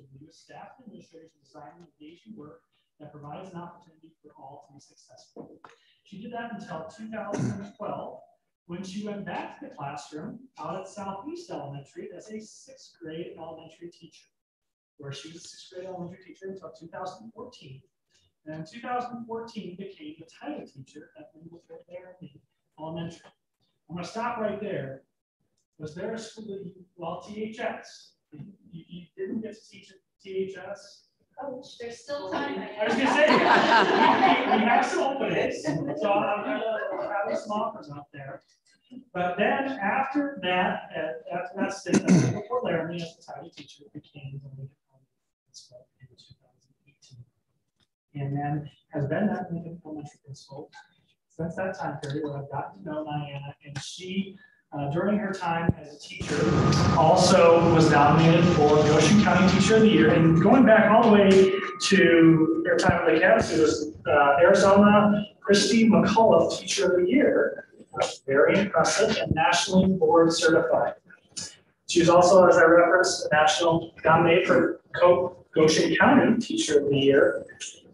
to be with staff and administrators in designing engaging work that provides an opportunity for all to be successful. She did that until 2012, when she went back to the classroom out at Southeast Elementary as a 6th grade elementary teacher, where she was a 6th grade elementary teacher until 2014. And in 2014 became the title teacher at Laramie Elementary. I'm going to stop right there. Was there a school that you, well, THS? You didn't get to teach at THS? Oh, there's still time. I was going to say, we have some openings, so I'm going to have some offers out there. But then after that stint, before Laramie as the title teacher became the Lincoln principal in 2018. And then has been that Lincoln Elementary principal since that time period where I've gotten to know Diana, and she, during her time as a teacher, also was nominated for Goshen County Teacher of the Year. And going back all the way to their time at Lake Havasu, it was Arizona Christy McCullough Teacher of the Year. Very impressive and nationally board certified. She was also, as I referenced, a national nominated for Goshen County Teacher of the Year,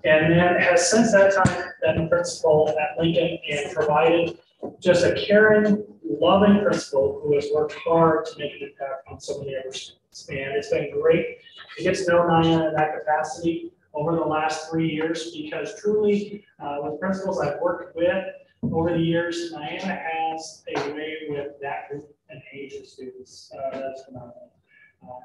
and then has since that time been a principal at Lincoln and provided just a caring, loving principal who has worked hard to make an impact on so many other students. And it's been great to get to know Diana in that capacity over the last 3 years, because truly, with principals I've worked with over the years, Diana has a way with that group and age of students that's phenomenal.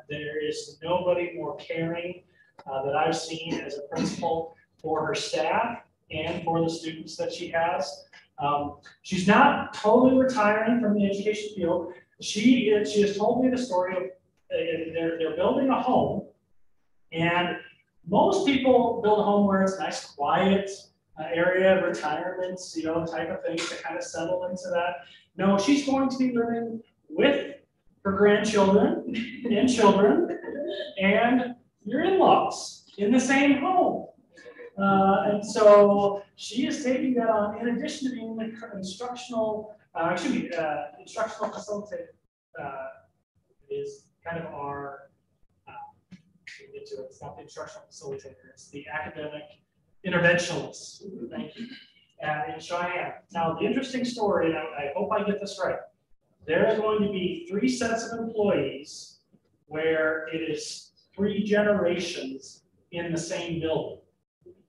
There is nobody more caring that I've seen as a principal for her staff and for the students that she has. She's not totally retiring from the education field. She has told me the story of they're building a home, and most people build a home where it's nice, quiet area of retirements, type of thing to kind of settle into that. No, she's going to be living with her grandchildren and children and your in-laws in the same home. And so she is taking that on, in addition to being the instructional facilitator is kind of our, it's not the instructional facilitator, it's the academic interventionist. Thank you. And in Cheyenne. Now, the interesting story, and I hope I get this right, there are going to be 3 sets of employees where it is 3 generations in the same building.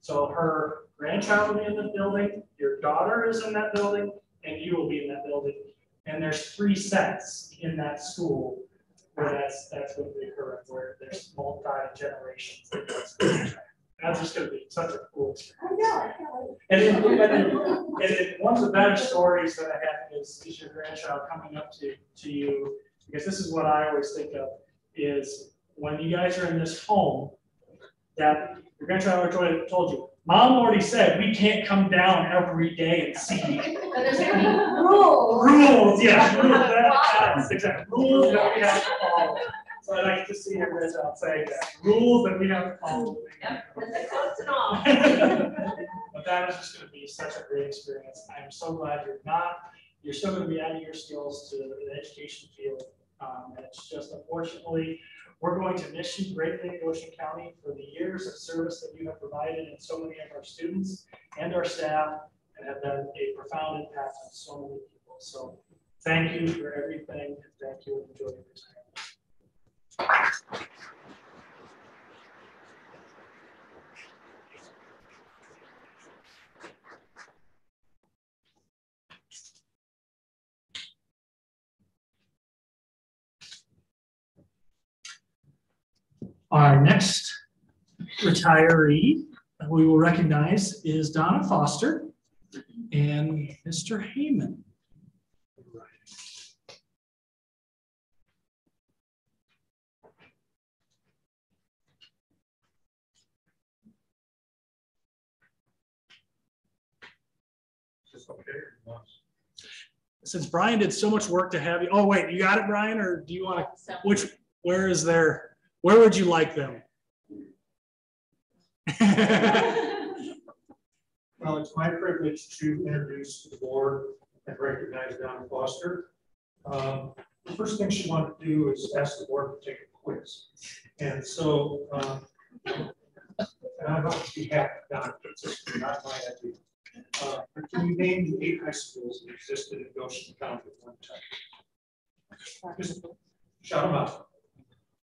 So her grandchild will be in the building, your daughter is in that building, and you will be in that building. And there's 3 sets in that school where that's going to be occurring, where there's multi-generations. That's just going to be such a cool experience. I know. And one of the better stories that I have is your grandchild coming up to you, because this is what I always think of, is when you guys are in this home, that your grandchild already told you, Mom already said we can't come down every day and see you. But there's going to be rules. Rules, yes, rules. That's exactly rules that we have to follow. So I like to see your grandchild saying that. Rules that we have to follow. Yep, and the coats and all. But that is just going to be such a great experience. I'm so glad you're still going to be adding your skills to the education field. It's just, unfortunately, we're going to miss you greatly in Goshen County for the years of service that you have provided in so many of our students and our staff, and have been a profound impact on so many people. So thank you for everything, and thank you, and enjoy your time. Our next retiree that we will recognize is Donna Foster and Mr. Heyman. Since Brian did so much work to have you, oh wait, you got it, Brian, or do you want to, where would you like them? Well, it's my privilege to introduce to the board and recognize Donna Foster. The first thing she wanted to do is ask the board to take a quiz. And so, and I'm not to be happy, Don, it's just not my idea. Can you name the 8 high schools that existed in Goshen County at one time? Just shout them out.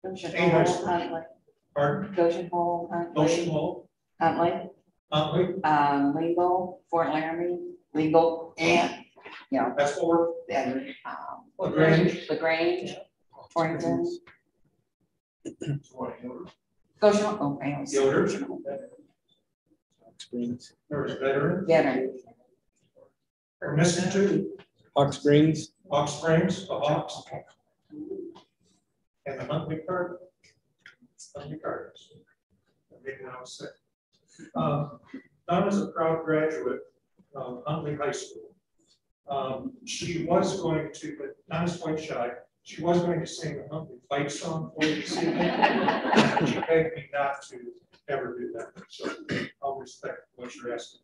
Goshen 8 high Hall, schools. Huntley. Pardon? Goshen Hall, Goshen Hall, Huntley, Legal, Fort Laramie, Legal, and, you know, that's 4. and, LaGrange. LaGrange, Trenton. Goshen, oh, I always say Yoder. Goshen Hall. Springs. There was veteran. Veteran. We're missing 2. Hawk Springs. Hawk Springs, the Hawks. And the Huntley Cardinals. Huntley Cardinals. Maybe I was sick. Donna's a proud graduate of Huntley High School. She was going to, but Donna's quite shy. She was going to sing the Huntley fight song for you this evening. She begged me not to ever do that. So I'll respect what you're asking.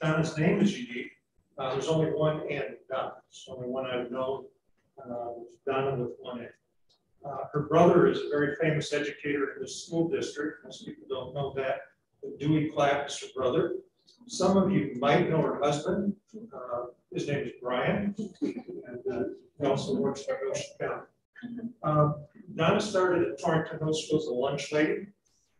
Donna's name is unique. There's only one N in Donna. It's only one I've known. Donna with one N. Her brother is a very famous educator in the school district. Most people don't know that. But Dewey Clapp is her brother. Some of you might know her husband. His name is Brian, and he also works for Goshen County. Donna started at Torrington Middle School as a lunch lady,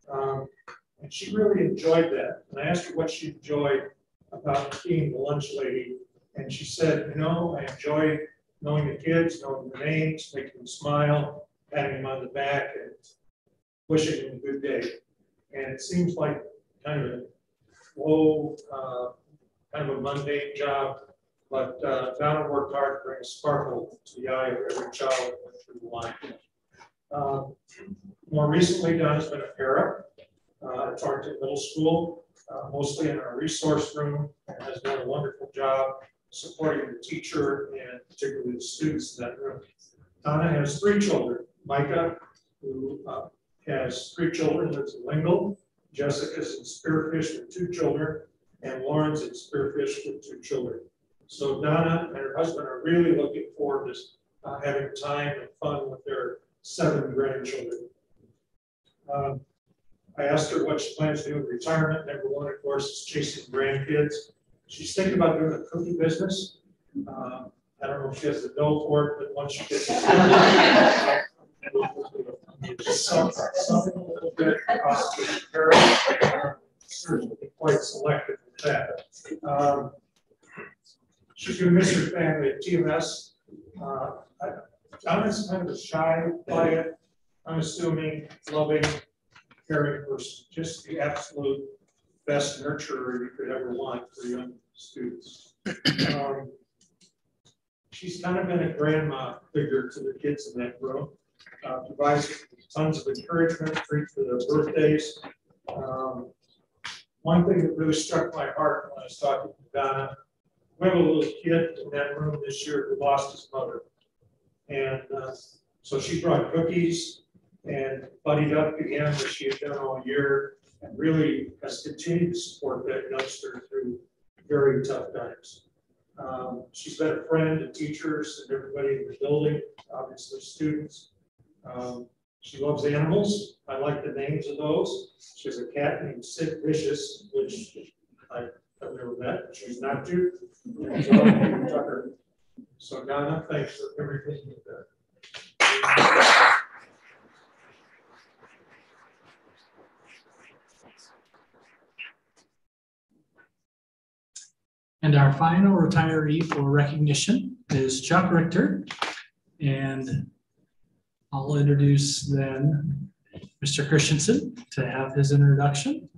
and she really enjoyed that. And I asked her what she enjoyed about being the lunch lady, and she said, you know, I enjoy knowing the kids, knowing their names, making them smile, patting them on the back, and wishing them a good day. And it seems like kind of a low, kind of a mundane job, but Donna worked hard to bring a sparkle to the eye of every child that went through the line. More recently, Donna's been a para at Torrington Middle School, mostly in our resource room, and has done a wonderful job supporting the teacher and particularly the students in that room. Donna has 3 children. Micah, who has 3 children, lives in Lingle. Jessica's in Spearfish with 2 children, and Lauren's in Spearfish with 2 children. So Donna and her husband are really looking forward to having time and fun with their 7 grandchildren. I asked her what she plans to do in retirement. Number 1, of course, is chasing grandkids. She's thinking about doing a cookie business. I don't know if she has the dough for it, but once she gets something a little bit certainly quite selective with that. She's going to miss her family at TMS. Donna's kind of a shy, quiet, unassuming, loving, caring person, just the absolute best nurturer you could ever want for young students. She's kind of been a grandma figure to the kids in that room. Provides tons of encouragement, treats for their birthdays. One thing that really struck my heart when I was talking to Donna, we have a little kid in that room this year who lost his mother. And so she brought cookies and buddied up again, as she had done all year, and really has continued to support that youngster through very tough times. She's been a friend to teachers and everybody in the building, obviously students. She loves animals. I like the names of those. She has a cat named Sid Vicious, which I've never met. She's not to. So Donna, thanks for everything you've done. And our final retiree for recognition is Chuck Richter. And I'll introduce then Mr. Christensen to have his introduction.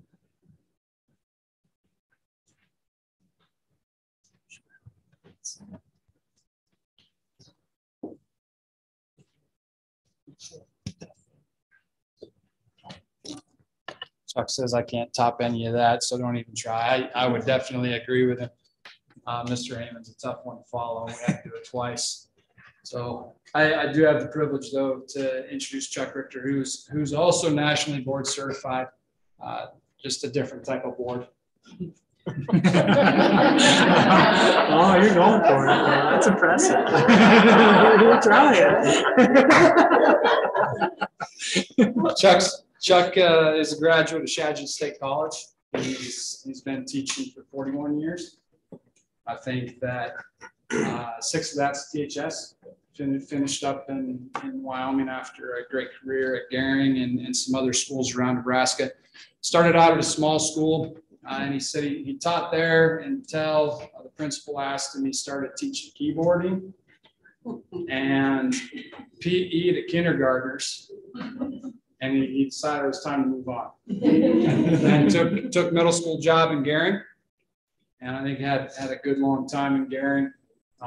Chuck says I can't top any of that, so don't even try. I would definitely agree with him. Mr. Heyman's a tough one to follow. We had to do it twice. So I do have the privilege, though, to introduce Chuck Richter, who's also nationally board certified, just a different type of board. Oh, you're going for it. That's impressive. You're trying. Chuck is a graduate of Shadron State College. He's been teaching for 41 years. I think that 6 of that's THS. Finished up in Wyoming after a great career at Gehring and some other schools around Nebraska. Started out at a small school, and he said he taught there until the principal asked him. He started teaching keyboarding and PE to kindergartners, and he decided it was time to move on. Then took middle school job in Gehring, and I think had a good long time in Gehring.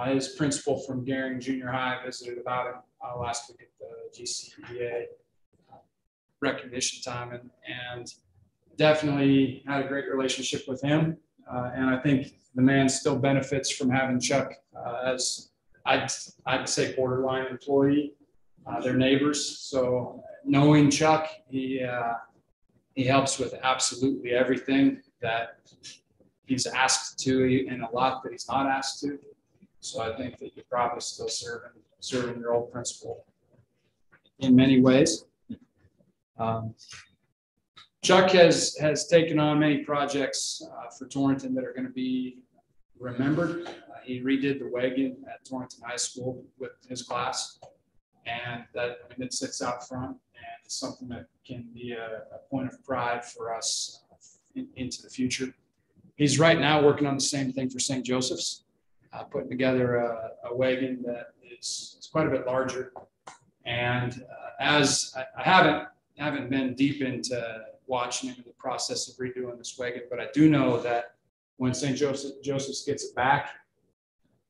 His principal from Gehring Junior High visited about him last week at the GCEA recognition time, and definitely had a great relationship with him. And I think the man still benefits from having Chuck as I'd say borderline employee. They're neighbors, so knowing Chuck, he helps with absolutely everything that he's asked to, and a lot that he's not asked to. So I think that you're probably still serving your old principal in many ways. Chuck has taken on many projects for Torrington that are going to be remembered. He redid the wagon at Torrington High School with his class, and it sits out front, and it's something that can be a point of pride for us into the future. He's right now working on the same thing for St. Joseph's. Putting together a wagon that is quite a bit larger, and as I haven't been deep into watching into the process of redoing this wagon, but I do know that when St. Joseph's gets it back,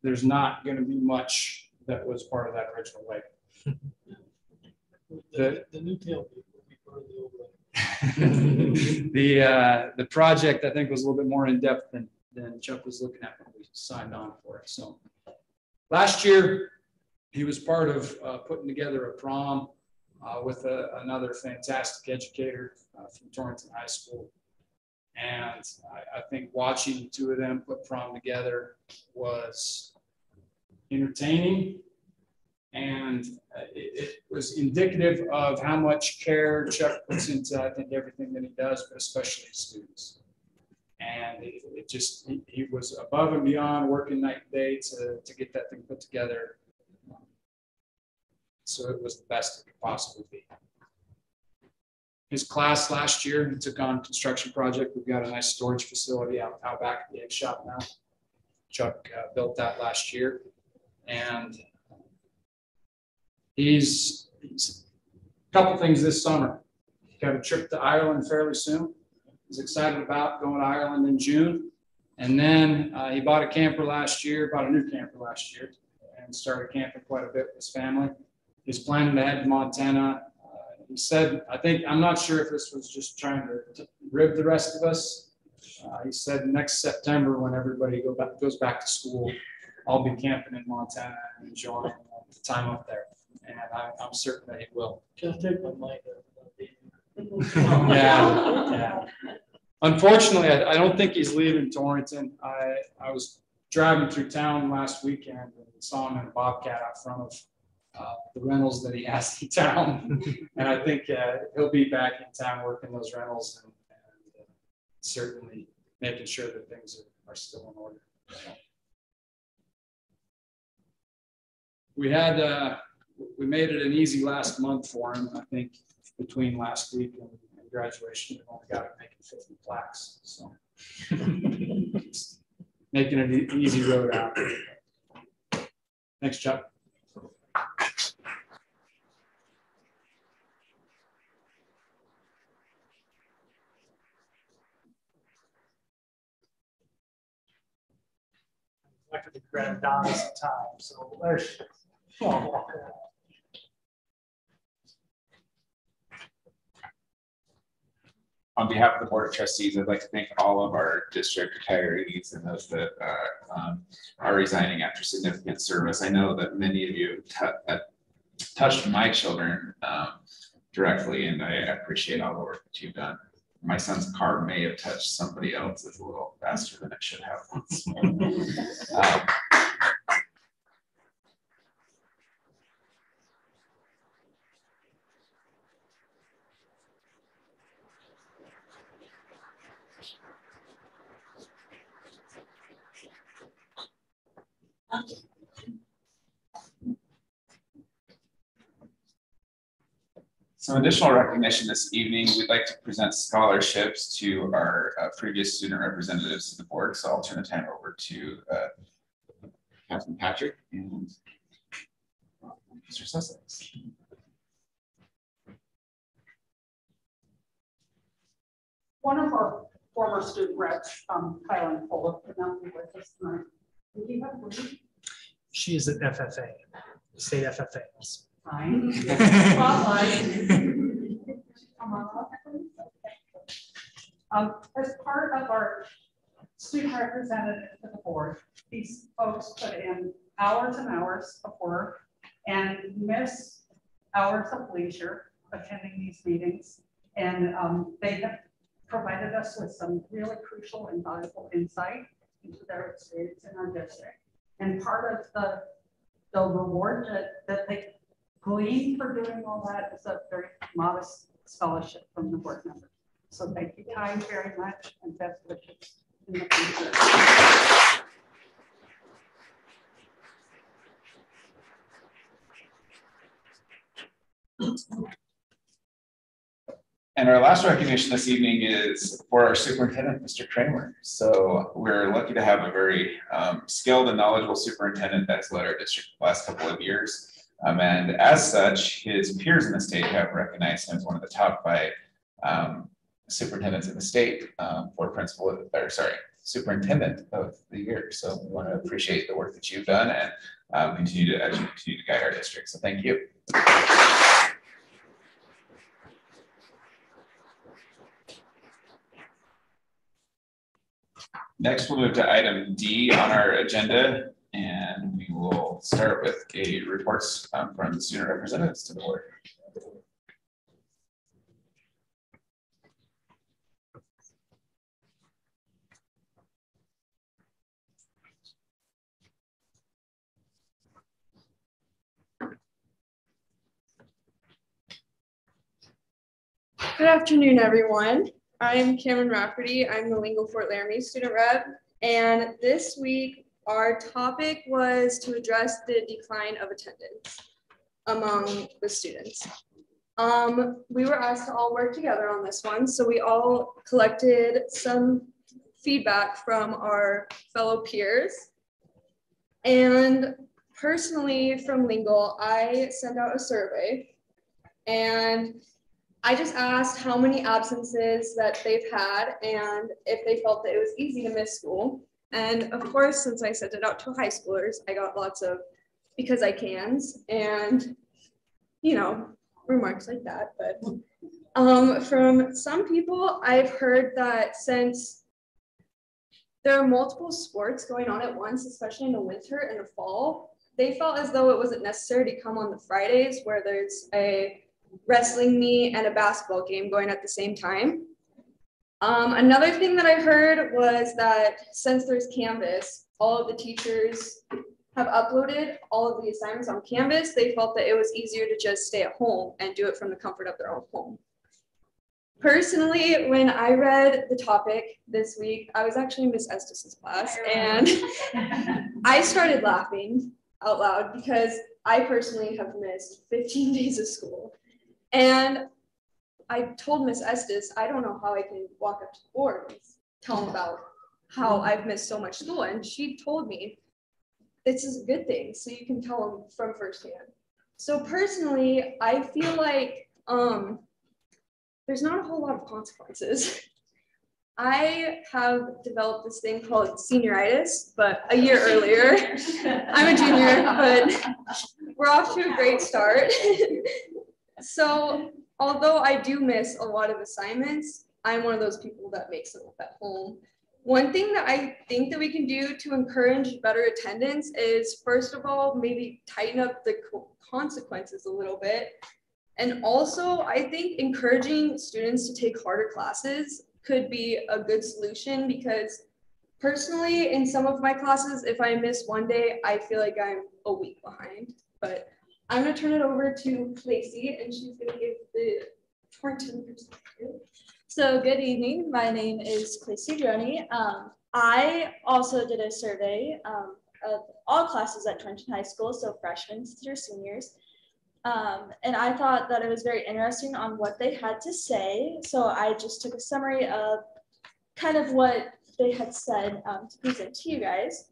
there's not going to be much that was part of that original wagon. The new tailgate will be part of the old wagon. The project I think was a little bit more in depth than Chuck was looking at when we signed on for it. So last year, he was part of putting together a prom with another fantastic educator from Torrington High School. And I think watching the two of them put prom together was entertaining, and it was indicative of how much care Chuck puts into, I think, everything that he does, but especially his students. And he was above and beyond, working night and day to get that thing put together. So it was the best it could possibly be. His class last year, he took on a construction project. We've got a nice storage facility out back at the egg shop now. Chuck built that last year. And he's a couple things this summer. Got a trip to Ireland fairly soon. He's excited about going to Ireland in June. And then he bought a new camper last year, and started camping quite a bit with his family. He's planning to head to Montana. He said, I'm not sure if this was just trying to rib the rest of us. He said next September, when everybody goes back to school, I'll be camping in Montana and enjoying the time up there. And I'm certain that he will. Just take my mind out. Yeah. Unfortunately, I don't think he's leaving Torrington. I was driving through town last weekend and saw him in a Bobcat out front of the rentals that he has in town. And I think he'll be back in town working those rentals and certainly making sure that things are still in order. We made it an easy last month for him. I think between last week and graduation, we've only got him making 50 plaques. So making it an easy road out. Thanks, Chuck. I could grab Donna some time, so there's. Oh, On behalf of the Board of Trustees, I'd like to thank all of our district retirees and those that are resigning after significant service. I know that many of you touched my children directly, and I appreciate all the work that you've done. My son's car may have touched somebody else's a little faster than it should have once. Some additional recognition this evening, we'd like to present scholarships to our previous student representatives to the board. So I'll turn the time over to Captain Patrick and Mr. Sussex. One of our former student reps, Kylan Fuller, could not be with us tonight. Do you have a lead? She is at FFA, state FFA. Fine. Spotlight. As part of our student representative to the board, these folks put in hours and hours of work and miss hours of leisure attending these meetings. And they have provided us with some really crucial and valuable insight into their experience in our district. And part of the reward that they glean for doing all that is a very modest scholarship from the board members. So thank you, Ty, very much, and best wishes in the future. And our last recognition this evening is for our superintendent, Mr. Kramer. So we're lucky to have a very skilled and knowledgeable superintendent that's led our district the last couple of years. And as such, his peers in the state have recognized him as one of the top 5 superintendents in the state for superintendent of the year. So we want to appreciate the work that you've done and continue to guide our district. So thank you. Next, we'll move to item D on our agenda, and we will start with reports from the student representatives to the board. Good afternoon, everyone. I'm Cameron Rafferty. I'm the Lingo Fort Laramie student rep. And this week, our topic was to address the decline of attendance among the students. We were asked to all work together on this one. So we all collected some feedback from our fellow peers. And personally from Lingo, I sent out a survey and I just asked how many absences that they've had and if they felt that it was easy to miss school. And of course, since I sent it out to high schoolers, I got lots of because I cans and, you know, remarks like that. But from some people, I've heard that since there are multiple sports going on at once, especially in the winter and the fall, they felt as though it wasn't necessary to come on the Fridays where there's a wrestling meet and a basketball game going at the same time. Another thing that I heard was that since there's Canvas, all of the teachers have uploaded all of the assignments on Canvas. They felt that it was easier to just stay at home and do it from the comfort of their own home. Personally, when I read the topic this week, I was actually in Miss Estes' class and I started laughing out loud because I personally have missed 15 days of school. And I told Miss Estes, I don't know how I can walk up to the board and tell them about how I've missed so much school. And she told me, this is a good thing, so you can tell them from firsthand. So personally, I feel like there's not a whole lot of consequences. I have developed this thing called senioritis, but a year earlier. I'm a junior, but we're off to a great start. So although I do miss a lot of assignments, I'm one of those people that makes them up at home. One thing that I think that we can do to encourage better attendance is, first of all, maybe tighten up the consequences a little bit. And also, I think encouraging students to take harder classes could be a good solution because personally, in some of my classes, if I miss one day, I feel like I'm a week behind. But I'm going to turn it over to Lacey, and she's going to give the Trenton perspective. So good evening. My name is Lacey Droney. I also did a survey of all classes at Trenton High School, so freshmen through seniors. And I thought that it was very interesting on what they had to say. So I just took a summary of kind of what they had said to present to you guys.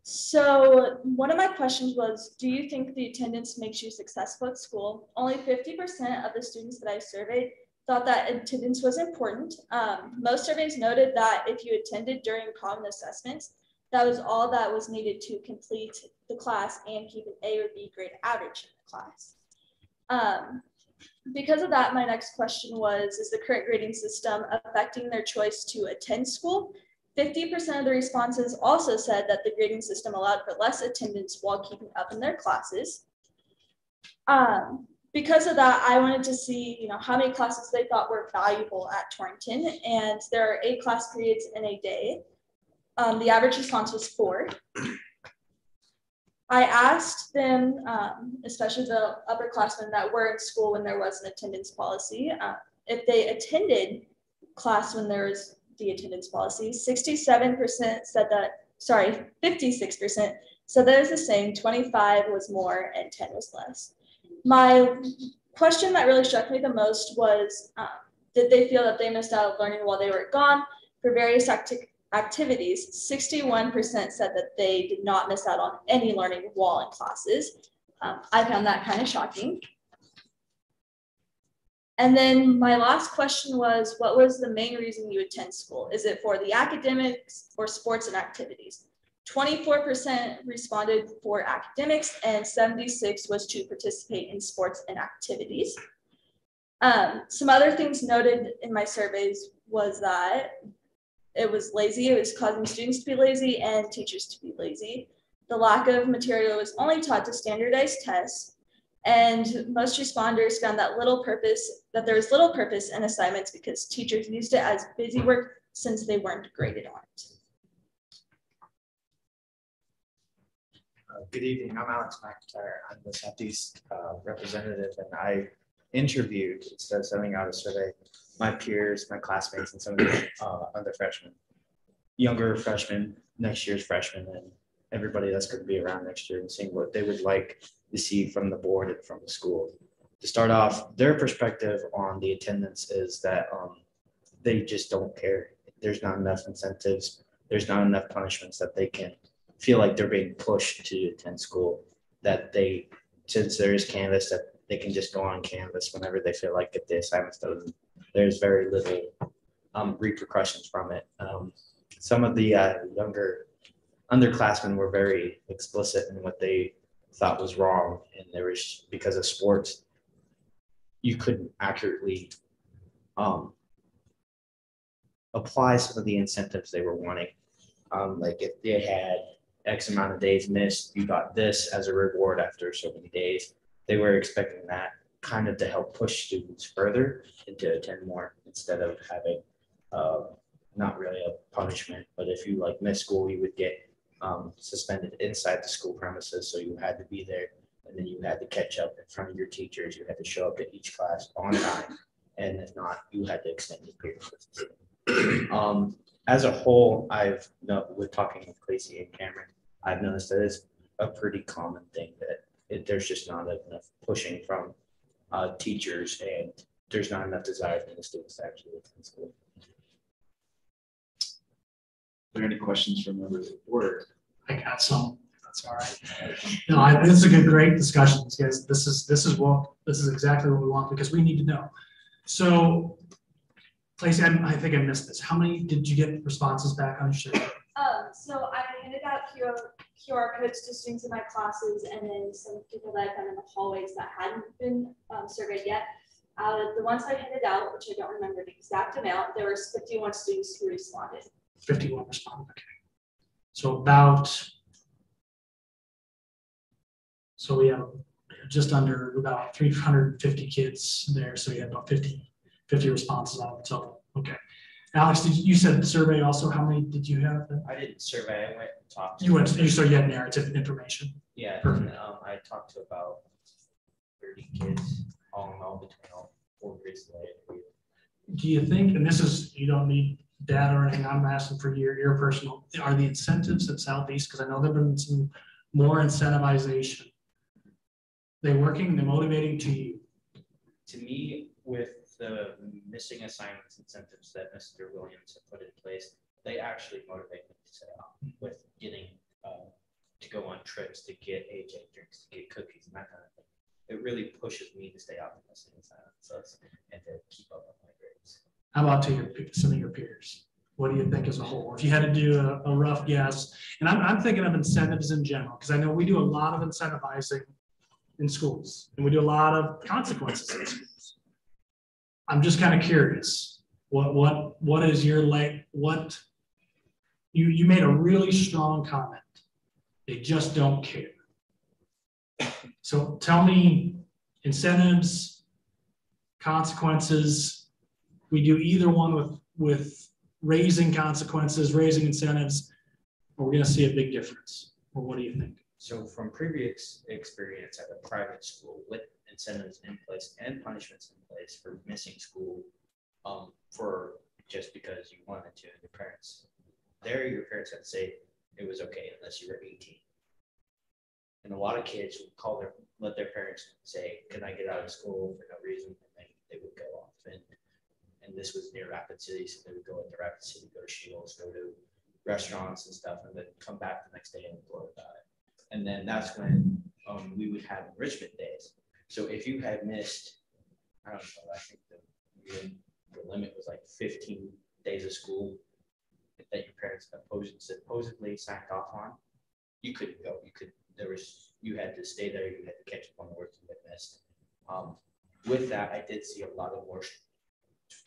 So one of my questions was, do you think the attendance makes you successful at school? Only 50% of the students that I surveyed thought that attendance was important. Most surveys noted that if you attended during common assessments, that was all that was needed to complete the class and keep an A or B grade average in the class. Because of that, my next question was, is the current grading system affecting their choice to attend school? 50% of the responses also said that the grading system allowed for less attendance while keeping up in their classes. Because of that, I wanted to see, how many classes they thought were valuable at Torrington, and there are 8 class periods in a day. The average response was 4. I asked them, especially the upperclassmen that were in school when there was an attendance policy, if they attended class when there was the attendance policy. 67% said that, 56% said that it was the same, 25 was more, and 10 was less. My question that really struck me the most was, did they feel that they missed out on learning while they were gone for various activities? 61% said that they did not miss out on any learning while in classes. I found that kind of shocking. And then my last question was, what was the main reason you attend school? Is it for the academics or sports and activities? 24% responded for academics and 76% was to participate in sports and activities. Some other things noted in my surveys was that it was lazy. It was causing students to be lazy and teachers to be lazy. The lack of material was only taught to standardized tests. And most responders found that there was little purpose in assignments because teachers used it as busy work since they weren't graded on it. Good evening, I'm Alex McIntyre. I'm the Southeast representative, and I interviewed, instead of sending out a survey, my peers, my classmates, and some of the other freshmen, younger freshmen, next year's freshmen, and everybody that's going to be around next year, and seeing what they would like to see from the board and from the school. To start off, their perspective on the attendance is that they just don't care. There's not enough incentives. There's not enough punishments that they can feel like they're being pushed to attend school, that they, since there is Canvas, that they can just go on Canvas whenever they feel like if the assignments doesn't. There's very little repercussions from it. Some of the younger underclassmen were very explicit in what they thought was wrong, and there was, because of sports, you couldn't accurately apply some of the incentives they were wanting. Like if they had X amount of days missed, you got this as a reward after so many days. They were expecting that kind of to help push students further and to attend more, instead of having not really a punishment, but if you like miss school, you would get suspended inside the school premises, so you had to be there, and then you had to catch up in front of your teachers. You had to show up to each class on time, and if not, you had to extend your period. As a whole, with talking with Casey and Cameron, I've noticed that it's a pretty common thing that there's just not enough pushing from teachers, and there's not enough desire from the students to actually attend school. Are there any questions from members of the board? I got some. That's all right. No, this is a great discussion, guys. This is exactly what we want, because we need to know. So, Lacey, I think I missed this. How many did you get responses back on your survey? So I handed out QR codes to students in my classes, and then some people that I found in the hallways that hadn't been surveyed yet. Out of the ones I handed out, which I don't remember the exact amount, there were 51 students who responded. 51 responded. Okay. So we have just under about 350 kids there. So you had about 50 responses out of the total. Okay. Alex, you said the survey also, how many did you have? I didn't survey, I went and talked to so you had narrative information. Yeah, perfect. I talked to about 30 kids, all in all, between all 4 grades that I interviewed. Do you think, and this is, you don't need data or anything, I'm asking for your personal, are the incentives at Southeast, because I know there've been some more incentivization they working, they're motivating to you? To me, with the missing assignments incentives that Mr. Williams had put in place, they actually motivate me to stay on with getting to go on trips, to get AJ drinks, to get cookies and that kind of thing. It really pushes me to stay optimistic and to keep up with my grades. How about to some of your peers? What do you think as a whole? If you had to do a rough guess, and I'm thinking of incentives in general, because I know we do a lot of incentivizing in schools, and we do a lot of consequences in schools. I'm just kind of curious, what is your you made a really strong comment. They just don't care. So tell me, incentives, consequences. We do either one with raising consequences, raising incentives, or we're going to see a big difference. Or what do you think? So from previous experience at a private school with incentives in place and punishments in place for missing school, for just because you wanted to, your parents, your parents had to say it was okay unless you were 18. And a lot of kids would let their parents say, "Can I get out of school for no reason?" And then they would go off. And this was near Rapid City, so they would go into Rapid City, go to Shields, go to restaurants and stuff, and then come back the next day and blow about it. And then that's when we would have enrichment days. So if you had missed, I don't know, I think the limit was like 15 days of school that your parents supposedly signed off on, you couldn't go. You had to stay there. You had to catch up on the work you had missed. With that, I did see a lot of more.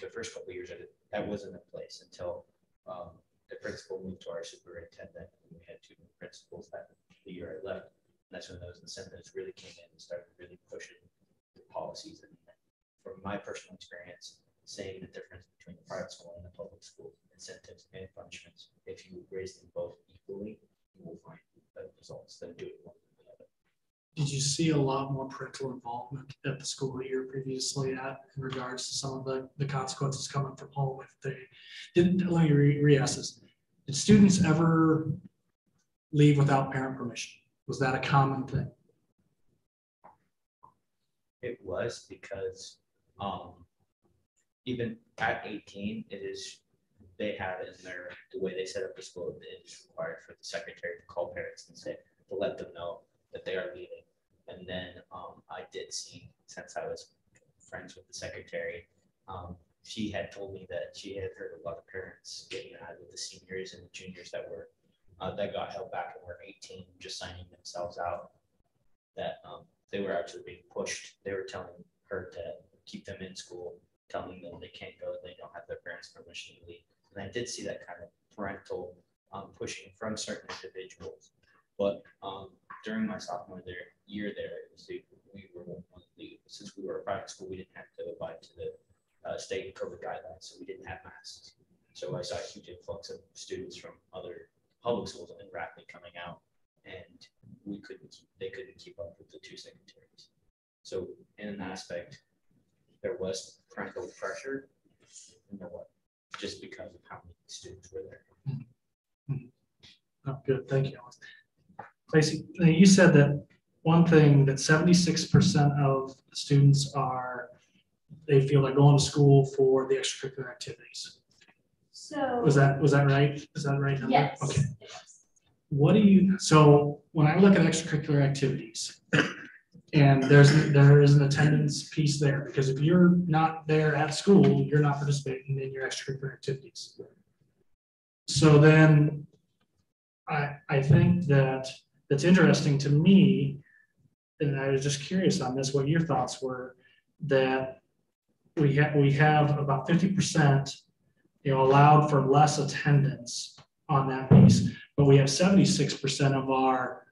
The first couple of years, that wasn't in place until the principal moved to our superintendent. And we had 2 new principals that the year I left. And that's when those incentives really came in and started really pushing the policies. And from my personal experience, saying the difference between the private school and the public school, incentives and punishments, if you raise them both equally, you will find better results than doing one or the other. Did you see a lot more parental involvement at the school that you were previously at in regards to some of the consequences coming from home? Let me re-ask this. Did students ever leave without parent permission? Was that a common thing? It was because even at 18, they have it in the way they set up the school, it is required for the secretary to call parents and to let them know that they are leaving. And then I did see, since I was friends with the secretary, she had told me that she had heard a lot of parents getting mad with the seniors and the juniors that got held back and were 18, just signing themselves out, that they were actually being pushed. They were telling her to keep them in school, telling them they can't go, they don't have their parents' permission to leave. And I did see that kind of parental pushing from certain individuals. But during my sophomore year there, since we were a private school, we didn't have to abide to the state COVID guidelines, so we didn't have masks. So I saw a huge influx of students from other public schools in Rapid coming out, and they couldn't keep up with the 2 secretaries. So in an aspect, there was parental pressure, just because of how many students were there. Oh, good, thank you. Lacey, you said that one thing that 76% of the students they feel like going to school for the extracurricular activities. So was that right? Is that the right number? Yes. Okay. So when I look at extracurricular activities, and there is an attendance piece there, because if you're not there at school, you're not participating in your extracurricular activities. So then I think that's interesting to me, and I was just curious on this, what your thoughts were, that we have about 50%, allowed for less attendance on that piece, but we have 76% of our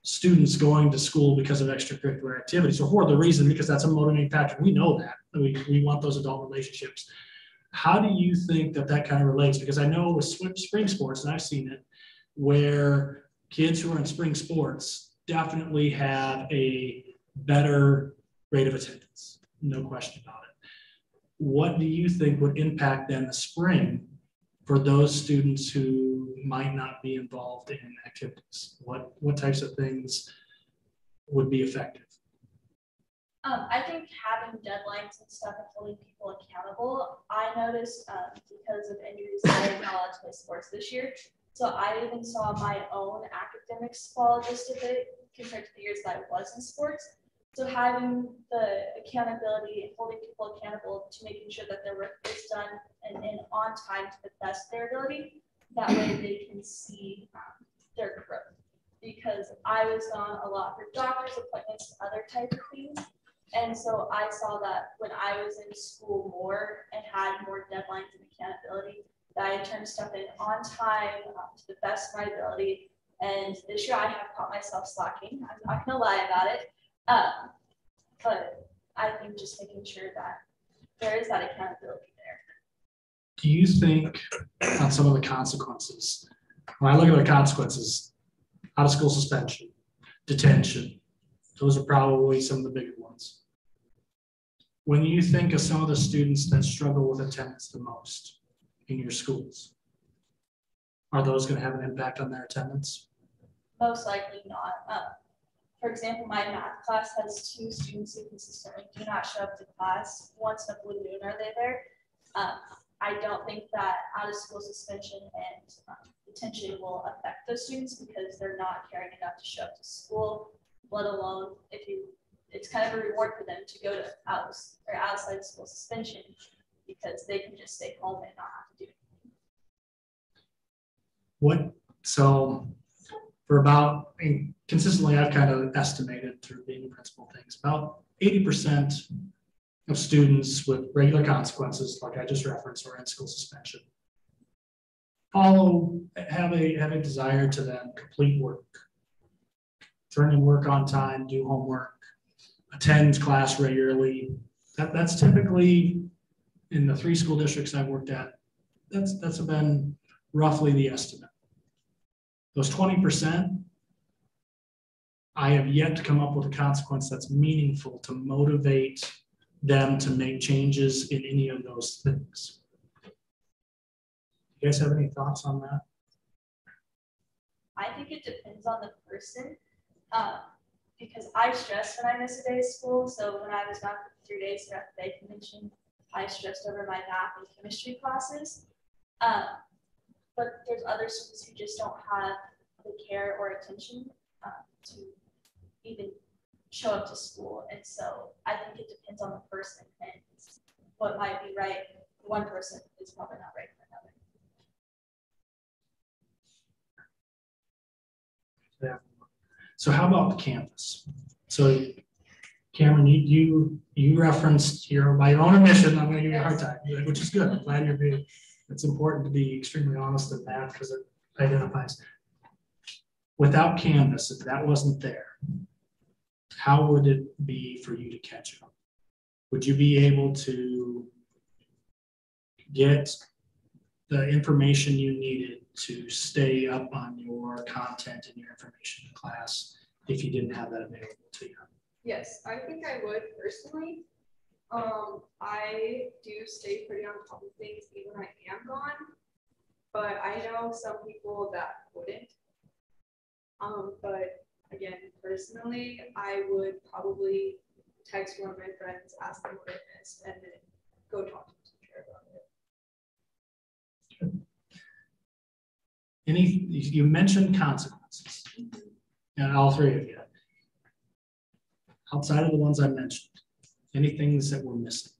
students going to school because of extracurricular activities, or for the reason, because that's a motivating factor. We know that. We want those adult relationships. How do you think that kind of relates? Because I know with spring sports, and I've seen it, where kids who are in spring sports definitely have a better rate of attendance. No question about it. What do you think would impact then the spring for those students who might not be involved in activities? What types of things would be effective? I think having deadlines and stuff and holding people accountable, I noticed because of injuries, I am not allowed to play sports this year. So I even saw my own academics fall just a bit compared to the years that I was in sports. So having the accountability and holding people accountable to making sure that their work is done and on time to the best of their ability, that way they can see their growth. Because I was gone a lot for doctor's appointments and other types of things. And so I saw that when I was in school more and had more deadlines and accountability, that I turned stuff in on time to the best of my ability. And this year I have caught myself slacking. I'm not gonna lie about it. But I think just making sure that there is that accountability there. Do you think on some of the consequences, when I look at the consequences, out of school suspension, detention, those are probably some of the bigger ones. When you think of some of the students that struggle with attendance the most in your schools, are those going to have an impact on their attendance? Most likely not. For example, my math class has 2 students who consistently do not show up to class. Once in a blue moon are they there. I don't think that out of school suspension and detention will affect those students because they're not caring enough to show up to school, let alone it's kind of a reward for them to go to outside school suspension because they can just stay home and not have to do anything. So for about, consistently I've kind of estimated through being a principal things, about 80% of students with regular consequences, like I just referenced, or in school suspension, have a desire to then complete work, turn in work on time, do homework, attend class regularly. That's typically in the 3 school districts I've worked at. That's been roughly the estimate. Those 20%, I have yet to come up with a consequence that's meaningful to motivate them to make changes in any of those things. You guys have any thoughts on that? I think it depends on the person because I stress when I miss a day of school. So when I was gone for 3 days throughout the day convention, I stressed over my math and chemistry classes. But there's other students who just don't have the care or attention to even show up to school. And so I think it depends on the person and what might be right for one person is probably not right for another. Yeah. So how about the campus? So Cameron, you referenced by your own admission, I'm going to give you a hard time, which is good. I'm glad you're being, it's important to be extremely honest in that because it identifies. Without Canvas, if that wasn't there, how would it be for you to catch up? Would you be able to get the information you needed to stay up on your content and your information in class if you didn't have that available to you? Yes, I think I would personally. I do stay pretty on top of things even when I am gone, but I know some people that wouldn't. But again, personally, I would probably text one of my friends, ask them what I missed, and then go talk to the teacher about it. You mentioned consequences, and all 3 of you. Outside of the ones I mentioned, any things that we're missing?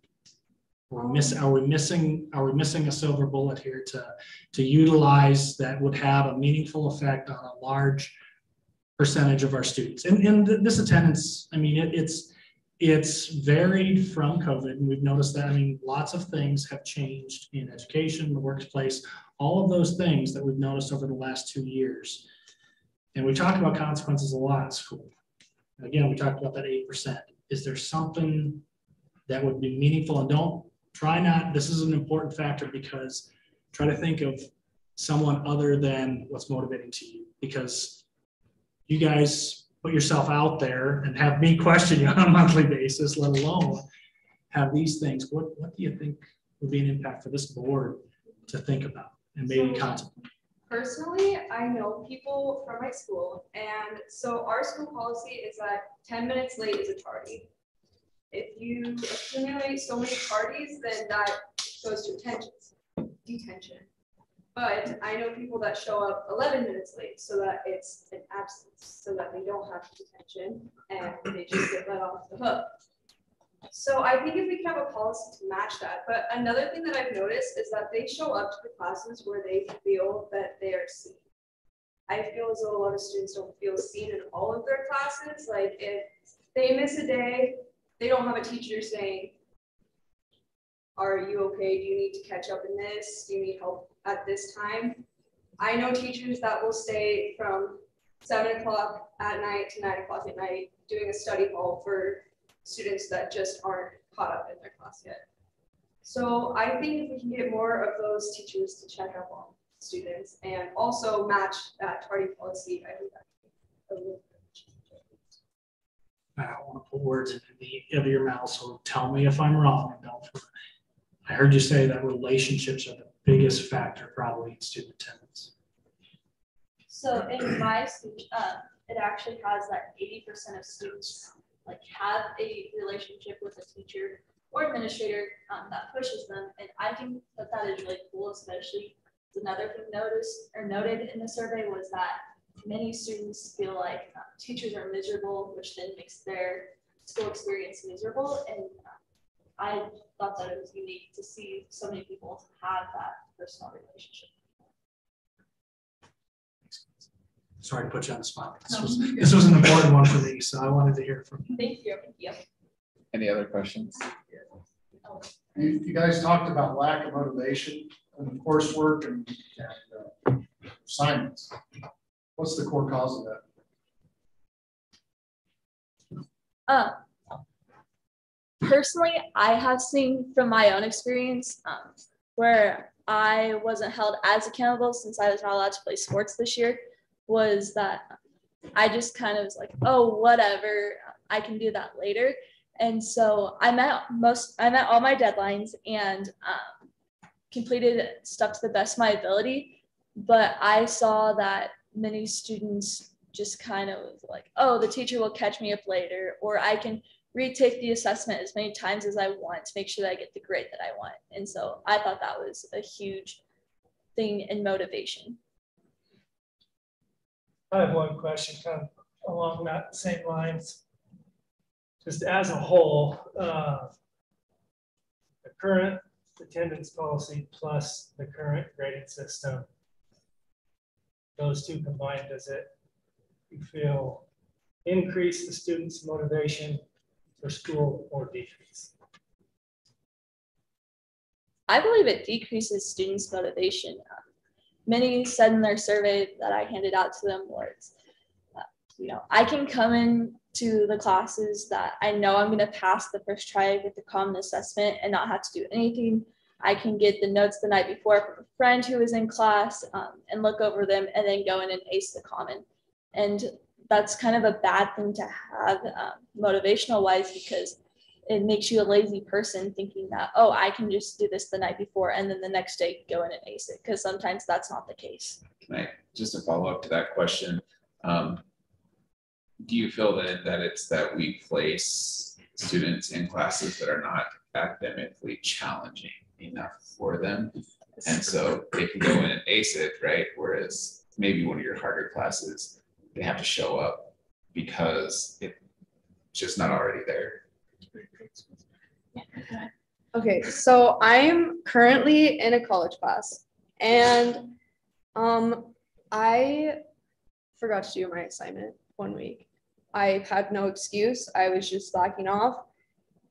Are we missing a silver bullet here to utilize that would have a meaningful effect on a large percentage of our students? And this attendance, I mean, it's varied from COVID, and we've noticed that. I mean, lots of things have changed in education, the workplace, all of those things that we've noticed over the last 2 years. And we talk about consequences a lot at school. Again, we talked about that 8%. Is there something that would be meaningful? And this is an important factor because try to think of someone other than what's motivating to you, because you guys put yourself out there and have me question you on a monthly basis, let alone have these things. What do you think would be an impact for this board to think about and maybe contemplate? Personally, I know people from my school, and so our school policy is that 10 minutes late is a tardy. If you accumulate so many parties, then that goes to detention. But I know people that show up 11 minutes late so that it's an absence, so that they don't have detention and they just get let off the hook. So I think if we can have a policy to match that, but another thing that I've noticed is that they show up to the classes where they feel that they are seen. I feel as though a lot of students don't feel seen in all of their classes. Like if they miss a day, they don't have a teacher saying, are you okay? Do you need to catch up in this? Do you need help at this time? I know teachers that will stay from 7 o'clock at night to 9 o'clock at night doing a study hall for students that just aren't caught up in their class yet. So I think if we can get more of those teachers to check up on students and also match that tardy policy, I think that would be a really good. I don't want to put words into your mouth, so tell me if I'm wrong. And don't. I heard you say that relationships are the biggest factor probably in student attendance. So in my speech, it actually has that 80% of students like have a relationship with a teacher or administrator that pushes them, and I think that that is really cool. Especially another thing noted in the survey was that many students feel like teachers are miserable, which then makes their school experience miserable. And I thought that it was unique to see so many people have that personal relationship. Sorry to put you on the spot. This was an important one for me, so I wanted to hear from you. Thank you. Thank you. Any other questions? You guys talked about lack of motivation in the coursework and assignments. What's the core cause of that? Personally, I have seen from my own experience where I wasn't held as accountable since I was not allowed to play sports this year, was that I just kind of was like, oh, whatever, I can do that later. And so I met all my deadlines and completed stuff to the best of my ability. But I saw that many students just kind of like, oh, the teacher will catch me up later, or I can retake the assessment as many times as I want to make sure that I get the grade that I want. And so I thought that was a huge thing in motivation. I have one question kind of along that same lines. Just as a whole, the current attendance policy plus the current grading system, those two combined, does it, you feel, increase the students' motivation for school or decrease? I believe it decreases students' motivation. Many said in their survey that I handed out to them was, I can come in to the classes that I know I'm going to pass the first try with the common assessment and not have to do anything. I can get the notes the night before from a friend who is in class and look over them and then go in and ace the common. And that's kind of a bad thing to have motivational wise, because it makes you a lazy person thinking that, oh, I can just do this the night before and then the next day go in and ace it, because sometimes that's not the case. Can I just to follow up to that question? Do you feel that it's that we place students in classes that are not academically challenging enough for them, and so they can go in and ace it, right? Whereas maybe one of your harder classes, they have to show up because it's just not already there. Okay, so I'm currently in a college class, and I forgot to do my assignment one week. I had no excuse. I was just slacking off,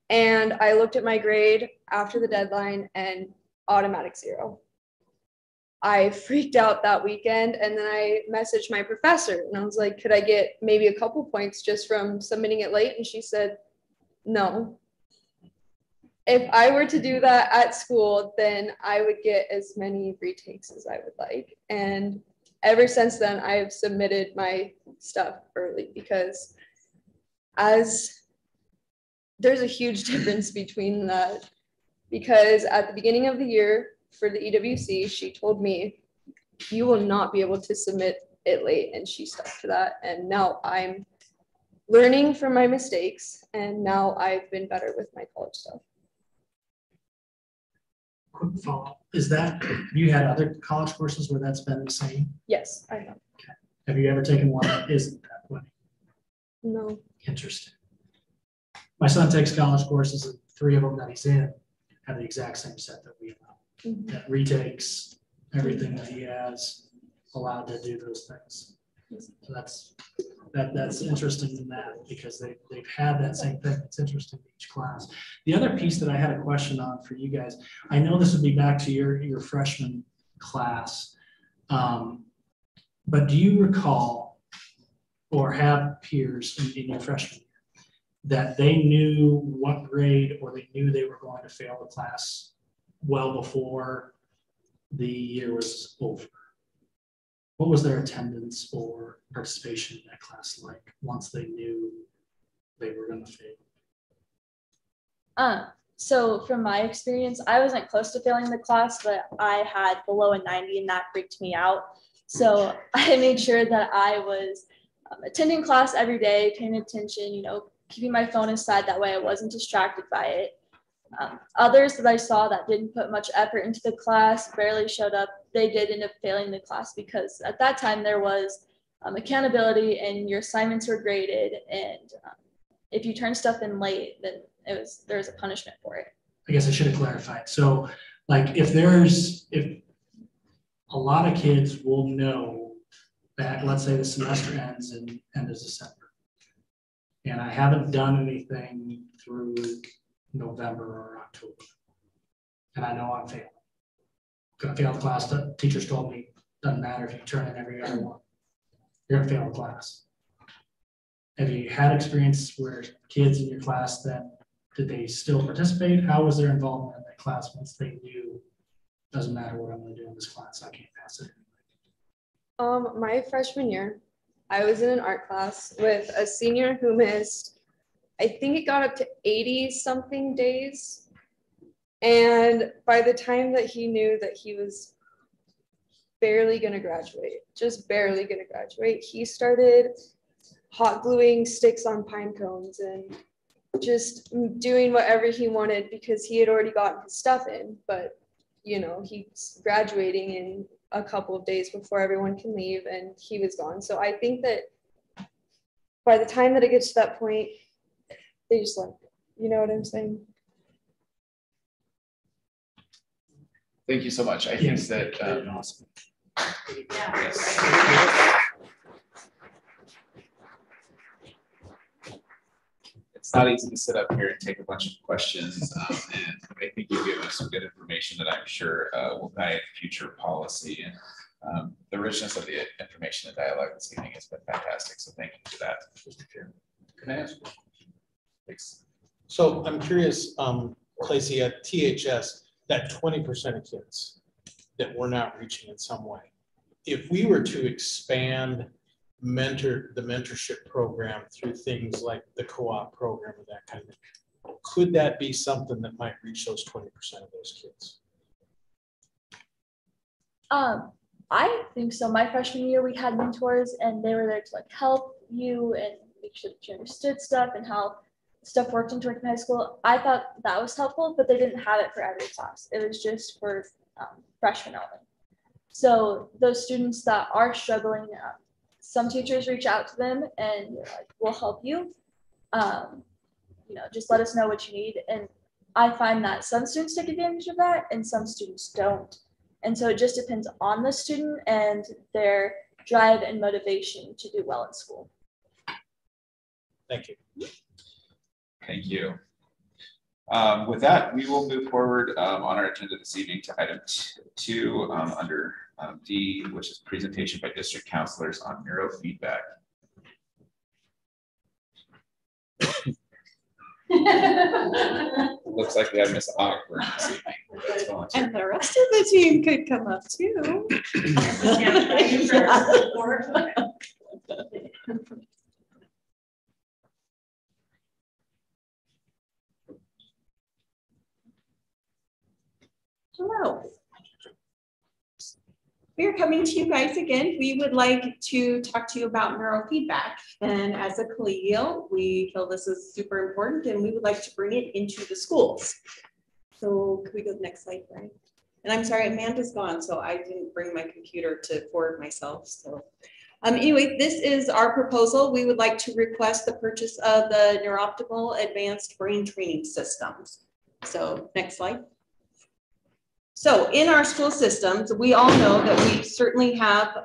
and I looked at my grade after the deadline and automatic 0. I freaked out that weekend, and then I messaged my professor and I was like, could I get maybe a couple points just from submitting it late? And she said, no. If I were to do that at school, then I would get as many retakes as I would like. And ever since then, I have submitted my stuff early, because there's a huge difference between that. Because at the beginning of the year for the EWC, she told me, you will not be able to submit it late. And she stuck to that. And now I'm learning from my mistakes, and now I've been better with my college stuff. Quick follow-up, is that, you had other college courses where that's been the same? Yes, I have. Have you ever taken one that isn't that way? No. Interesting. My son takes college courses, and 3 of them that he's in have the exact same set that we have. Mhm. That retakes everything that he has allowed to do those things. So that's interesting in that, because they've had that same thing. It's interesting in each class. The other piece that I had a question on for you guys, I know this would be back to your freshman class, but do you recall or have peers in your freshman year that they knew what grade, or they knew they were going to fail the class well before the year was over? What was their attendance or participation in that class like once they knew they were going to fail? So from my experience, I wasn't close to failing the class, but I had below a 90 and that freaked me out. So I made sure that I was attending class every day, paying attention, keeping my phone aside. That way I wasn't distracted by it. Others that I saw that didn't put much effort into the class, barely showed up, they did end up failing the class, because at that time there was accountability and your assignments were graded, and if you turn stuff in late, then there was a punishment for it. I guess I should have clarified. So like if a lot of kids will know that, let's say the semester ends in end of December, and I haven't done anything through November or October, and I know I'm failing. Gonna fail the class. The teachers told me, doesn't matter if you turn in every other one, you're gonna fail the class. Have you had experience where kids in your class did they still participate? How was their involvement in that class once they knew, doesn't matter what I'm gonna do in this class, I can't pass it? My freshman year, I was in an art class with a senior who missed, I think it got up to 80 something days. And by the time that he knew that he was barely going to graduate, just barely going to graduate, he started hot gluing sticks on pine cones and just doing whatever he wanted, because he had already gotten his stuff in. But, he's graduating in a couple of days before everyone can leave, and he was gone. So I think that by the time that it gets to that point, they just left it. You know what I'm saying? Thank you so much. I think that Awesome. yes. It's not easy to sit up here and take a bunch of questions, and I think you've given us some good information that I'm sure will guide future policy. And the richness of the information and dialogue this evening has been fantastic. So thank you for that, Mr. Chair. Can I ask a question? Thanks. So I'm curious, Lacey, at THS, that 20% of kids that we're not reaching in some way, if we were to expand the mentorship program through things like the co-op program or that kind of thing, could that be something that might reach those 20% of those kids? I think so. My freshman year, we had mentors, and they were there to help you and make sure that you understood stuff and how stuff worked in Trenton High School. I thought that was helpful, but they didn't have it for every class. It was just for freshmen only. So those students that are struggling, some teachers reach out to them and they're like, we'll help you. Just let us know what you need. And I find that some students take advantage of that and some students don't. And so it just depends on the student and their drive and motivation to do well in school. Thank you. Thank you. With that, we will move forward on our agenda this evening to item 2 under D, which is presentation by district counselors on neurofeedback. Looks like we have Miss Awkward this evening. And the rest of the team could come up too. Hello. We are coming to you guys again. We would like to talk to you about neurofeedback. And as a collegial, we feel this is super important and we would like to bring it into the schools. So can we go to the next slide, Brian? And I'm sorry, Amanda's gone, so I didn't bring my computer to forward myself. So anyway, this is our proposal. We would like to request the purchase of the Neurooptimal Advanced Brain Training Systems. So next slide. So in our school systems, we all know that we certainly have,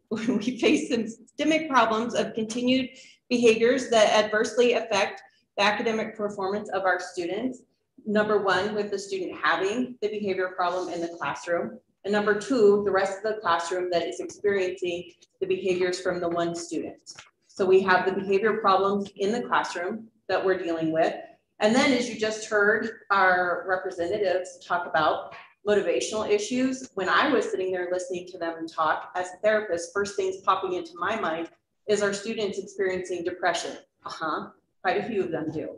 we face some systemic problems of continued behaviors that adversely affect the academic performance of our students. Number one, with the student having the behavior problem in the classroom. And number two, the rest of the classroom that is experiencing the behaviors from the one student. So we have the behavior problems in the classroom that we're dealing with. And then, as you just heard our representatives talk about motivational issues, when I was sitting there listening to them talk as a therapist, first things popping into my mind is, our students experiencing depression? Quite a few of them do.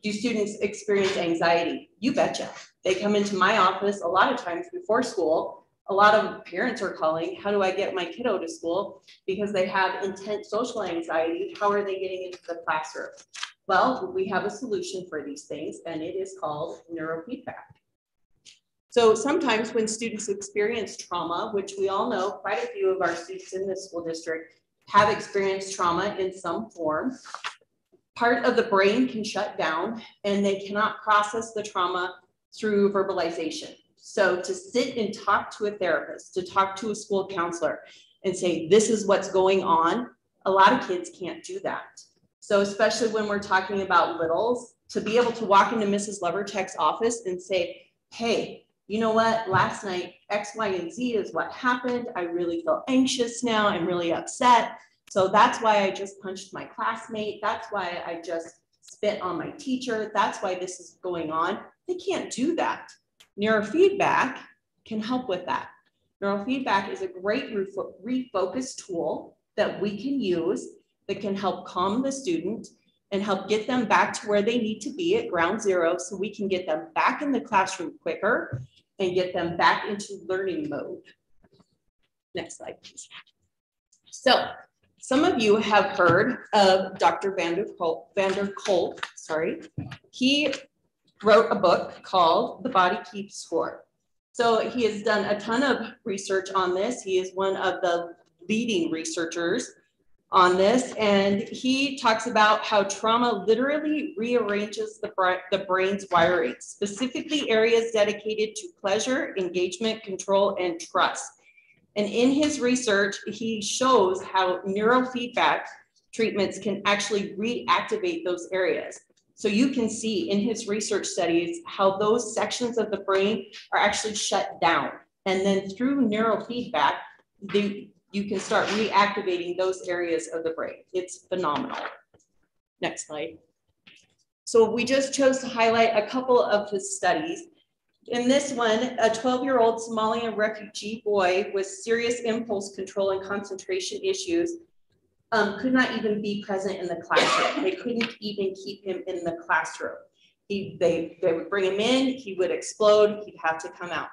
Do students experience anxiety? You betcha. They come into my office a lot of times before school. A lot of parents are calling, how do I get my kiddo to school? Because they have intense social anxiety. How are they getting into the classroom? Well, we have a solution for these things, and it is called neurofeedback. So sometimes when students experience trauma, which we all know quite a few of our students in this school district have experienced trauma in some form, part of the brain can shut down and they cannot process the trauma through verbalization. So to sit and talk to a therapist, to talk to a school counselor and say, this is what's going on, a lot of kids can't do that. So especially when we're talking about littles, to be able to walk into Mrs. Levertech's office and say, hey, you know what, last night, X, Y, and Z is what happened. I really feel anxious now. I'm really upset. So that's why I just punched my classmate. That's why I just spit on my teacher. That's why this is going on. They can't do that. Neurofeedback can help with that. Neurofeedback is a great refocus tool that we can use that can help calm the student and help get them back to where they need to be at ground zero, so we can get them back in the classroom quicker and get them back into learning mode. Next slide, please. So some of you have heard of Dr. Van der Kolk, sorry. He wrote a book called The Body Keeps Score. So he has done a ton of research on this. He is one of the leading researchers on this, and he talks about how trauma literally rearranges the brain's wiring, specifically areas dedicated to pleasure, engagement, control, and trust. And in his research, he shows how neurofeedback treatments can actually reactivate those areas. So you can see in his research studies how those sections of the brain are actually shut down. And then through neurofeedback, you can start reactivating those areas of the brain. It's phenomenal. Next slide. So we just chose to highlight a couple of his studies. In this one, a 12-year-old Somalian refugee boy with serious impulse control and concentration issues could not even be present in the classroom. They couldn't even keep him in the classroom. They would bring him in, he would explode, he'd have to come out.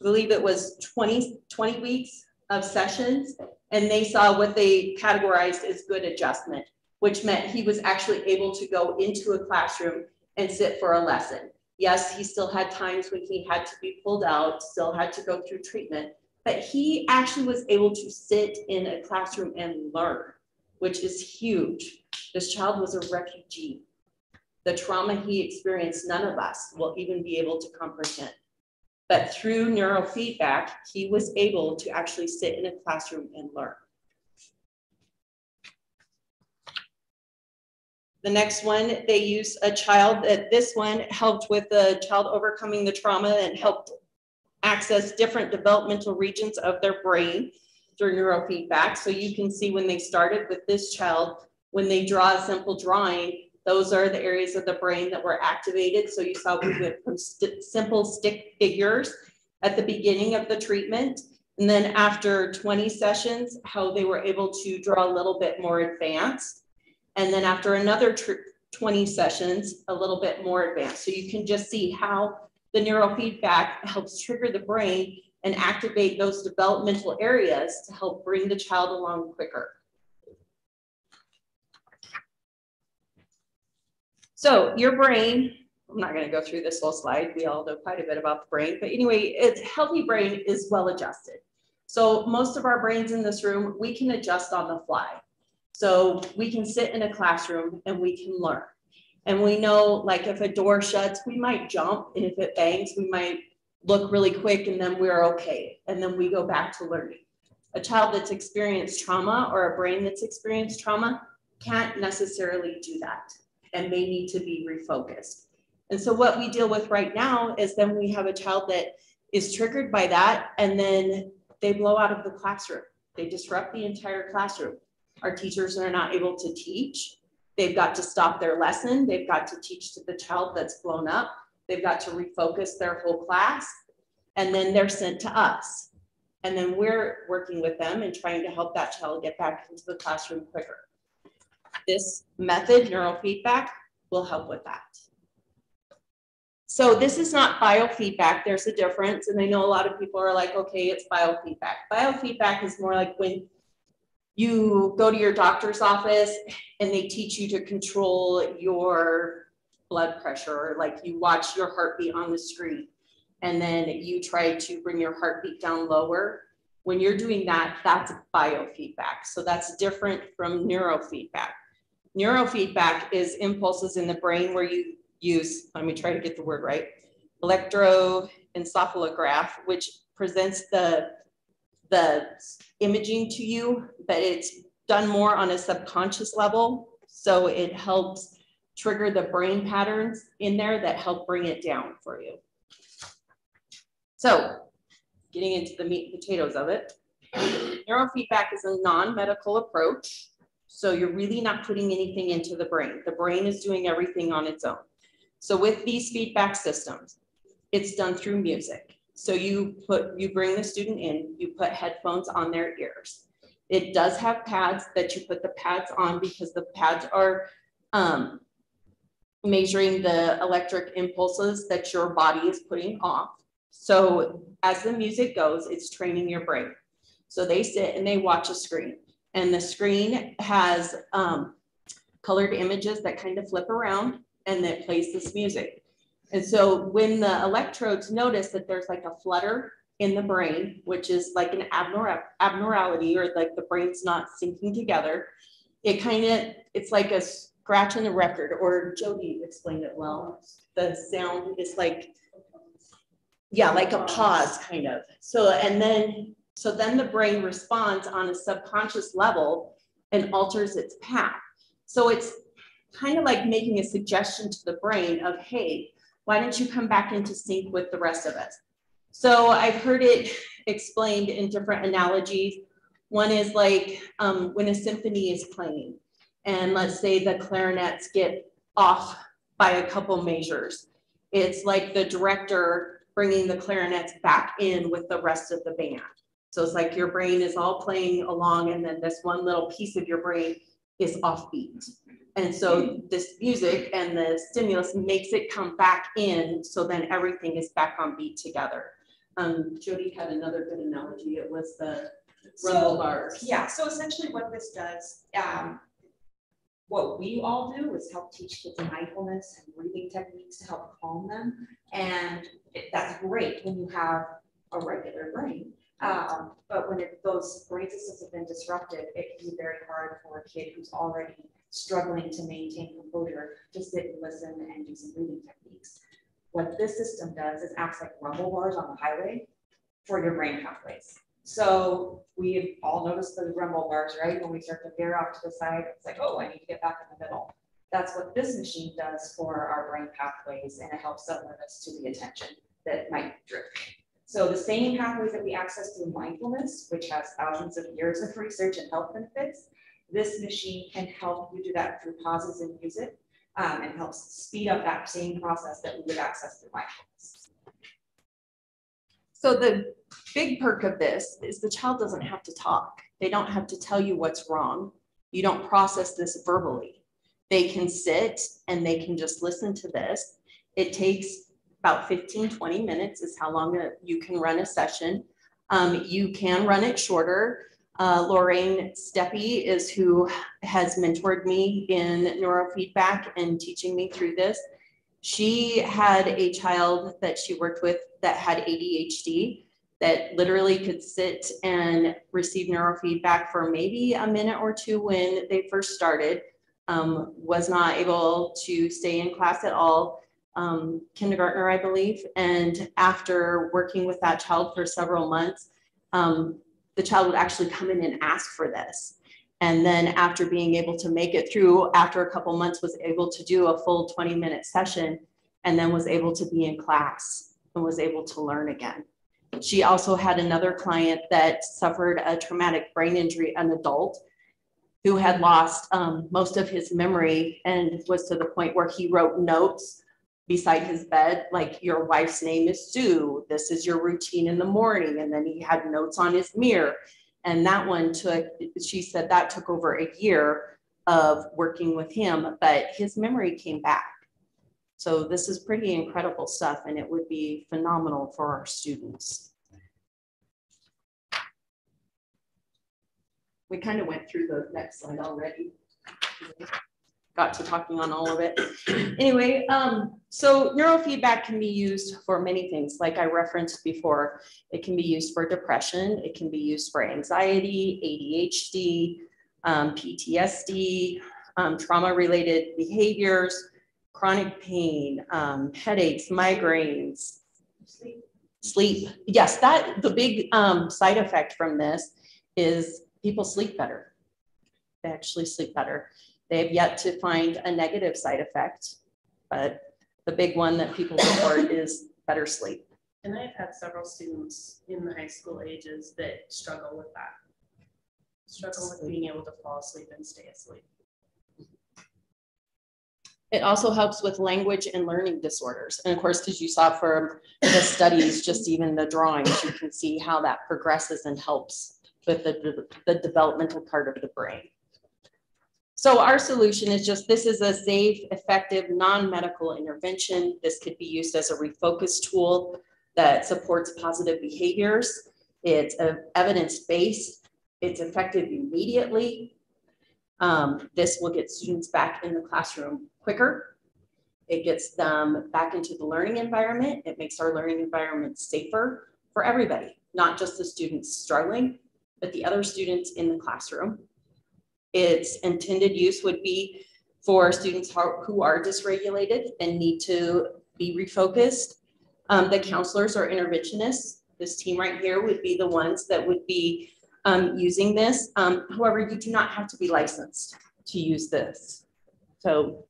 I believe it was 20 weeks of sessions, and they saw what they categorized as good adjustment, which meant he was actually able to go into a classroom and sit for a lesson. Yes, he still had times when he had to be pulled out, still had to go through treatment, but he actually was able to sit in a classroom and learn, which is huge. This child was a refugee. The trauma he experienced, none of us will even be able to comprehend. But through neurofeedback, he was able to actually sit in a classroom and learn. The next one, they use a child that this one helped with the child overcoming the trauma and helped access different developmental regions of their brain through neurofeedback. So you can see when they started with this child, when they draw a simple drawing, those are the areas of the brain that were activated. So you saw we went from simple stick figures at the beginning of the treatment. And then after 20 sessions, how they were able to draw a little bit more advanced. And then after another 20 sessions, a little bit more advanced. So you can just see how the neurofeedback helps trigger the brain and activate those developmental areas to help bring the child along quicker. So your brain, I'm not going to go through this whole slide. We all know quite a bit about the brain, but anyway, its healthy brain is well adjusted. So most of our brains in this room, we can adjust on the fly. So we can sit in a classroom and we can learn. And we know, like, if a door shuts, we might jump, and if it bangs, we might look really quick, and then we're okay. And then we go back to learning. A child that's experienced trauma or a brain that's experienced trauma can't necessarily do that, and they need to be refocused. And so what we deal with right now is then we have a child that is triggered by that, and then they blow out of the classroom. They disrupt the entire classroom. Our teachers are not able to teach. They've got to stop their lesson. They've got to teach to the child that's blown up. They've got to refocus their whole class, and then they're sent to us. And then we're working with them and trying to help that child get back into the classroom quicker. This method, neurofeedback, will help with that. So this is not biofeedback. There's a difference. And I know a lot of people are like, okay, it's biofeedback. Biofeedback is more like when you go to your doctor's office and they teach you to control your blood pressure, or like you watch your heartbeat on the screen and then you try to bring your heartbeat down lower. When you're doing that, that's biofeedback. So that's different from neurofeedback. Neurofeedback is impulses in the brain where you use, let me try to get the word right, electroencephalograph, which presents the imaging to you, but it's done more on a subconscious level. So it helps trigger the brain patterns in there that help bring it down for you. So getting into the meat and potatoes of it, neurofeedback is a non-medical approach. So you're really not putting anything into the brain. The brain is doing everything on its own. So with these feedback systems, it's done through music. So you bring the student in, you put headphones on their ears. It does have pads that you put the pads on because the pads are measuring the electric impulses that your body is putting off. So as the music goes, it's training your brain. So they sit and they watch a screen, and the screen has colored images that kind of flip around, and it plays this music. And so when the electrodes notice that there's like a flutter in the brain, which is like an abnormality, or like the brain's not syncing together, it's like a scratch in a record, or Jody explained it well. The sound is like, yeah, like a pause kind of. So then the brain responds on a subconscious level and alters its path. So it's kind of like making a suggestion to the brain of, hey, why don't you come back into sync with the rest of us? So I've heard it explained in different analogies. One is like when a symphony is playing, and let's say the clarinets get off by a couple measures. It's like the director bringing the clarinets back in with the rest of the band. So it's like your brain is all playing along, and then this one little piece of your brain is offbeat. And so this music and the stimulus makes it come back in, so then everything is back on beat together. Jody had another good analogy. It was the rumble bars. Yeah, so essentially what this does, what we all do is help teach kids mindfulness and breathing techniques to help calm them. And that's great when you have a regular brain. But when those brain systems have been disrupted, it can be very hard for a kid who's already struggling to maintain composure to sit and listen and do some breathing techniques. What this system does is acts like rumble bars on the highway for your brain pathways. So we all notice the rumble bars, right? When we start to veer off to the side, it's like, oh, I need to get back in the middle. That's what this machine does for our brain pathways, and it helps alert us to the attention that might drift. So the same pathways that we access through mindfulness, which has thousands of years of research and health benefits, this machine can help you do that through pauses in music, and helps speed up that same process that we would access through mindfulness. So the big perk of this is the child doesn't have to talk. They don't have to tell you what's wrong. You don't process this verbally. They can sit and they can just listen to this. It takes about 15, 20 minutes is how long you can run a session. You can run it shorter. Lorraine Steppe is who has mentored me in neurofeedback and teaching me through this. She had a child that she worked with that had ADHD that literally could sit and receive neurofeedback for maybe a minute or two when they first started, was not able to stay in class at all, kindergartner, I believe. And after working with that child for several months, the child would actually come in and ask for this. And then after being able to make it through, after a couple months, was able to do a full 20-minute session, and then was able to be in class and was able to learn again. She also had another client that suffered a traumatic brain injury, an adult, who had lost most of his memory and was to the point where he wrote notes beside his bed, like, your wife's name is Sue, this is your routine in the morning. And then he had notes on his mirror. And that one took, she said that took over a year of working with him, but his memory came back. So this is pretty incredible stuff, and it would be phenomenal for our students. We kind of went through the next slide already. Got to talking on all of it. Anyway, so neurofeedback can be used for many things. Like I referenced before, it can be used for depression. It can be used for anxiety, ADHD, PTSD, trauma-related behaviors, chronic pain, headaches, migraines, sleep. Yes, that the big side effect from this is people sleep better. They actually sleep better. They have yet to find a negative side effect, but the big one that people report is better sleep. And I've had several students in the high school ages that struggle with that. Struggle with being able to fall asleep and stay asleep. It also helps with language and learning disorders. And of course, as you saw from the studies, just even the drawings, you can see how that progresses and helps with the developmental part of the brain. So our solution is just, this is a safe, effective, non-medical intervention. This could be used as a refocus tool that supports positive behaviors. It's evidence-based. It's effective immediately. This will get students back in the classroom quicker. It gets them back into the learning environment. It makes our learning environment safer for everybody, not just the students struggling, but the other students in the classroom. Its intended use would be for students who are dysregulated and need to be refocused. The counselors or interventionists, this team right here, would be the ones that would be using this. However, you do not have to be licensed to use this. So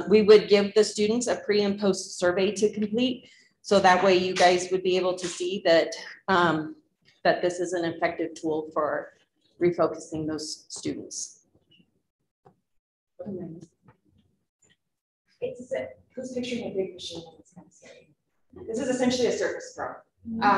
we would give the students a pre and post survey to complete. So that way you guys would be able to see that, that this is an effective tool for refocusing those students. Who's picturing a big machine? It's kind of scary. This is essentially a Surface Pro.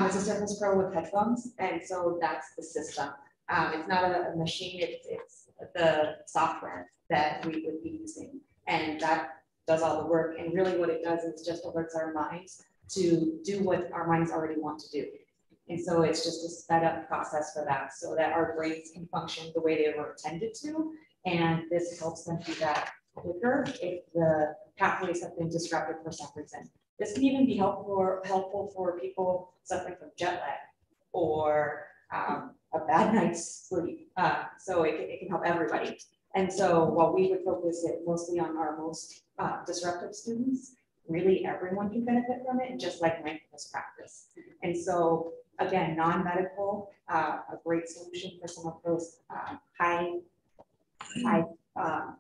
It's a Surface Pro with headphones, and so that's the system. It's not a machine, it's the software that we would be using, and that does all the work. And really what it does is just alerts our minds to do what our minds already want to do. And so it's just a sped up process for that, so that our brains can function the way they were intended to. And this helps them do that quicker if the pathways have been disrupted for some reason. This can even be helpful for people suffering from jet lag or a bad night's sleep. So it can help everybody. And so while we would focus it mostly on our most disruptive students, really everyone can benefit from it, just like mindfulness practice. And so again, non-medical, a great solution for some of those high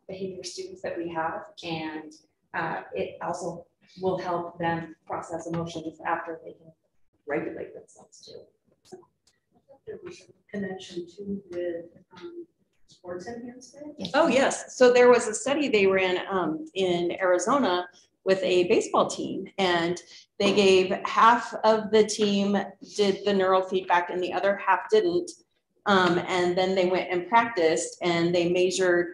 behavior students that we have. And it also will help them process emotions after they can regulate themselves too. There was a connection too with sports enhancement. Oh yes, so there was a study they ran in Arizona with a baseball team, and they gave half of the team did the neurofeedback and the other half didn't. And then they went and practiced, and they measured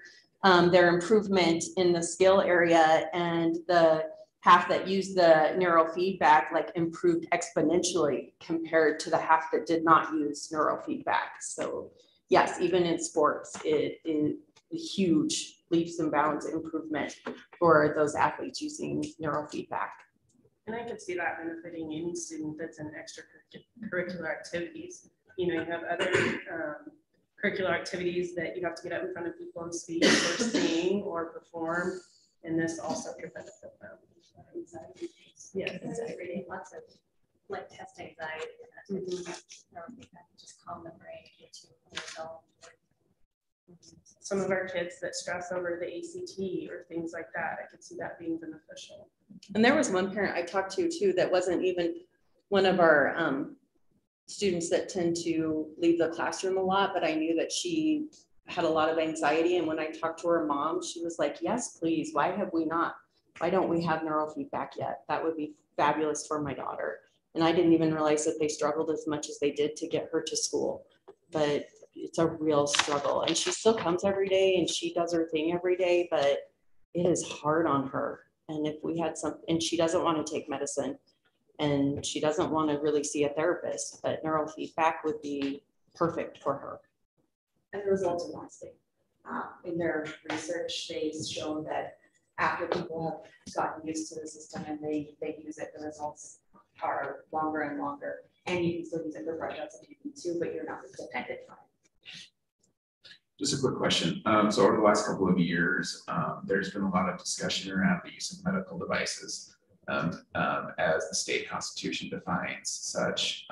their improvement in the skill area, and the half that used the neurofeedback like improved exponentially compared to the half that did not use neurofeedback. So yes, even in sports, it is huge leaps and bounds improvement for those athletes using neurofeedback. And I could see that benefiting any student that's in extracurricular activities. You know, you have other curricular activities that you have to get up in front of people and speak or sing or perform, and this also could benefit them. Anxiety. Yeah, Anxiety, lots of like test anxiety. Just calm the brain, get you yourself. Some of our kids that stress over the ACT or things like that, I could see that being beneficial. And there was one parent I talked to too that wasn't even one of our students that tend to leave the classroom a lot, but I knew that she had a lot of anxiety. And when I talked to her mom, she was like, yes, please, why don't we have neurofeedback yet? That would be fabulous for my daughter. And I didn't even realize that they struggled as much as they did to get her to school, but it's a real struggle. And she still comes every day and she does her thing every day, but it is hard on her. And if we had and she doesn't want to take medicine and she doesn't want to really see a therapist, but neurofeedback would be perfect for her. And the results are lasting. In their research, they've shown that after people have gotten used to the system and they use it, the results are longer and longer. And you can still use it for projects if you need to, but you're not dependent on it. Just a quick question. So over the last couple of years, there's been a lot of discussion around the use of medical devices as the state constitution defines such.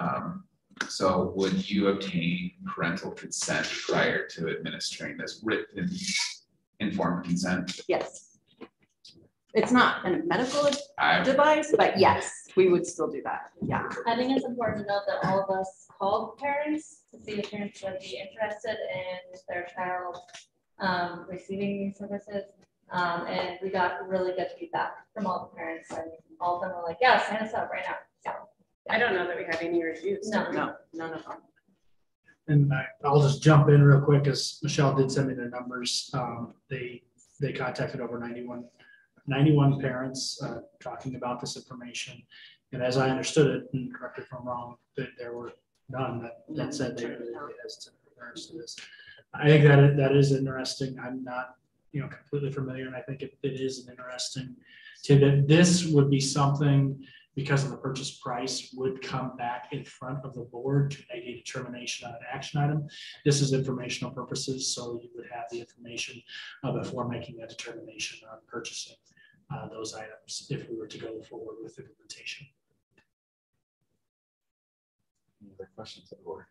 So would you obtain parental consent prior to administering this written informed consent? Yes. It's not a medical device, but yes, we would still do that. Yeah. I think it's important to note that all of us called parents to see if parents would be interested in their child receiving these services. And we got really good feedback from all the parents, and all of them were like, yeah, sign us up right now. So I don't know that we had any reviews. No, none of them. And I'll just jump in real quick, as Michelle did send me their numbers. They contacted over 91 parents talking about this information. And as I understood it, and correct me if I'm wrong, that there were none that said they really hesitant in regards to this. I think that is interesting. I'm not, completely familiar, and I think it is an interesting tidbit. This would be something, because of the purchase price, would come back in front of the board to make a determination on an action item. This is informational purposes, so you would have the information before making that determination on purchasing those items if we were to go forward with implementation. Any other questions at the board?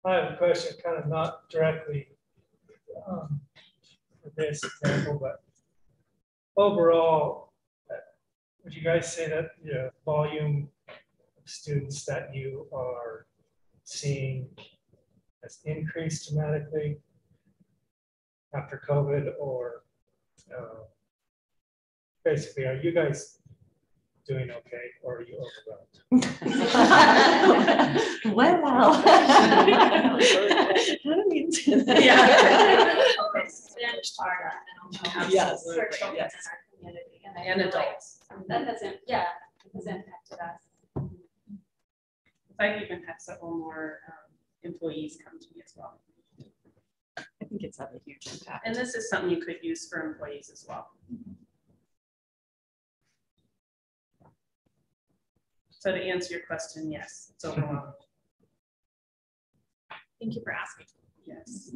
I have a question, kind of not directly for this example, but overall, would you guys say that the volume of students that you are seeing has increased dramatically after COVID, or basically, are you guys doing okay, or are you overwhelmed? Well, how do we do that? Yes. And adults. That hasn't impacted us. I've even had several more employees come to me as well. I think it's had a huge impact. And this is something you could use for employees as well. So to answer your question, yes, it's overwhelming. Thank you for asking. Yes.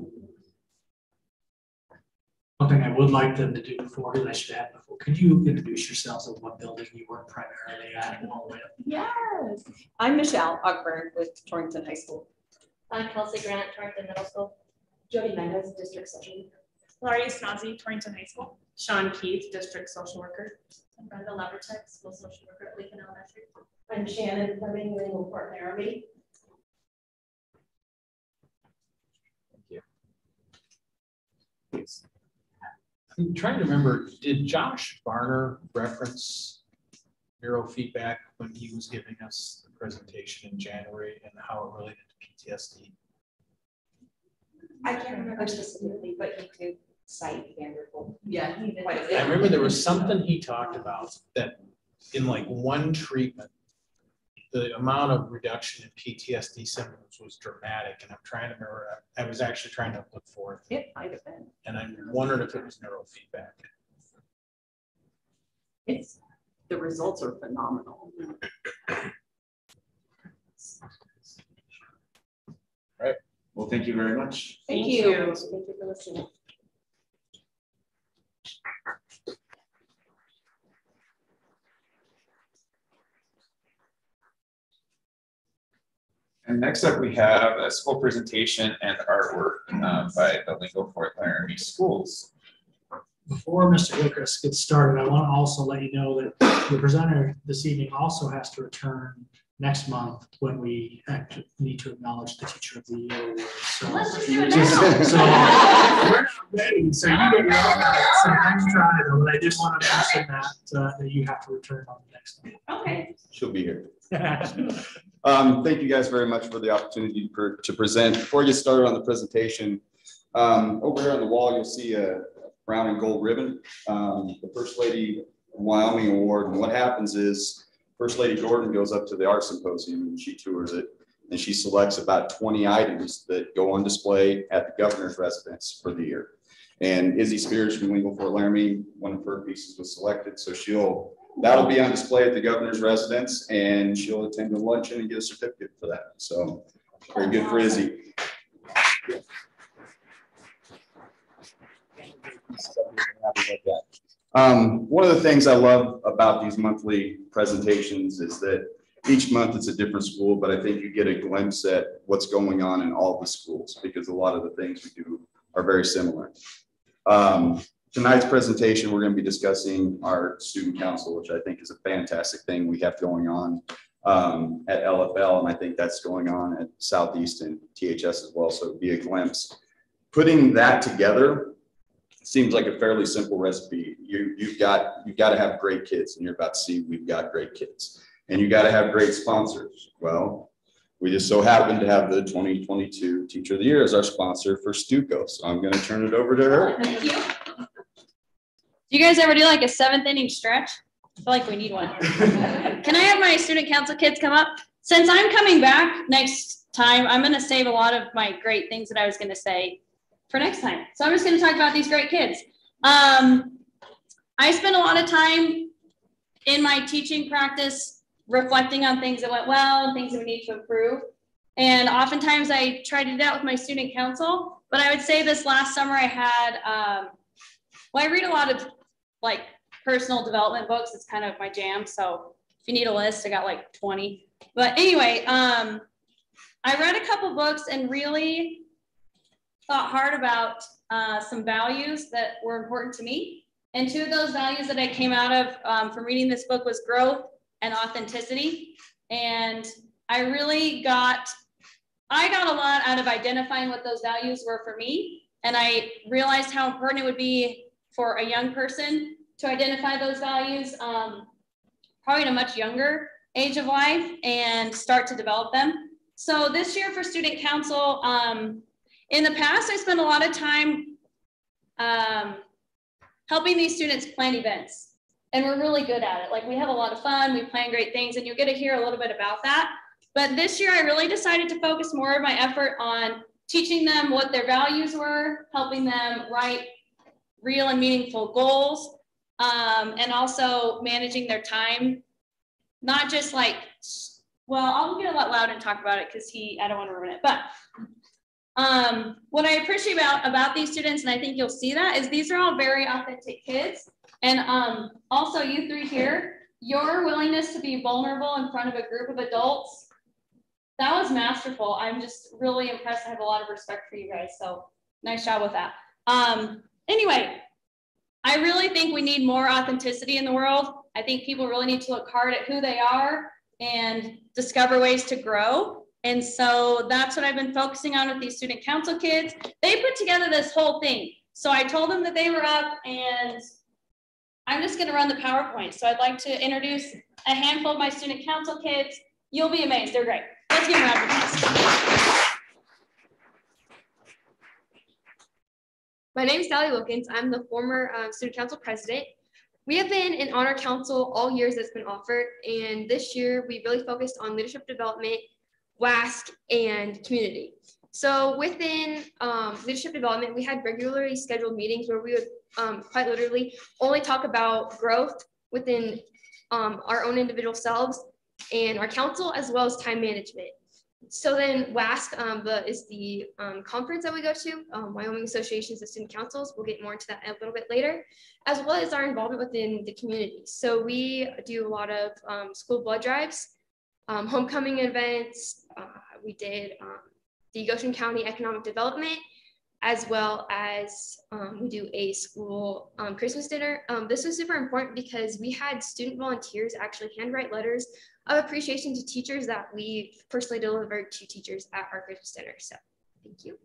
One thing I would like them to do before, I should have before, could you introduce yourselves of what building you work primarily at or with? Yes. I'm Michelle Ogburn with Torrington High School. I'm Kelsey Grant, Trenton Middle School. Jody Mendez, District Social Worker. Laurie Snozzy, Torrington High School. Sean Keith, District Social Worker. I'm Brenda Levertech, School Social Worker at Lincoln Elementary. I'm Shannon Fleming, Legal Court Laramie. Thank you. I'm trying to remember, did Josh Varner reference neurofeedback when he was giving us the presentation in January and how it related to PTSD? I can't remember specifically, but you could cite Vanderbilt. Yeah. Quite a bit. I remember there was something he talked about that in like one treatment, the amount of reduction in PTSD symptoms was dramatic. And I'm trying to remember, I was actually trying to look for it. It might have been. And I wondered if it was neurofeedback. The results are phenomenal. All right. Well, thank you very much. Thank you. Thank you for listening. And next up, we have a school presentation and artwork by the Lingo Fort Laramie Schools. Before Mr. Gilchrist gets started, I want to also let you know that the presenter this evening also has to return next month when we actually need to acknowledge the Teacher of the Year award. So, Let's just do it so now. we're not ready, so you get your own some extra item, but I did want to mention that you have to return on the next one. Okay. She'll be here. Thank you guys very much for the opportunity to present. Before I get started on the presentation, over here on the wall, you'll see a brown and gold ribbon, the First Lady of Wyoming Award. And what happens is First Lady Jordan goes up to the art symposium and she tours it, and she selects about 20 items that go on display at the governor's residence for the year. And Izzy Spears from Lingo Fort Laramie, one of her pieces was selected, so that'll be on display at the governor's residence, and she'll attend a luncheon and get a certificate for that. So very good for Izzy. One of the things I love about these monthly presentations is that each month it's a different school, but I think you get a glimpse at what's going on in all the schools, because a lot of the things we do are very similar. Tonight's presentation, we're going to be discussing our student council, which I think is a fantastic thing we have going on at LFL, and I think that's going on at Southeast and THS as well, so it'd be a glimpse. Putting that together seems like a fairly simple recipe. You've got to have great kids, and you're about to see we've got great kids. And you got to have great sponsors. Well, we just so happen to have the 2022 Teacher of the Year as our sponsor for Stuco, so I'm going to turn it over to her. Thank you. Do you guys ever do like a 7th inning stretch? I feel like we need one. Can I have my student council kids come up? Since I'm coming back next time, I'm going to save a lot of my great things that I was going to say for next time. So I'm just going to talk about these great kids. I spend a lot of time in my teaching practice reflecting on things that went well and things that we need to improve. And oftentimes I try to do that with my student council, but I would say this last summer I had, well, I read a lot of like personal development books. It's kind of my jam. So if you need a list, I got like 20. But anyway, I read a couple books and really thought hard about some values that were important to me. And 2 of those values that I came out of from reading this book was growth and authenticity. And I got a lot out of identifying what those values were for me. And I realized how important it would be for a young person to identify those values, probably at a much younger age of life, and start to develop them. So this year for student council, in the past, I spent a lot of time helping these students plan events, and we're really good at it. Like, we have a lot of fun, we plan great things, and you'll get to hear a little bit about that. But this year, I really decided to focus more of my effort on teaching them what their values were, helping them write real and meaningful goals, and also managing their time. Not just like, well, I'll get a lot loud and talk about it because I don't want to ruin it. But what I appreciate about these students, and I think you'll see that, is these are all very authentic kids. And also you 3 here, your willingness to be vulnerable in front of a group of adults, that was masterful. I'm just really impressed. I have a lot of respect for you guys. So nice job with that. Anyway, I really think we need more authenticity in the world. I think people really need to look hard at who they are and discover ways to grow. And so that's what I've been focusing on with these student council kids. They put together this whole thing. So I told them that they were up, and I'm just going to run the PowerPoint. So I'd like to introduce a handful of my student council kids. You'll be amazed. They're great. Let's give them a round of applause. My name is Dally Wilkins. I'm the former student council president. We have been in honor council all years that's been offered, and this year we really focused on leadership development, WASC, and community. So within leadership development, we had regularly scheduled meetings where we would quite literally only talk about growth within our own individual selves and our council, as well as time management. So then WASC is the conference that we go to, Wyoming Associations of Student Councils. We'll get more into that a little bit later, as well as our involvement within the community. So we do a lot of school blood drives, homecoming events. We did the Goshen County Economic Development, as well as we do a school Christmas dinner. This was super important because we had student volunteers actually handwrite letters of appreciation to teachers that we personally delivered to teachers at our Christmas dinner. So thank you.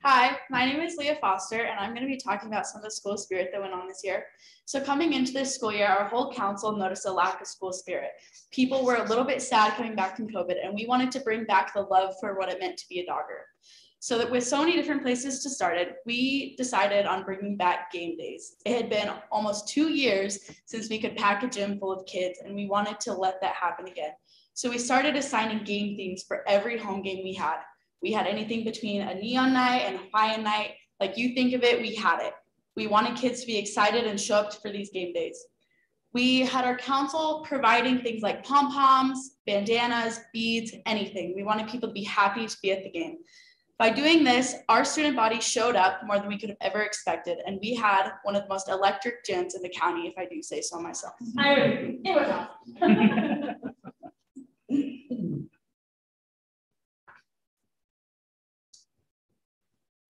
Hi, my name is Leah Foster, and I'm going to be talking about some of the school spirit that went on this year. So coming into this school year, our whole council noticed a lack of school spirit. People were a little bit sad coming back from COVID, and we wanted to bring back the love for what it meant to be a dogger. So that with so many different places to start it, we decided on bringing back game days. It had been almost 2 years since we could pack a gym full of kids, and we wanted to let that happen again. So we started assigning game themes for every home game we had. We had anything between a neon night and a Hawaiian night. Like you think of it, we had it. We wanted kids to be excited and show up for these game days. We had our council providing things like pom-poms, bandanas, beads, anything. We wanted people to be happy to be at the game. By doing this, our student body showed up more than we could have ever expected, and we had one of the most electric gyms in the county, if I do say so myself. It was awesome.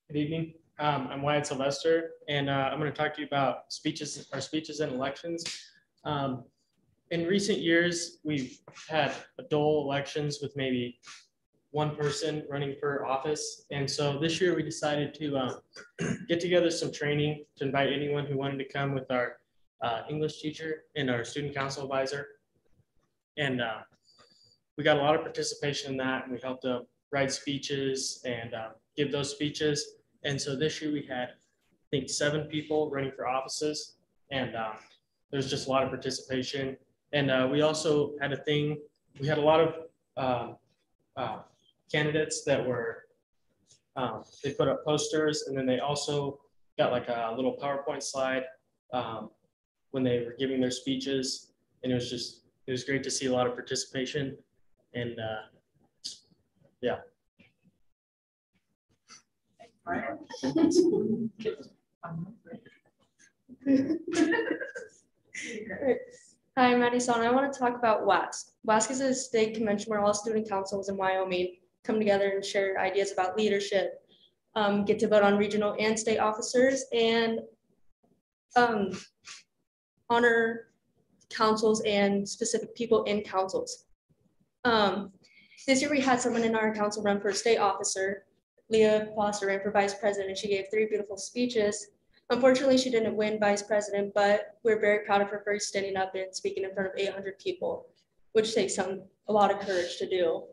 Good evening. I'm Wyatt Sylvester, and I'm going to talk to you about our speeches and elections. In recent years, we've had dull elections with maybe one person running for office. And so this year we decided to get together some training to invite anyone who wanted to come with our English teacher and our student council advisor. And we got a lot of participation in that, and we helped to write speeches and give those speeches. And so this year we had, I think, 7 people running for offices, and there's just a lot of participation. And we also had a thing, we had a lot of candidates that were, they put up posters, and then they also got like a little PowerPoint slide when they were giving their speeches. And it was great to see a lot of participation. And yeah. Hi, I'm Maddie Son. I want to talk about WASC. WASC is a state convention where all student councils in Wyoming come together and share ideas about leadership, get to vote on regional and state officers, and honor councils and specific people in councils. This year we had someone in our council run for state officer. Leah Foster ran for vice president, and she gave 3 beautiful speeches. Unfortunately, she didn't win vice president, but we're very proud of her for standing up and speaking in front of 800 people, which takes a lot of courage to do.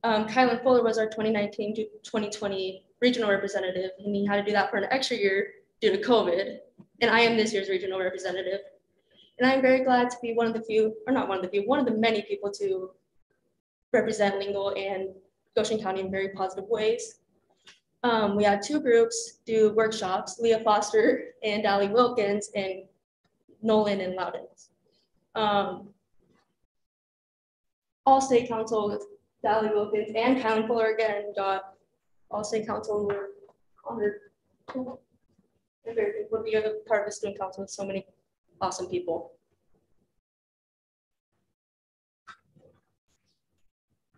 Kylan Fuller was our 2019 to 2020 regional representative, and he had to do that for an extra year due to COVID. And I am this year's regional representative. And I'm very glad to be one of the few, or not one of the few, one of the many people to represent Lingle and Goshen County in very positive ways. We had 2 groups do workshops, Leah Foster and Dally Wilkins, and Nolan and Loudon. All state council with Dally Wilkins and Kylan Fuller again got all state council were honored. I'm very thankful to be a part of the student council with so many awesome people.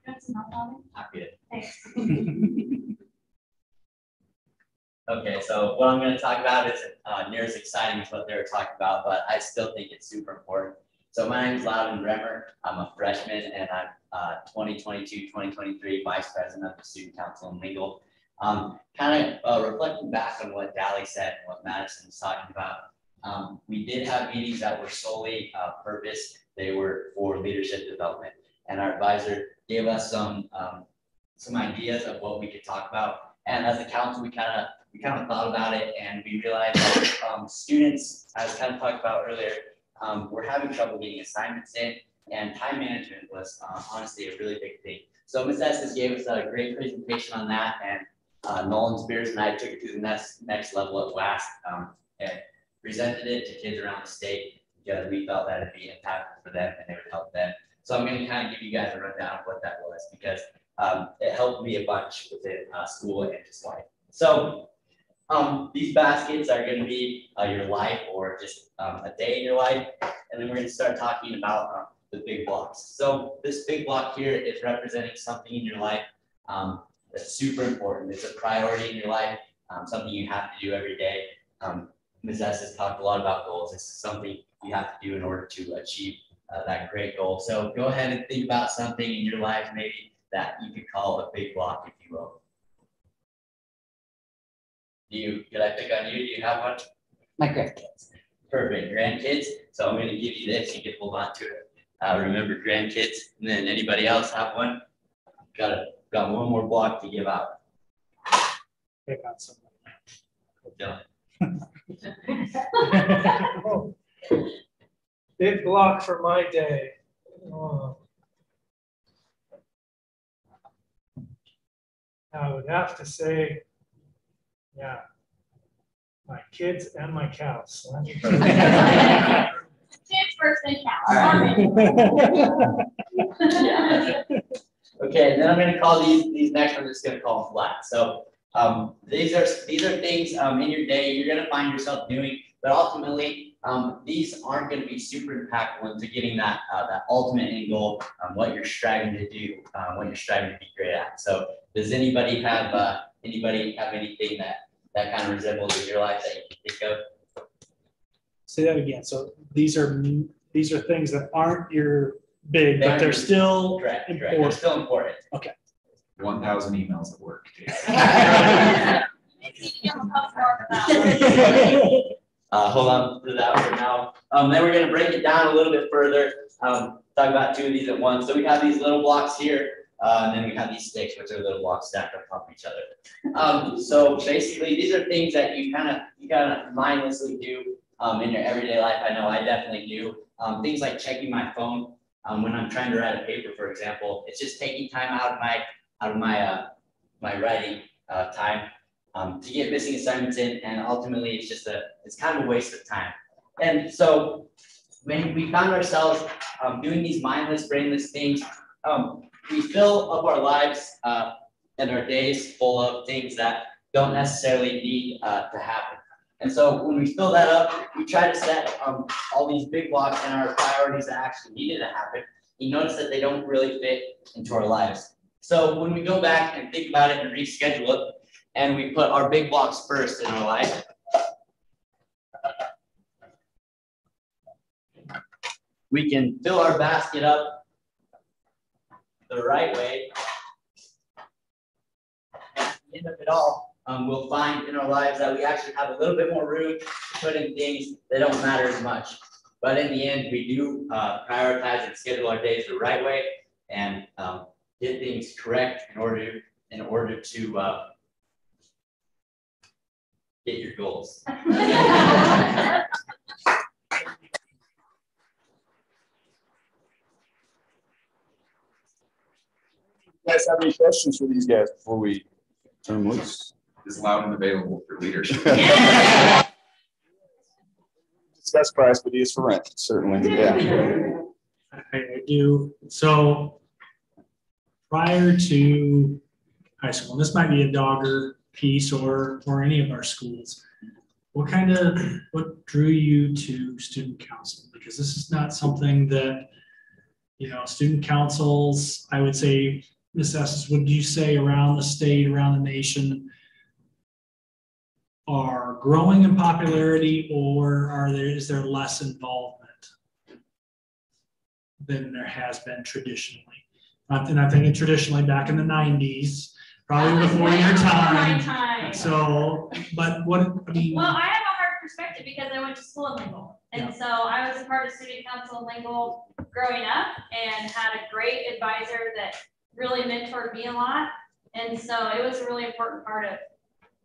That's not long. Good. Thanks. Okay, so what I'm going to talk about isn't near as exciting as what they were talking about, but I still think it's super important. So my name is Loudon Bremer. I'm a freshman, and I'm 2022-2023 vice president of the student council in Lingle. Kind of reflecting back on what Dally said and what Madison was talking about, we did have meetings that were solely purpose. They were for leadership development, and our advisor gave us some ideas of what we could talk about. And as a council, we kind of thought about it, and we realized that students, as kind of talked about earlier, we're having trouble getting assignments in, and time management was honestly a really big thing. So Ms. Estes gave us a great presentation on that, and Nolan Spears and I took it to the next level at WASC and presented it to kids around the state because we felt that it'd be impactful for them and it would help them. So I'm going to kind of give you guys a rundown of what that was, because it helped me a bunch within school and just life. So these baskets are going to be your life, or just a day in your life. And then we're going to start talking about the big blocks. So this big block here is representing something in your life that's super important. It's a priority in your life, something you have to do every day. Ms. S has talked a lot about goals. This is something you have to do in order to achieve that great goal. So go ahead and think about something in your life maybe that you could call a big block, if you will. Did I pick on you? Do you have one? My grandkids. Perfect, grandkids. So I'm going to give you this. You can hold on to it. Remember grandkids. And then anybody else have one? Got one more block to give out. Pick on somebody. Oh. Big block for my day. Oh. I would have to say, yeah, my kids and my cows. Kids first and cows. Okay, and then I'm going to call these next ones, just going to call them flat. So these are things in your day you're going to find yourself doing, but ultimately these aren't going to be super impactful into getting that ultimate end goal, what you're striving to do, what you're striving to be great at. So does anybody have anything that kind of resembles in your life that you can think of? Say that again. So these are things that aren't your big, but they're still important. They're still important. Okay. 1,000 emails at work. Hold on to that for now. Then we're going to break it down a little bit further. Talk about two of these at once. So we have these little blocks here, and then we have these sticks, which are little blocks stacked on top of each other. So basically, these are things that you kind of mindlessly do in your everyday life. I know I definitely do. Things like checking my phone when I'm trying to write a paper, for example. It's just taking time out of my writing time to get missing assignments in, and ultimately it's kind of a waste of time. And so when we found ourselves doing these mindless, brainless things, we fill up our lives and our days full of things that don't necessarily need to happen. And so when we fill that up, we try to set all these big blocks and our priorities that actually needed to happen. You notice that they don't really fit into our lives. So when we go back and think about it and reschedule it, and we put our big blocks first in our life, we can fill our basket up the right way. At the end of it all, we'll find in our lives that we actually have a little bit more room to put in things that don't matter as much. But in the end, we do prioritize and schedule our days the right way and get things correct in order to get your goals. You guys have any questions for these guys before we turn loose? Is loud and available for leadership. Discuss price, but he is for rent, certainly. Yeah. I do. So prior to high school, and this might be a Dogger piece or any of our schools, what drew you to student council? Because this is not something that, student councils, I would say, Ms. Estes, would you say around the state, around the nation, are growing in popularity, or is there less involvement than there has been traditionally? And I'm thinking traditionally back in the 90s, probably before your time. So, but what, I mean. Well, I have a hard perspective because I went to school in Lingle. And so I was a part of student council in Lingle growing up and had a great advisor that really mentored me a lot. And so it was a really important part of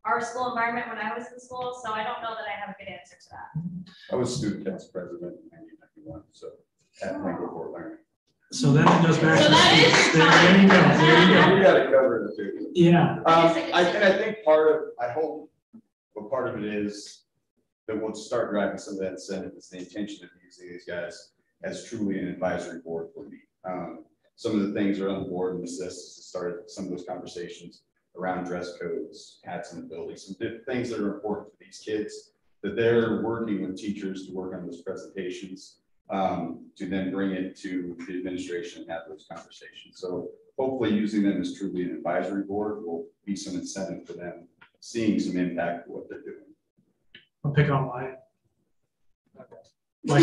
our school environment when I was in school. So I don't know that I have a good answer to that. I was student council president in 1991, so at Lincoln Fort Laramie. So then it goes back. So to that is there you go. There you go. We got to cover it too. Yeah. I think I hope, but part of it is that we'll start driving some of that incentive. It's the intention of using these guys as truly an advisory board for me. Some of the things are on the board and assist to start some of those conversations around dress codes, hats in the building, some things that are important for these kids, that they're working with teachers to work on those presentations, to then bring it to the administration and have those conversations. So hopefully using them as truly an advisory board will be some incentive for them, seeing some impact of what they're doing. I'll pick on my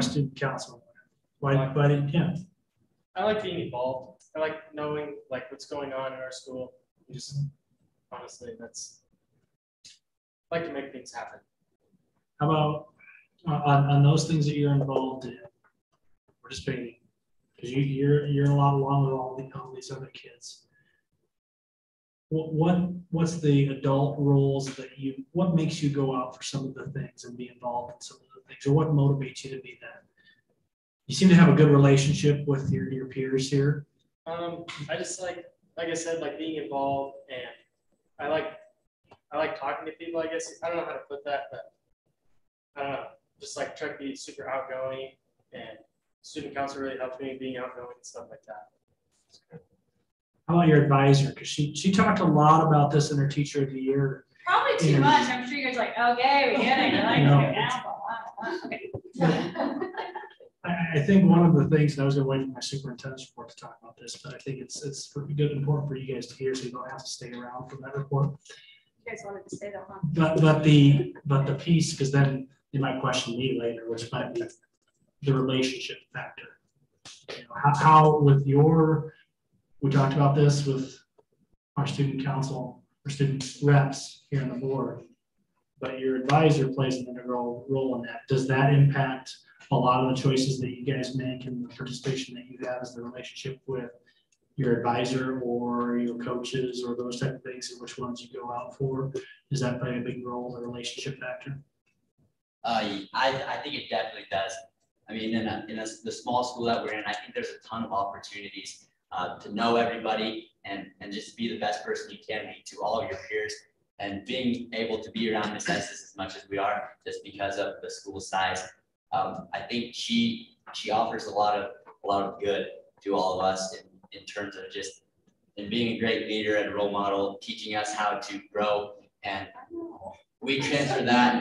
student council. Why did yeah? I like being involved. I like knowing like what's going on in our school. Just honestly, I like to make things happen. How about on those things that you're involved in, participating, because you're a lot along with all these other kids. What's the adult roles that what makes you go out for some of the things and be involved in some of the things, or what motivates you to be that? You seem to have a good relationship with your peers here. I just like I said, like being involved, and I like talking to people. I guess I don't know how to put that, but I don't know. Just like try to be super outgoing, and student council really helped me being outgoing and stuff like that. How about your advisor? Because she talked a lot about this in her Teacher of the Year. Probably too much. I'm sure you're like, okay, we get it. You're like, no. Okay. I think one of the things, and I was going to wait for my superintendent's report to talk about this, but I think it's good and important for you guys to hear, so you don't have to stay around for that report. You guys wanted to say that, huh? But the piece, because then you might question me later, which might be the relationship factor. You know, how with we talked about this with our student council or student reps here on the board, but your advisor plays an integral role in that. Does that impact a lot of the choices that you guys make and the participation that you have as the relationship with your advisor or your coaches or those type of things, and which ones you go out for? Does that play a big role in the relationship factor? I think it definitely does. I mean, in the small school that we're in, I think there's a ton of opportunities to know everybody and just be the best person you can be to all of your peers, and being able to be around Miss Estes as much as we are just because of the school size. I think she offers a lot of good to all of us in terms of just being a great leader and role model, teaching us how to grow, and we transfer that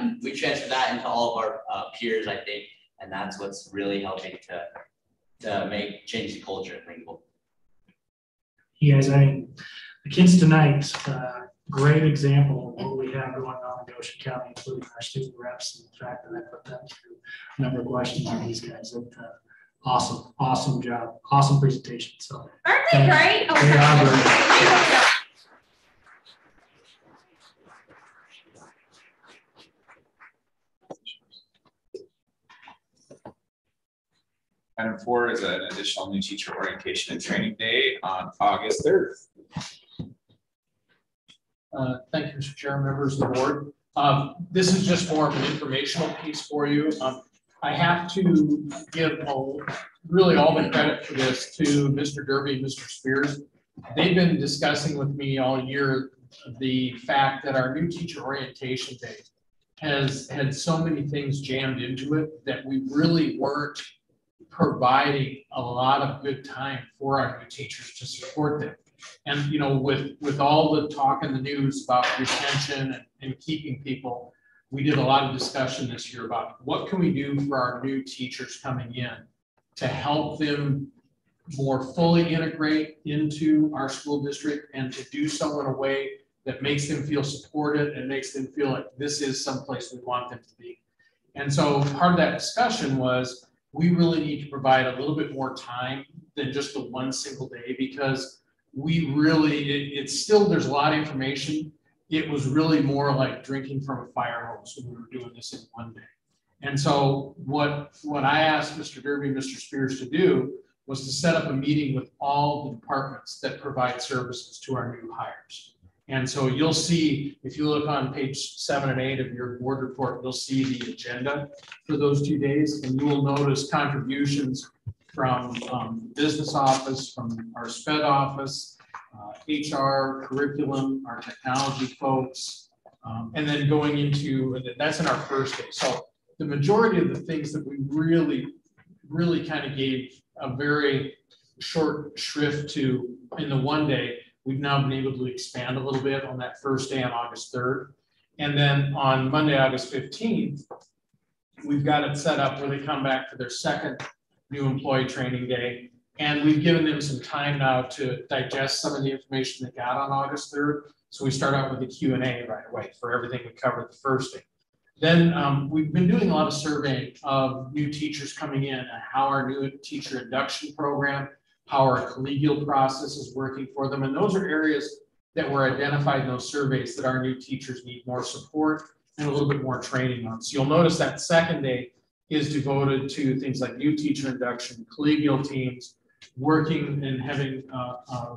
into all of our peers, I think, and that's what's really helping to change the culture at Lincoln. You guys, I mean, the kids tonight, great example of what we have going on in Goshen County, including our student reps, and the fact that I put them through a number of questions on these guys. Awesome job, awesome presentation. So aren't they great? They are great. Item 4 is an additional new teacher orientation and training day on August 3rd. Thank you, Mr. Chair, members of the board. This is just more of an informational piece for you. I have to give really all the credit for this to Mr. Derby and Mr. Spears. They've been discussing with me all year the fact that our new teacher orientation day has had so many things jammed into it that we really weren't providing a lot of good time for our new teachers to support them. And, you know, with all the talk in the news about retention and keeping people, we did a lot of discussion this year about what can we do for our new teachers coming in to help them more fully integrate into our school district, and to do so in a way that makes them feel supported and makes them feel like this is someplace we want them to be. And so part of that discussion was we really need to provide a little bit more time than just the one single day, because we really, it's still, there's a lot of information. It was really more like drinking from a fire hose when we were doing this in one day. And so what I asked Mr. Derby and Mr. Spears to do was to set up a meeting with all the departments that provide services to our new hires. And so you'll see, if you look on page 7 and 8 of your board report, you'll see the agenda for those 2 days, and you will notice contributions from business office, from our SPED office, HR, curriculum, our technology folks, and then going into, that's in our first day. So the majority of the things that we really kind of gave a very short shrift to in the 1 day, we've now been able to expand a little bit on that first day on August 3rd. And then on Monday, August 15th, we've got it set up where they come back for their second new employee training day. And we've given them some time now to digest some of the information they got on August 3rd. So we start out with the Q&A right away for everything we covered the first day. Then we've been doing a lot of surveying of new teachers coming in and how our new teacher induction program, how our collegial process is working for them. And those are areas that were identified in those surveys that our new teachers need more support and a little bit more training on. So you'll notice that second day is devoted to things like new teacher induction, collegial teams, working and having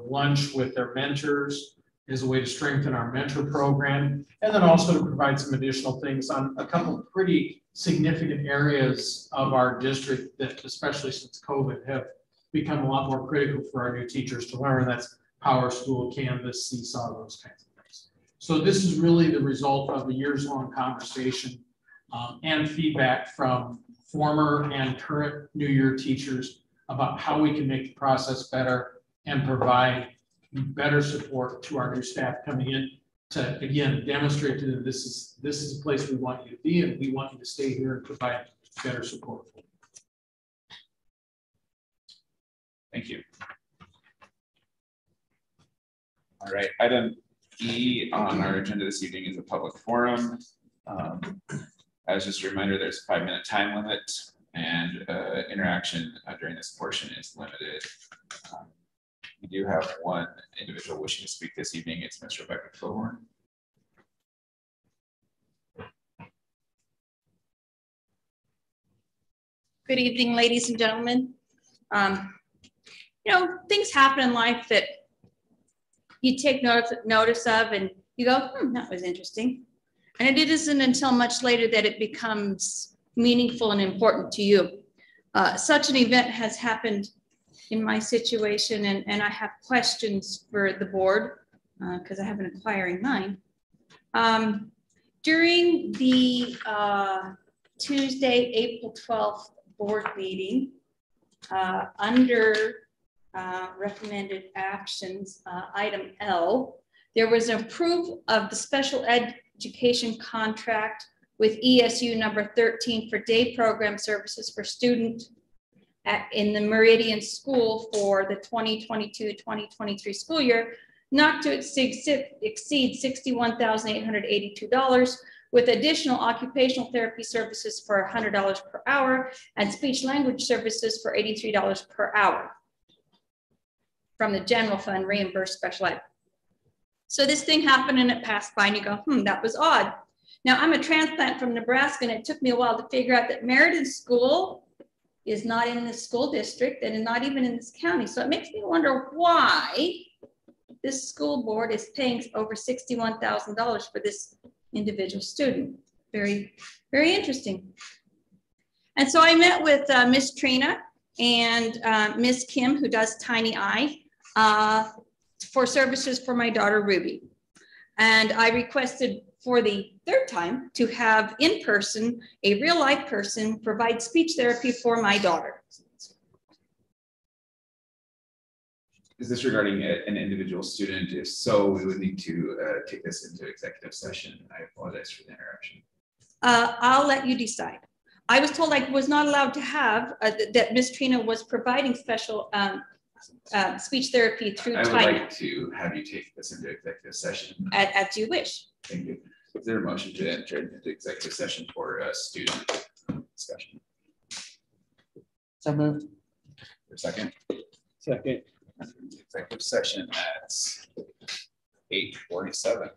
lunch with their mentors as a way to strengthen our mentor program, and then also to provide some additional things on a couple of pretty significant areas of our district that, especially since COVID, have become a lot more critical for our new teachers to learn. That's Power School, Canvas, Seesaw, those kinds of things. So this is really the result of a years-long conversation and feedback from former and current New Year teachers about how we can make the process better and provide better support to our new staff coming in to, again, demonstrate to them this is a place we want you to be, and we want you to stay here and provide better support. Thank you. All right, item E on our agenda this evening is a public forum. As just a reminder, there's a 5-minute time limit, and interaction during this portion is limited. We do have one individual wishing to speak this evening. It's Mr. Rebecca Philhorn. Good evening, ladies and gentlemen. You know, things happen in life that you take notice of and you go, that was interesting. And it isn't until much later that it becomes meaningful and important to you. Such an event has happened in my situation, and I have questions for the board because I have an inquiring mind. During the Tuesday, April 12th board meeting, under recommended actions, item L, there was an approval of the special education contract with ESU number 13 for day program services for students in the Meridian School for the 2022-2023 school year, not to exceed $61,882, with additional occupational therapy services for $100 per hour and speech language services for $83 per hour from the general fund reimbursed special ed. So this thing happened and it passed by and you go, that was odd. Now I'm a transplant from Nebraska and it took me a while to figure out that Meriden School is not in the school district and not even in this county. So it makes me wonder why this school board is paying over $61,000 for this individual student. Very, very interesting. And so I met with Miss Trina and Miss Kim, who does Tiny Eye, for services for my daughter Ruby. And I requested for the third time to have in person, a real life person provide speech therapy for my daughter. Is this regarding an individual student? If so, we would need to take this into executive session. I apologize for the interruption. I'll let you decide. I was told I was not allowed to have, that Miss Trina was providing special speech therapy through I would China. like to have you take this into executive session. As you wish. Thank you. Is there a motion to enter into executive session for student discussion? So moved. For a second? Second. Executive session at 8:47.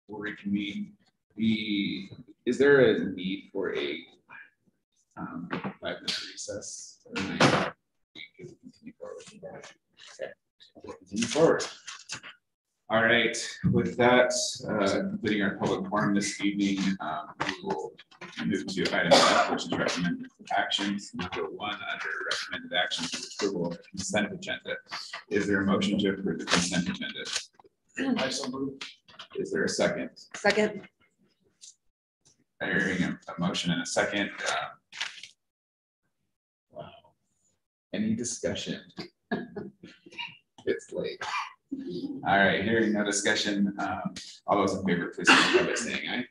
we'll reconvene. Is there a need for a 5-minute recess? Continue forward. All right, with that, completing our public forum this evening, we will move to item F, which is recommended actions. Number 1 under recommended actions for approval of the consent agenda. Is there a motion to approve the consent agenda? I so move. Is there a second? Second. Hearing a motion and a second. Wow. Any discussion? It's late. All right, hearing no discussion. All those in favor, please signify by saying aye.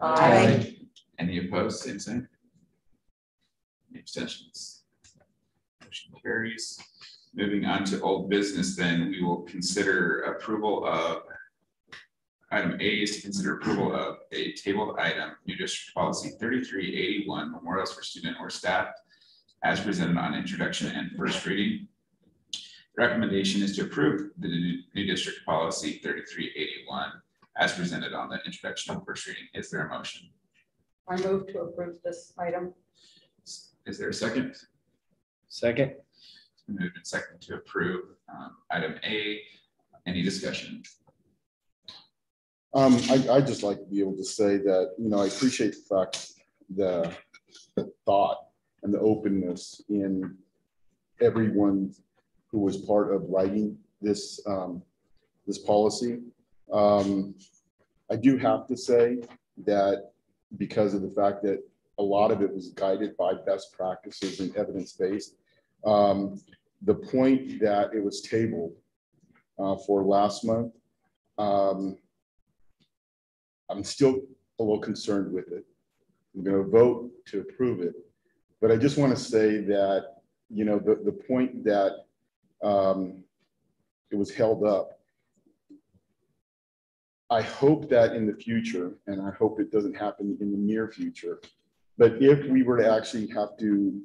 Aye. Any opposed, same sign. Any abstentions? Motion carries. Moving on to old business, then we will consider approval of item A is to consider approval of a tabled item, new district policy 3381, memorials for student or staff, as presented on introduction and first reading. The recommendation is to approve the new district policy 3381 as presented on the introduction and first reading. Is there a motion? I move to approve this item. Is there a second? Second. It's been moved and second to approve item A. Any discussion? I'd just like to be able to say that, I appreciate the fact the thought and the openness in everyone who was part of writing this this policy. I do have to say that because of the fact that a lot of it was guided by best practices and evidence-based, the point that it was tabled for last month, I'm still a little concerned with it. I'm going to vote to approve it, but I just want to say that, the point that it was held up, I hope that in the future, and I hope it doesn't happen in the near future, but if we were to actually have to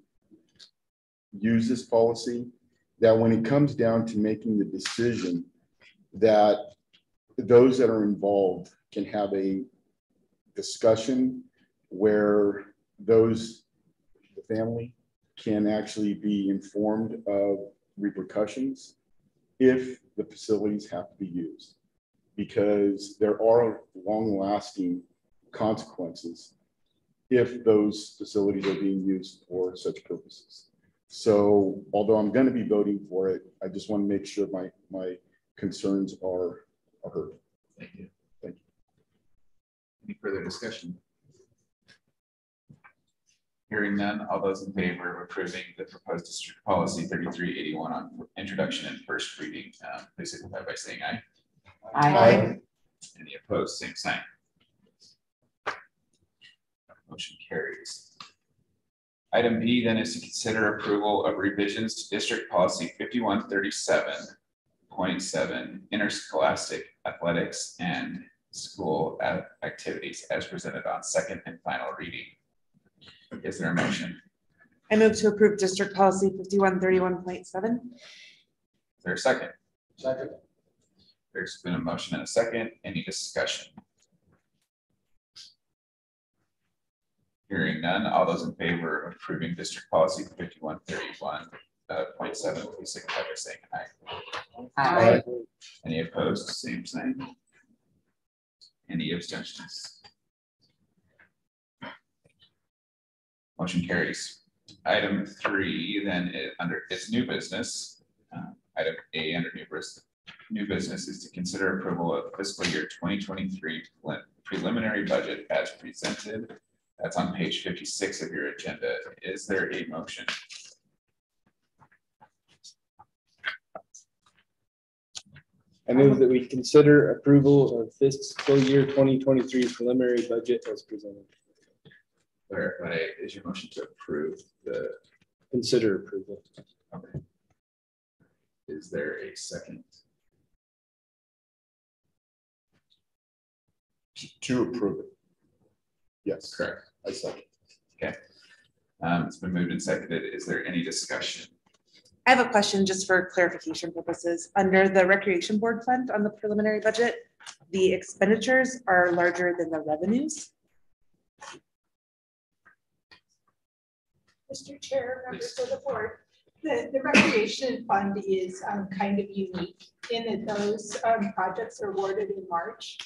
use this policy, that when it comes down to making the decision, that those that are involved can have a discussion where the family can actually be informed of repercussions if the facilities have to be used, because there are long-lasting consequences if those facilities are being used for such purposes. So although I'm going to be voting for it, I just want to make sure my concerns are heard. Thank you. Thank you. Any further discussion? Hearing none, all those in favor of approving the proposed district policy 3381 on introduction and first reading, please signify by saying aye. Aye. Any opposed, same sign. Motion carries. Item B then is to consider approval of revisions to district policy 5137.7 interscholastic athletics and school activities as presented on second and final reading. Is there a motion? I move to approve district policy 5131.7. Is there a second? Second. There's been a motion and a second. Any discussion? Hearing none, all those in favor of approving district policy 5131.7, please signify by saying aye. Aye. Any opposed? Same sign. Any abstentions? Motion carries. Item 3 then under its new business. Item A under new business is to consider approval of fiscal year 2023 preliminary budget as presented. That's on page 56 of your agenda. Is there a motion? I move that we consider approval of fiscal year 2023 preliminary budget as presented. Clarify, is your motion to approve the? Consider approval. Okay. Is there a second? To approve it. Yes. Correct. I second. Okay. It's been moved and seconded. Is there any discussion? I have a question just for clarification purposes. Under the recreation board fund on the preliminary budget, the expenditures are larger than the revenues. Mr. Chair, members of the board, the recreation fund is kind of unique in that those projects are awarded in March.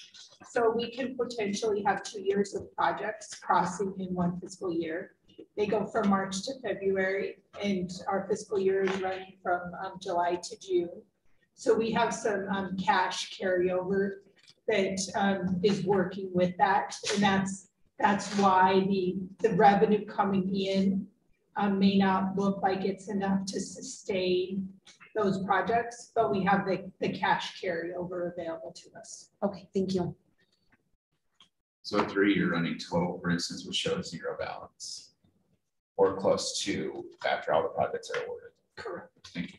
So we can potentially have 2 years of projects crossing in one fiscal year. They go from March to February, and our fiscal year is running from July to June. So we have some cash carryover that is working with that, and that's why the revenue coming in may not look like it's enough to sustain those projects, but we have the cash carryover available to us. Okay, thank you. So a 3-year running total, for instance, would show 0 balance or close to after all the projects are awarded. Correct. Thank you.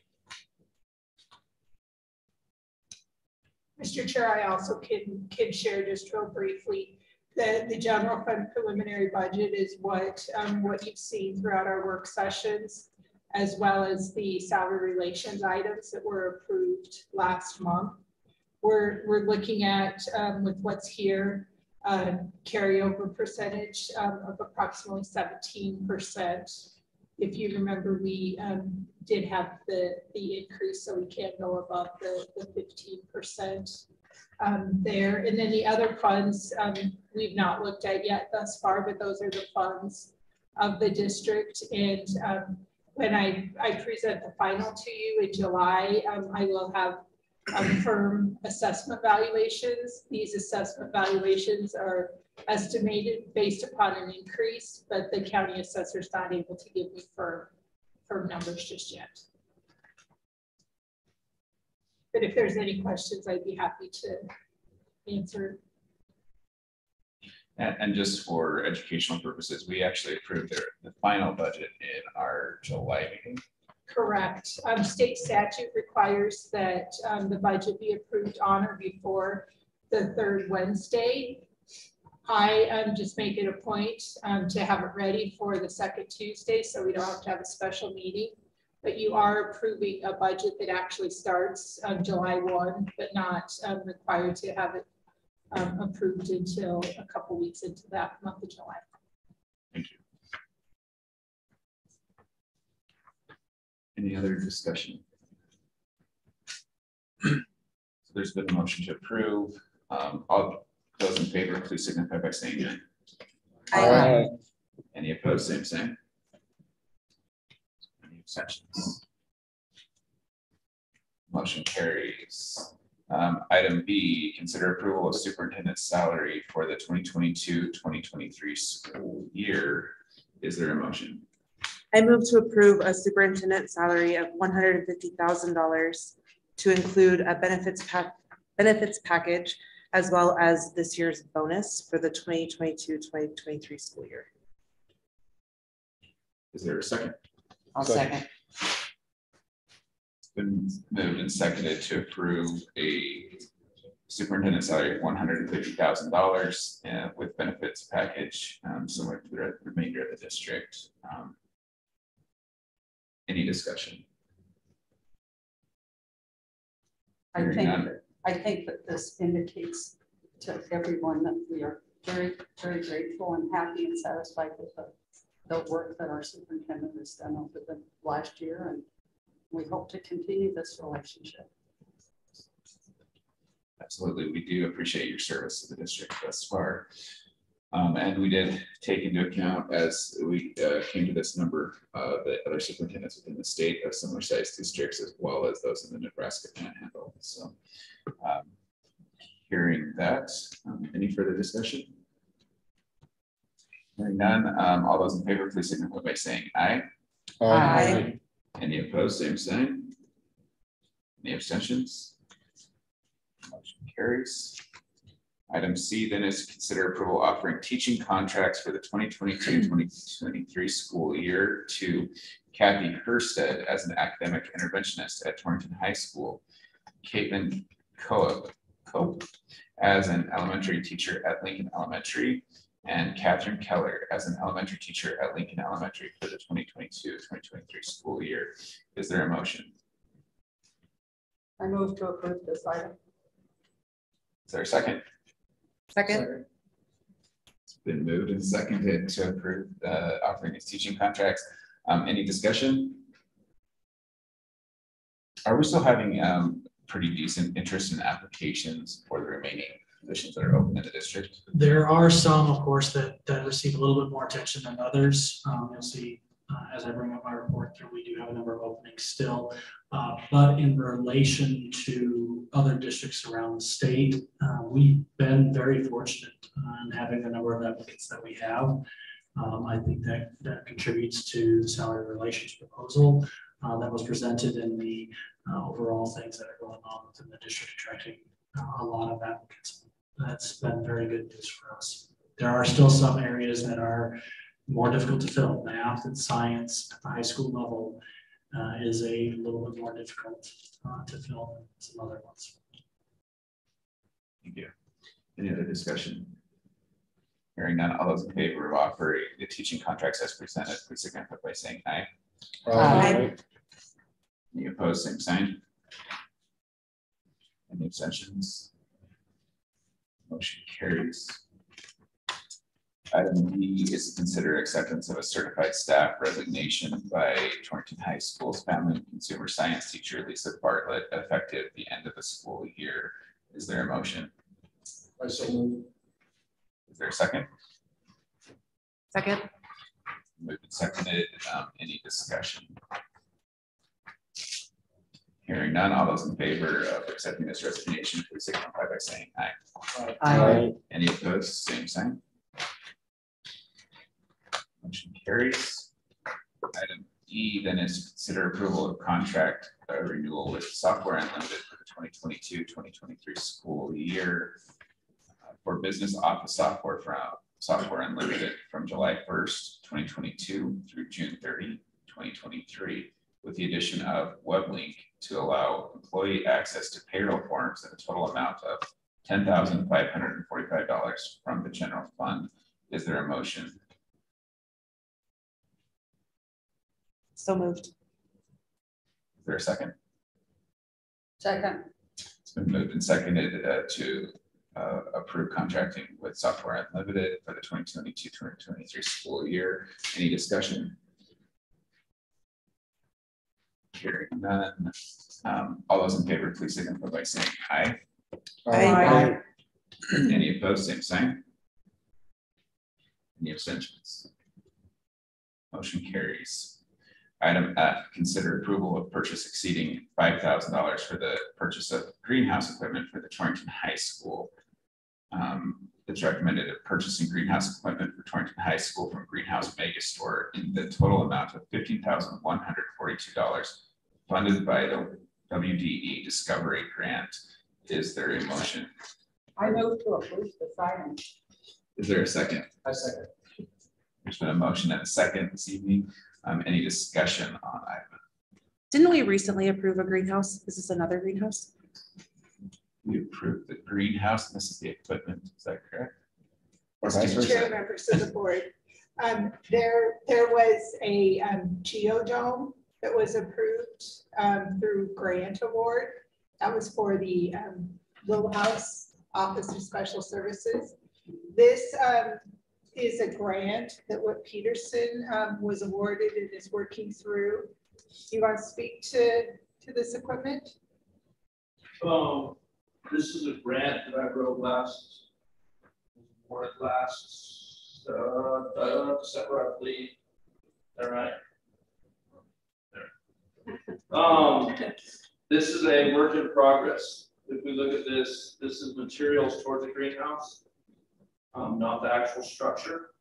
Mr. Chair, I also can share just real briefly the general fund preliminary budget is what you've seen throughout our work sessions, as well as the salary relations items that were approved last month. We're looking at with what's here, carryover percentage of approximately 17%. If you remember, we did have the increase, so we can't go above the 15% there. And then the other funds we've not looked at yet thus far, but those are the funds of the district. And when I present the final to you in July, I will have firm assessment valuations. These assessment valuations are estimated based upon an increase, but the county assessor is not able to give me firm numbers just yet. But if there's any questions, I'd be happy to answer. And just for educational purposes, we actually approved the final budget in our July meeting. Correct. State statute requires that the budget be approved on or before the 3rd Wednesday. I just make it a point to have it ready for the 2nd Tuesday, so we don't have to have a special meeting. But you are approving a budget that actually starts July 1, but not required to have it approved until a couple weeks into that month of July. Thank you. Any other discussion? So there's been a motion to approve. All those in favor, please signify by saying aye. Aye. Any opposed, same sign. Any abstentions? Motion carries. Item B, consider approval of superintendent's salary for the 2022-2023 school year. Is there a motion? I move to approve a superintendent salary of $150,000 to include a benefits package, as well as this year's bonus for the 2022-2023 school year. Is there a second? I'll second. It's been moved and seconded to approve a superintendent salary of $150,000 with benefits package similar to the remainder of the district. Any discussion? I think that this indicates to everyone that we are very, very grateful and happy and satisfied with the work that our superintendent has done over the last year, and we hope to continue this relationship. Absolutely, we do appreciate your service to the district thus far. And we did take into account as we came to this number the other superintendents within the state of similar sized districts, as well as those in the Nebraska Panhandle. So hearing that, any further discussion? Hearing none, all those in favor, please signify by saying aye. Aye. Any opposed, same sign. Any abstentions? Motion carries. Item C then is consider approval offering teaching contracts for the 2022-2023 school year to Kathy Herstead as an academic interventionist at Torrington High School, Caitlin Cope as an elementary teacher at Lincoln Elementary, and Catherine Keller as an elementary teacher at Lincoln Elementary for the 2022-2023 school year. Is there a motion? I move to approve this item. Is there a second? Second. It's been moved and seconded to approve offering these teaching contracts. Any discussion? Are we still having pretty decent interest in applications for the remaining positions that are open in the district? There are some, of course, that receive a little bit more attention than others. You'll see as I bring up my report through, we do have a number of openings still. But in relation to other districts around the state, we've been very fortunate in having the number of applicants that we have. I think that contributes to the salary relations proposal that was presented in the overall things that are going on within the district, attracting a lot of applicants. That's been very good news for us. There are still some areas that are more difficult to fill. Math and science at the high school level is a little bit more difficult to fill than some other ones. Thank you. Any other discussion? Hearing none, all those in favor of offering the teaching contracts as presented, please signify by saying aye. Aye. Any opposed, same sign. Any abstentions? Motion carries. Item B is to consider acceptance of a certified staff resignation by Trenton High School's family and consumer science teacher, Lisa Bartlett, effective the end of the school year. Is there a motion? I so move. Is there a second? Second. Moved and seconded. Any discussion? Hearing none, all those in favor of accepting this resignation, please signify by saying aye. Aye. Any opposed, same sign. Motion carries. Item E then is to consider approval of contract renewal with Software Unlimited for the 2022-2023 school year for business office software from Software Unlimited from July 1st, 2022 through June 30, 2023, with the addition of WebLink to allow employee access to payroll forms at a total amount of $10,545 from the general fund. Is there a motion? So moved. Is there a second? Second. It's been moved and seconded to approve contracting with Software Unlimited for the 2022-2023 school year. Any discussion? Hearing none. All those in favor, please signify by saying aye. Aye. Any opposed, same sign. Any abstentions? Motion carries. Item F, consider approval of purchase exceeding $5,000 for the purchase of greenhouse equipment for the Trenton High School. It's recommended of purchasing greenhouse equipment for Trenton High School from Greenhouse Mega Store in the total amount of $15,142 funded by the WDE Discovery Grant. Is there a motion? I move to approve this item. Is there a second? I second. There's been a motion and a second this evening. Any discussion on item? Didn't we recently approve a greenhouse? Is this another greenhouse? We approved the greenhouse. This is the equipment. Is that correct? Or Mr. vice versa? Chair, members of the board, there was a geodome that was approved through grant award. That was for the Little House Office of Special Services. This is a grant that what Peterson was awarded and is working through. Do you want to speak to this equipment? This is a grant that I wrote last December, I believe. Is that right? This is a Emergent Progress. If we look at this, this is materials towards the greenhouse, not the actual structure.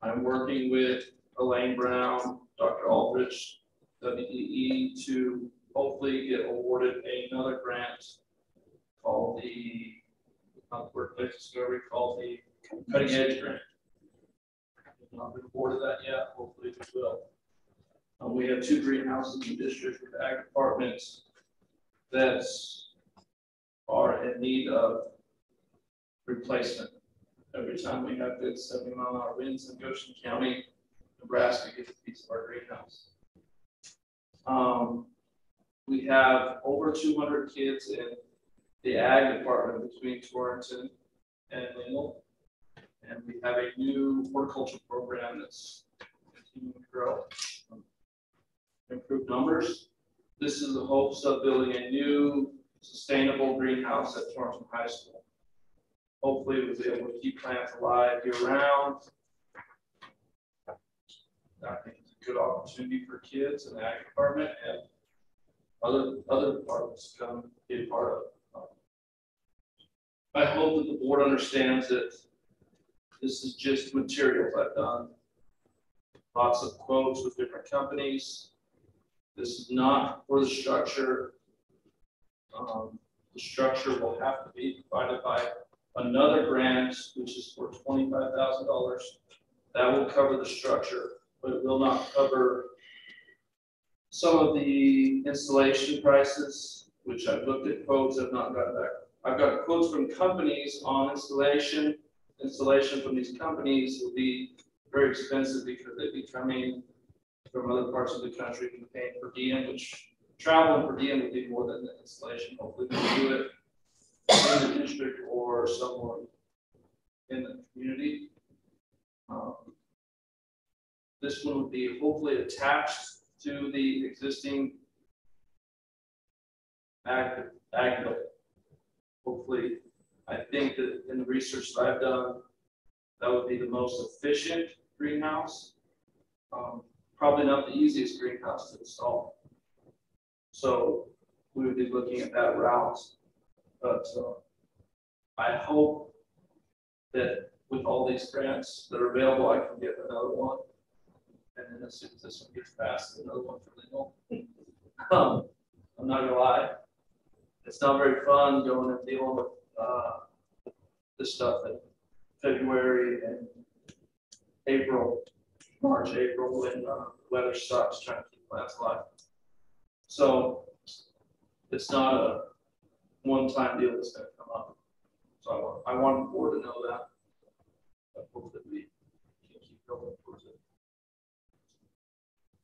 I'm working with Elaine Brown, Dr. Aldrich, WDE to hopefully get awarded another grant called the Workplace Discovery, called the Cutting Edge Grant. We've not been awarded that yet. Hopefully we will. We have 2 greenhouses in the district with the ag departments that are in need of replacement. Every time we have good 70-mile-an-hour winds in Goshen County, Nebraska gets a piece of our greenhouse. We have over 200 kids in the ag department between Torrington and Lingle. And we have a new horticulture program that's continuing to grow, improve numbers. This is the hopes of building a new sustainable greenhouse at Torrington High School. Hopefully we'll be able to keep plants alive year round. I think it's a good opportunity for kids in the ag department and other departments to come be a part of. I hope that the board understands that this is just materials I've done. Lots of quotes with different companies. This is not for the structure. The structure will have to be provided by another grant, which is for $25,000. That will cover the structure, but it will not cover some of the installation prices, which I've looked at quotes, I've not got back. I've got quotes from companies on installation. Installation from these companies will be very expensive because they'd be coming from other parts of the country and paying per diem, which travel and per diem would be more than the installation. Hopefully we can do it in the district or somewhere in the community. This one would be hopefully attached to the existing ag building. Hopefully, I think that in the research that I've done, that would be the most efficient greenhouse. Probably not the easiest greenhouse to install. So we would be looking at that route. But I hope that with all these grants that are available, I can get another one. And then as soon as this one gets passed, another one for legal. I'm not gonna lie. It's not very fun going and dealing with this stuff in February and April, March, April, when weather sucks, trying to keep plants alive. So it's not a one-time deal that's going to come up. So I want the board to know that. I hope that we can keep going towards it.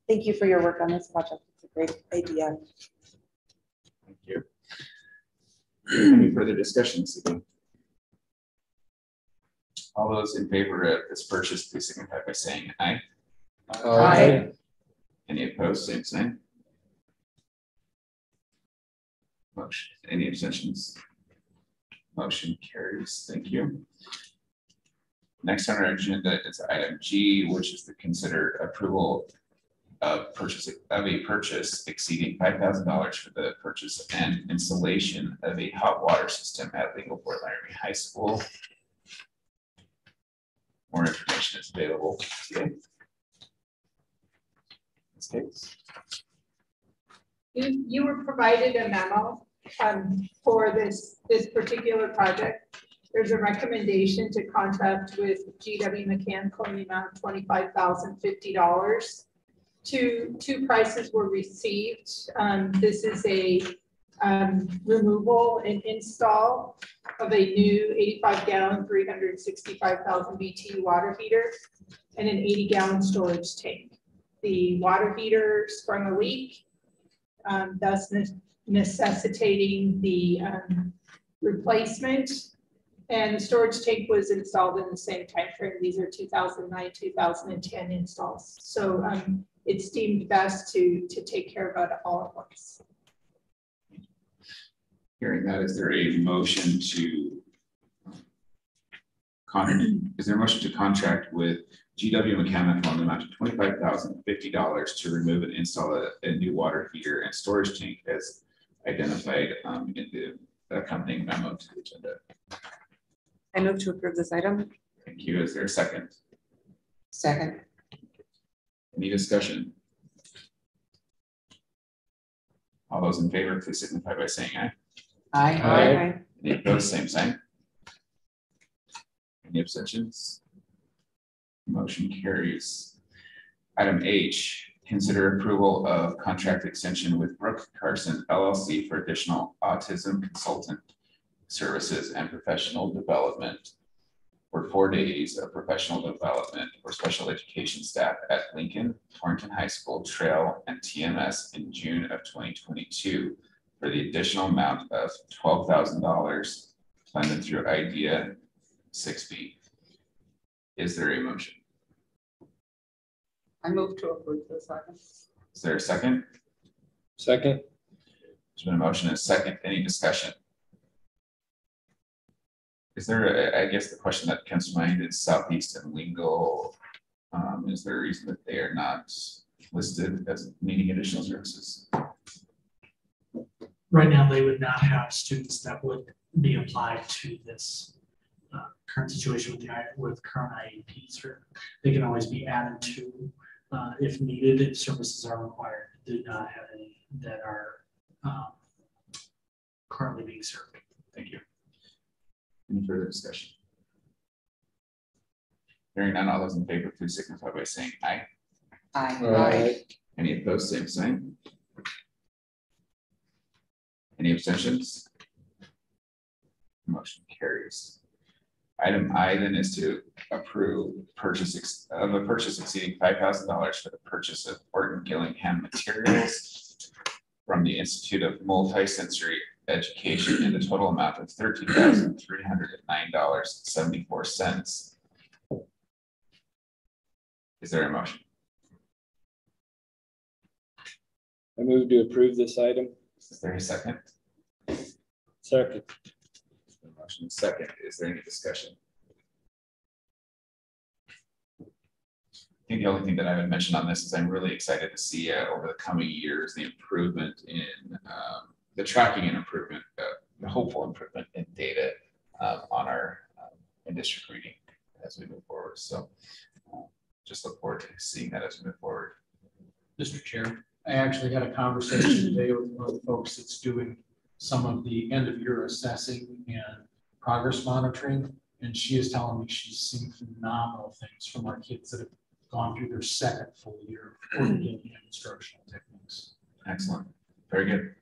Thank you for your work on this project. It's a great idea. Thank you. Any further discussions again? All those in favor of this purchase, please signify by saying aye. Aye. Any opposed, same sign. Motion, any abstentions? Motion carries. Thank you. Next on our agenda is item G, which is to consider approval of a purchase exceeding $5,000 for the purchase and installation of a hot water system at Linglefort Laramie High School. More information is available today. You were provided a memo for this particular project. There's a recommendation to contract with GW Mechanical in the amount of $25,050. Two prices were received. This is a removal and install of a new 85-gallon, 365,000 BTU water heater and an 80-gallon storage tank. The water heater sprung a leak, thus necessitating the replacement. And the storage tank was installed in the same time frame. These are 2009, 2010 installs. So it's deemed best to take care of it all at once. Hearing that, is there a motion to contract with GW Mechanical in the amount of $25,050 to remove and install a new water heater and storage tank as identified in the accompanying memo to the agenda? I move to approve this item. Thank you. Is there a second? Second. Any discussion? All those in favor, please signify by saying aye. Aye. Aye. Any opposed, same sign. Any abstentions? Motion carries. Item H, consider approval of contract extension with Brooke Carson LLC for additional autism consultant services and professional development for 4 days of professional development for special education staff at Lincoln, Torrington High School, Trail, and TMS in June of 2022 for the additional amount of $12,000 funded through IDEA 6B. Is there a motion? I move to approve this item. Is there a second? Second. There's been a motion and a second. Any discussion? Is there, I guess the question that comes to mind is Southeast and Lingo. Is there a reason that they are not listed as needing additional services? Right now, they would not have students that would be applied to this current situation with current IEPs. Or they can always be added to if needed, if services are required. Do not have any that are currently being served. Thank you. Any further discussion? Hearing none, all those in favor, please signify by saying aye. Aye. Aye. Any opposed, same sign. Any abstentions? Motion carries. Item I then is to approve purchase of a purchase exceeding $5,000 for the purchase of Orton Gillingham materials from the Institute of Multisensory Education in the total amount of $13,309.74. Is there a motion? I move to approve this item. Is there a second? Second. Motion is second. Is there any discussion? I think the only thing that I would mention on this is I'm really excited to see over the coming years the improvement in the tracking and improvement, the hopeful improvement in data on our in-district reading as we move forward. So just look forward to seeing that as we move forward. Mr. Chair, I actually had a conversation today with one of the folks that's doing some of the end of year assessing and progress monitoring. And she is telling me she's seen phenomenal things from our kids that have gone through their second full year of instructional techniques. Excellent. Very good.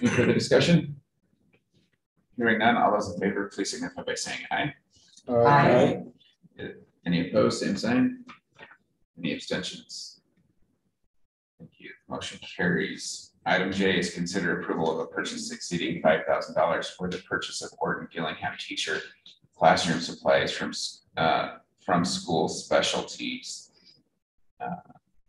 Any further discussion? Hearing none, all those in favor, please signify by saying aye. Aye. Any opposed, same sign. Any abstentions? Thank you. Motion carries. Item J is consider approval of a purchase exceeding $5,000 for the purchase of Orton Gillingham teacher classroom supplies from school specialties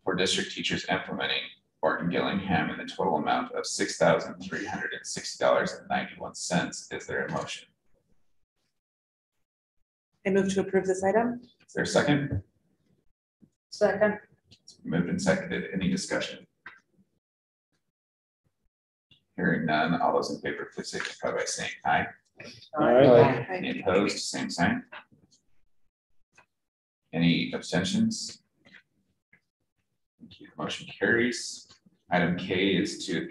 for district teachers implementing Orton Gillingham in the total amount of $6,360.91. Is there a motion? I move to approve this item. Is there a second? Second. It's moved and seconded. Any discussion? Hearing none, all those in favor, please signify by saying aye. Aye. Any opposed, same sign. Any abstentions? Thank you. Motion carries. Item K is to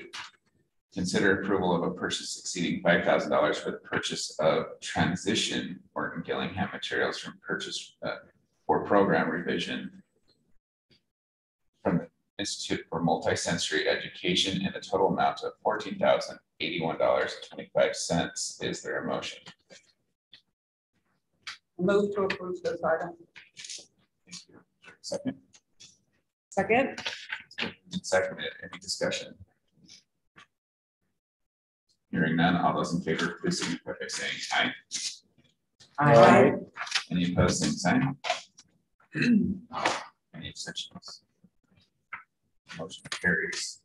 consider approval of a purchase exceeding $5,000 for the purchase of transition Orton Gillingham materials from purchase for program revision from the Institute for Multisensory Education in the total amount of $14,081.25. Is there a motion? Move to approve this item. Second. Second. Seconded. Any discussion? Hearing none, all those in favor, please signify by saying aye. Aye. Any opposed, same sign. Any abstentions? Motion carries.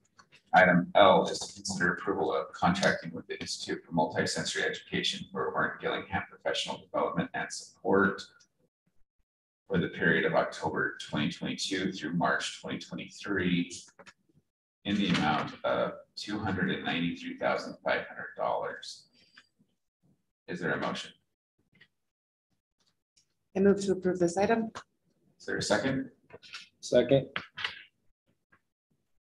Item L is to consider approval of contracting with the Institute for Multisensory Education for Orton Gillingham professional development and support for the period of October 2022 through March 2023 in the amount of $293,500. Is there a motion? I move to approve this item. Is there a second? Second.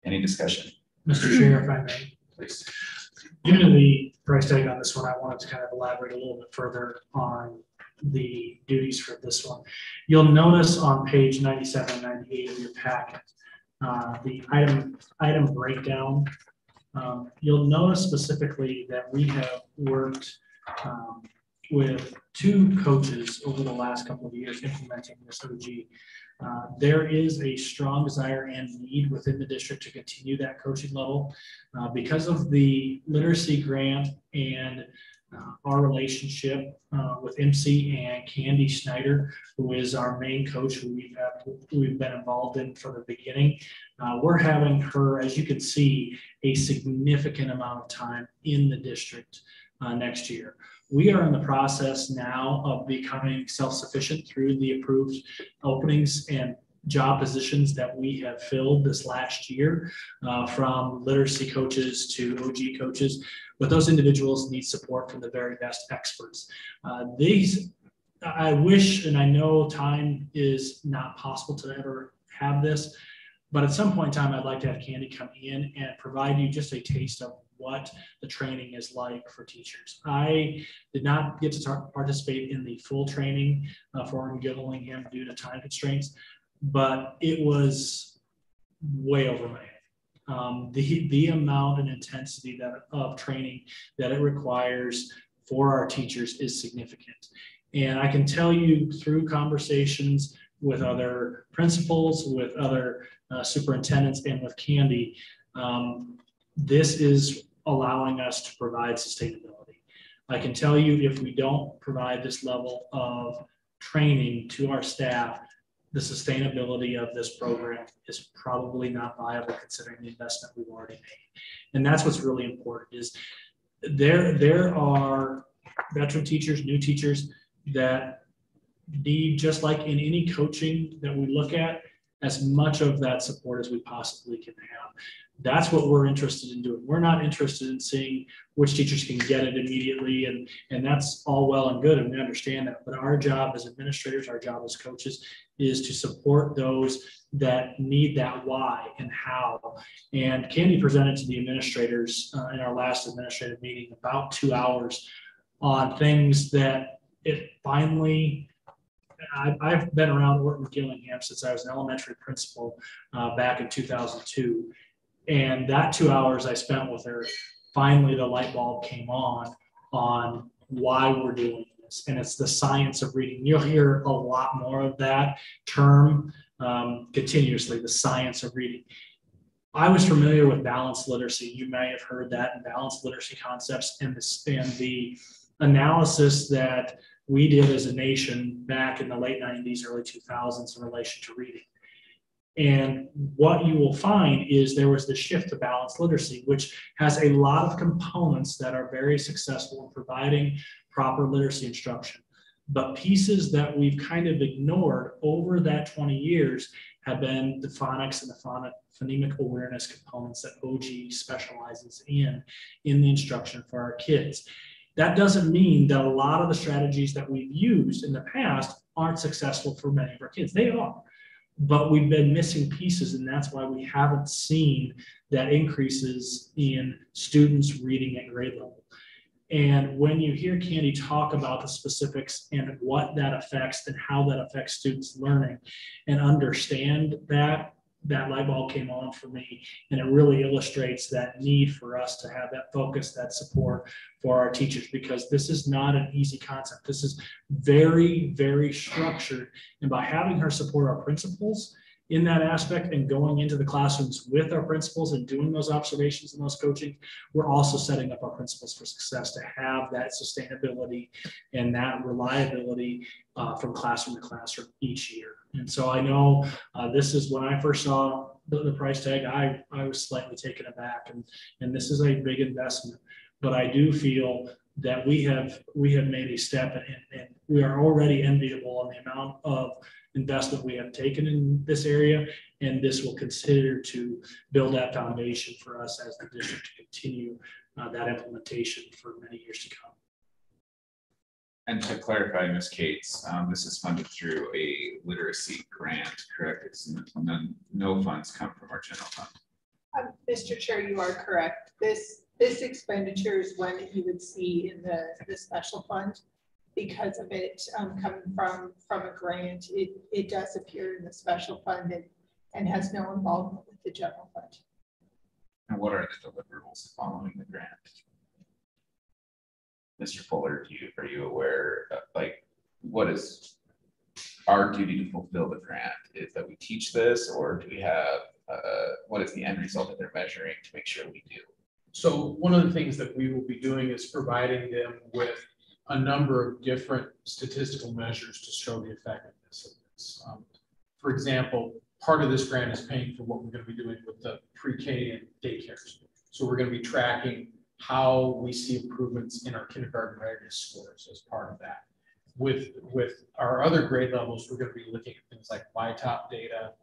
Any discussion? Mr. Chair, if I may. Please. Due to the price tag on this one, I wanted to kind of elaborate a little bit further on the duties for this one. You'll notice on page 97 and 98 of your packet, the item breakdown. You'll notice specifically that we have worked with two coaches over the last couple of years implementing this OG There is a strong desire and need within the district to continue that coaching level. Because of the literacy grant and our relationship with MC and Candy Schneider, who is our main coach, who we've been involved in from the beginning. We're having her, as you can see, a significant amount of time in the district next year. We are in the process now of becoming self-sufficient through the approved openings and job positions that we have filled this last year, from literacy coaches to OG coaches. But those individuals need support from the very best experts. I wish, and I know time is not possible to ever have this, but at some point in time, I'd like to have Candy come in and provide you just a taste of what the training is like for teachers. I did not get to participate in the full training for Gillingham due to time constraints, but it was way over my head. The amount and intensity of training that it requires for our teachers is significant. And I can tell you through conversations with other principals, with other superintendents, and with Candy, this is allowing us to provide sustainability. I can tell you if we don't provide this level of training to our staff, the sustainability of this program is probably not viable considering the investment we've already made. And that's what's really important is there are veteran teachers, new teachers that need, just like in any coaching that we look at, as much of that support as we possibly can have. That's what we're interested in doing. We're not interested in seeing which teachers can get it immediately, and that's all well and good, and we understand that. But our job as administrators, our job as coaches, is to support those that need that why and how. And Candy presented to the administrators in our last administrative meeting about 2 hours on things that it finally, I've been around Orton Gillingham since I was an elementary principal back in 2002. And that 2 hours I spent with her, finally the light bulb came on why we're doing this. And it's the science of reading. You'll hear a lot more of that term continuously, the science of reading. I was familiar with balanced literacy. You may have heard that in balanced literacy concepts and the analysis that we did as a nation back in the late 90s, early 2000s in relation to reading. And what you will find is there was the shift to balanced literacy, which has a lot of components that are very successful in providing proper literacy instruction. But pieces that we've kind of ignored over that 20 years have been the phonics and the phonemic awareness components that OG specializes in the instruction for our kids. That doesn't mean that a lot of the strategies that we've used in the past aren't successful for many of our kids. They are. But we've been missing pieces, and that's why we haven't seen that increases in students reading at grade level. And when you hear Candy talk about the specifics and what that affects and how that affects students' learning and understand that light bulb came on for me, and it really illustrates that need for us to have that focus, that support for our teachers, because this is not an easy concept. This is very, very structured. And by having her support our principals in that aspect and going into the classrooms with our principals and doing those observations and those coaching, we're also setting up our principals for success to have that sustainability and that reliability from classroom to classroom each year. And so I know this is when I first saw the price tag, I was slightly taken aback, and this is a big investment. But I do feel that we have made a step, and we are already enviable on the amount of investment we have taken in this area, and this will consider to build that foundation for us as the district to continue that implementation for many years to come. And to clarify, Ms. Cates, this is funded through a literacy grant, correct? It's no funds come from our general fund. Mr. Chair, you are correct. This expenditure is one that you would see in the special fund. Because of it coming from a grant, it does appear in the special fund and has no involvement with the general fund. And what are the deliverables following the grant? Mr. Fuller, are you aware of, like, what is our duty to fulfill the grant is that we teach this, or do we have, what is the end result that they're measuring to make sure we do? So one of the things that we will be doing is providing them with a number of different statistical measures to show the effectiveness of this. For example, part of this grant is paying for what we're going to be doing with the pre-K and daycares. So we're going to be tracking how we see improvements in our kindergarten readiness scores as part of that. With our other grade levels, we're going to be looking at things like YTOP data,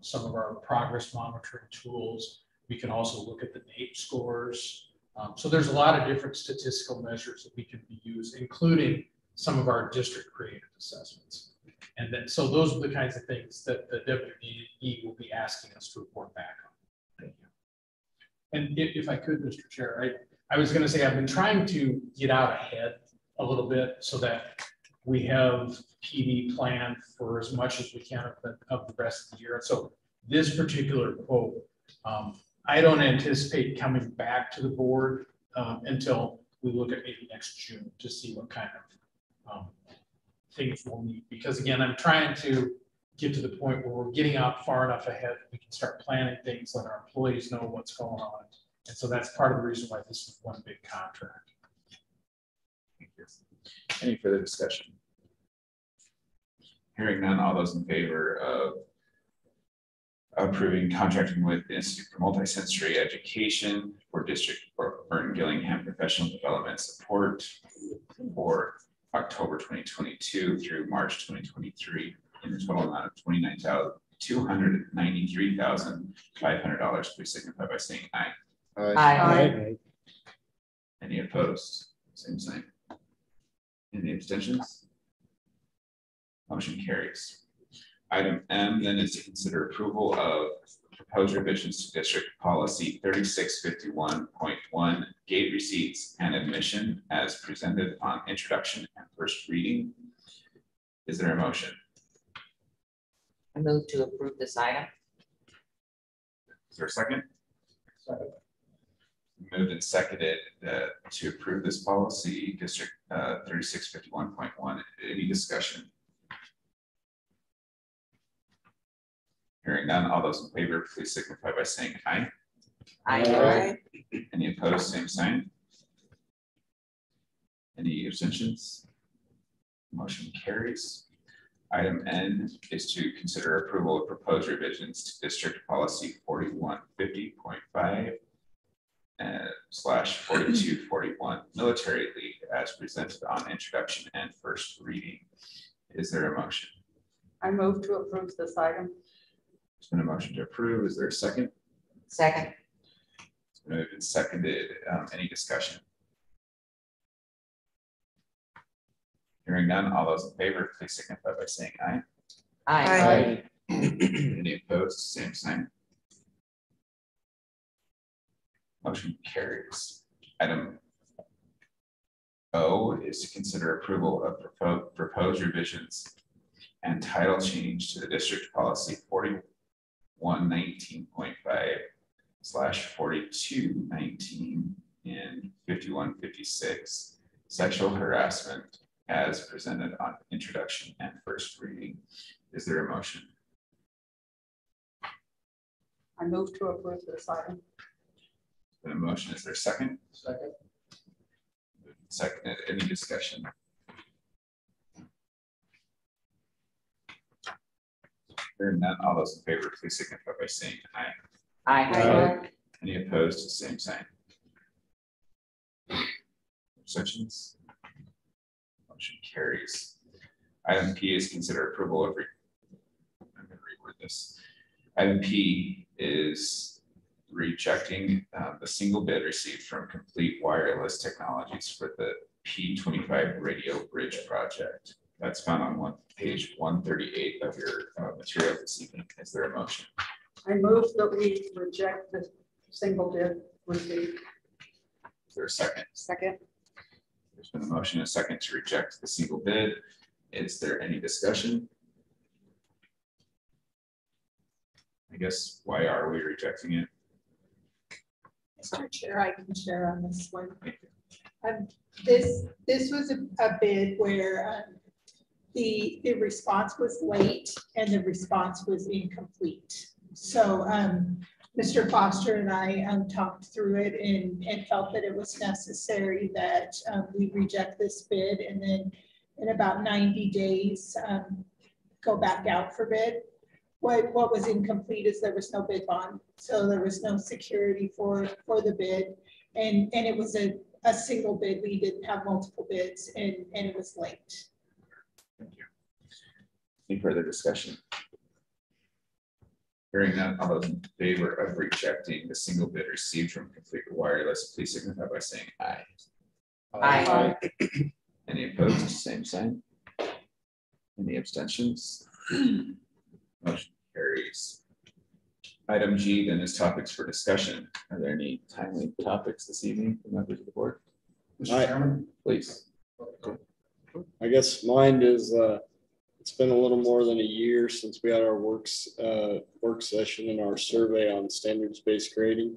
some of our progress monitoring tools. We can also look at the NAEP scores. So there's a lot of different statistical measures that we can use, including some of our district created assessments. And then, so those are the kinds of things that the WDE will be asking us to report back on. Thank you. And if I could, Mr. Chair, I was going to say I've been trying to get out ahead a little bit so that we have PD planned for as much as we can of the rest of the year. So this particular quote, I don't anticipate coming back to the board until we look at maybe next June to see what kind of things we'll need. Because again, I'm trying to get to the point where we're getting out far enough ahead that we can start planning things, let our employees know what's going on. And so that's part of the reason why this is one big contract. Thank you. Any further discussion? Hearing none, all those in favor of approving contracting with the Institute for Multisensory Education for District Burton Gillingham Professional Development Support for October 2022 through March 2023 in the total amount of $293,500, please signify by saying aye. Aye. Any opposed? Same sign. Any abstentions? Motion carries. Item M then is to consider approval of proposed revisions to district policy 3651.1 gate receipts and admission as presented on introduction and first reading. Is there a motion? I move to approve this item. Is there a second? Second. Moved and seconded to approve this policy, district 3651.1. Any discussion? Hearing none, all those in favor, please signify by saying aye. Aye. Any opposed, same sign. Any abstentions? Motion carries. Item N is to consider approval of proposed revisions to district policy 4150.5 /4241 military leave as presented on introduction and first reading. Is there a motion? I move to approve this item. There's been a motion to approve. Is there a second? Second. It's been moved and seconded. Any discussion? Hearing none, all those in favor, please signify by saying aye. Aye. Any opposed, same sign. Motion carries. Item O is to consider approval of proposed revisions and title change to the district policy 4119.5 /4219 and 5156 sexual harassment as presented on introduction and first reading. Is there a motion? I move to approve this item. A motion. Is there a second? Second. Seconded. Any discussion? Hearing none, all those in favor, please signify by saying aye. Aye. Any opposed? Same sign. Abstentions? Motion carries. Item P is consider approval of. I'm going to reword this. Item P is rejecting the single bid received from Complete Wireless Technologies for the P25 radio bridge project. That's found on page 138 of your material this evening. Is there a motion? I move that we reject the single bid received. Is there a second? Second. There's been a motion and a second to reject the single bid. Is there any discussion? I guess, why are we rejecting it? Mr. Chair, I can share on this one. This was a bid where the response was late and the response was incomplete. So Mr. Foster and I talked through it and felt that it was necessary that we reject this bid and then in about 90 days go back out for bid. What was incomplete is there was no bid bond. So there was no security for the bid. And it was a single bid. We didn't have multiple bids and it was late. Thank you. Any further discussion? Hearing none, all those in favor of rejecting the single bid received from Complete Wireless, please signify by saying aye. Aye. Any opposed, same sign. Any abstentions? Motion carries. Item G then is topics for discussion. Are there any timely topics this evening for members of the board? Mr. Chairman, please. I guess mine is it's been a little more than a year since we had our work session and our survey on standards-based grading.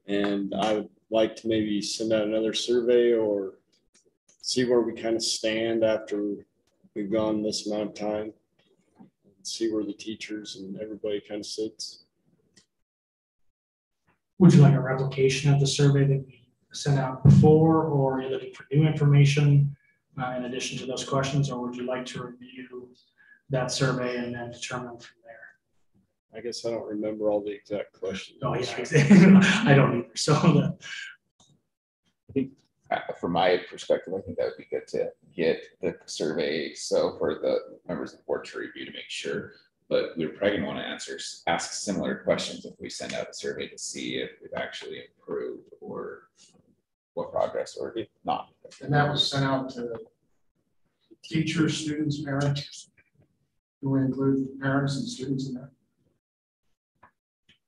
And I would like to maybe send out another survey or see where we kind of stand after we've gone this amount of time. See where the teachers and everybody kind of sits. Would you like a replication of the survey that we sent out before, or are you looking for new information in addition to those questions, or would you like to review that survey and then determine from there? I guess I don't remember all the exact questions. Oh yeah, exactly. I don't either. So I think from my perspective, I think that would be good to get the survey. So for the members of the board to review to make sure, but we're probably gonna want to ask similar questions if we send out a survey to see if we've actually improved or what progress or if not. and that was sent out to teachers, students, parents. Do we include parents and students in that?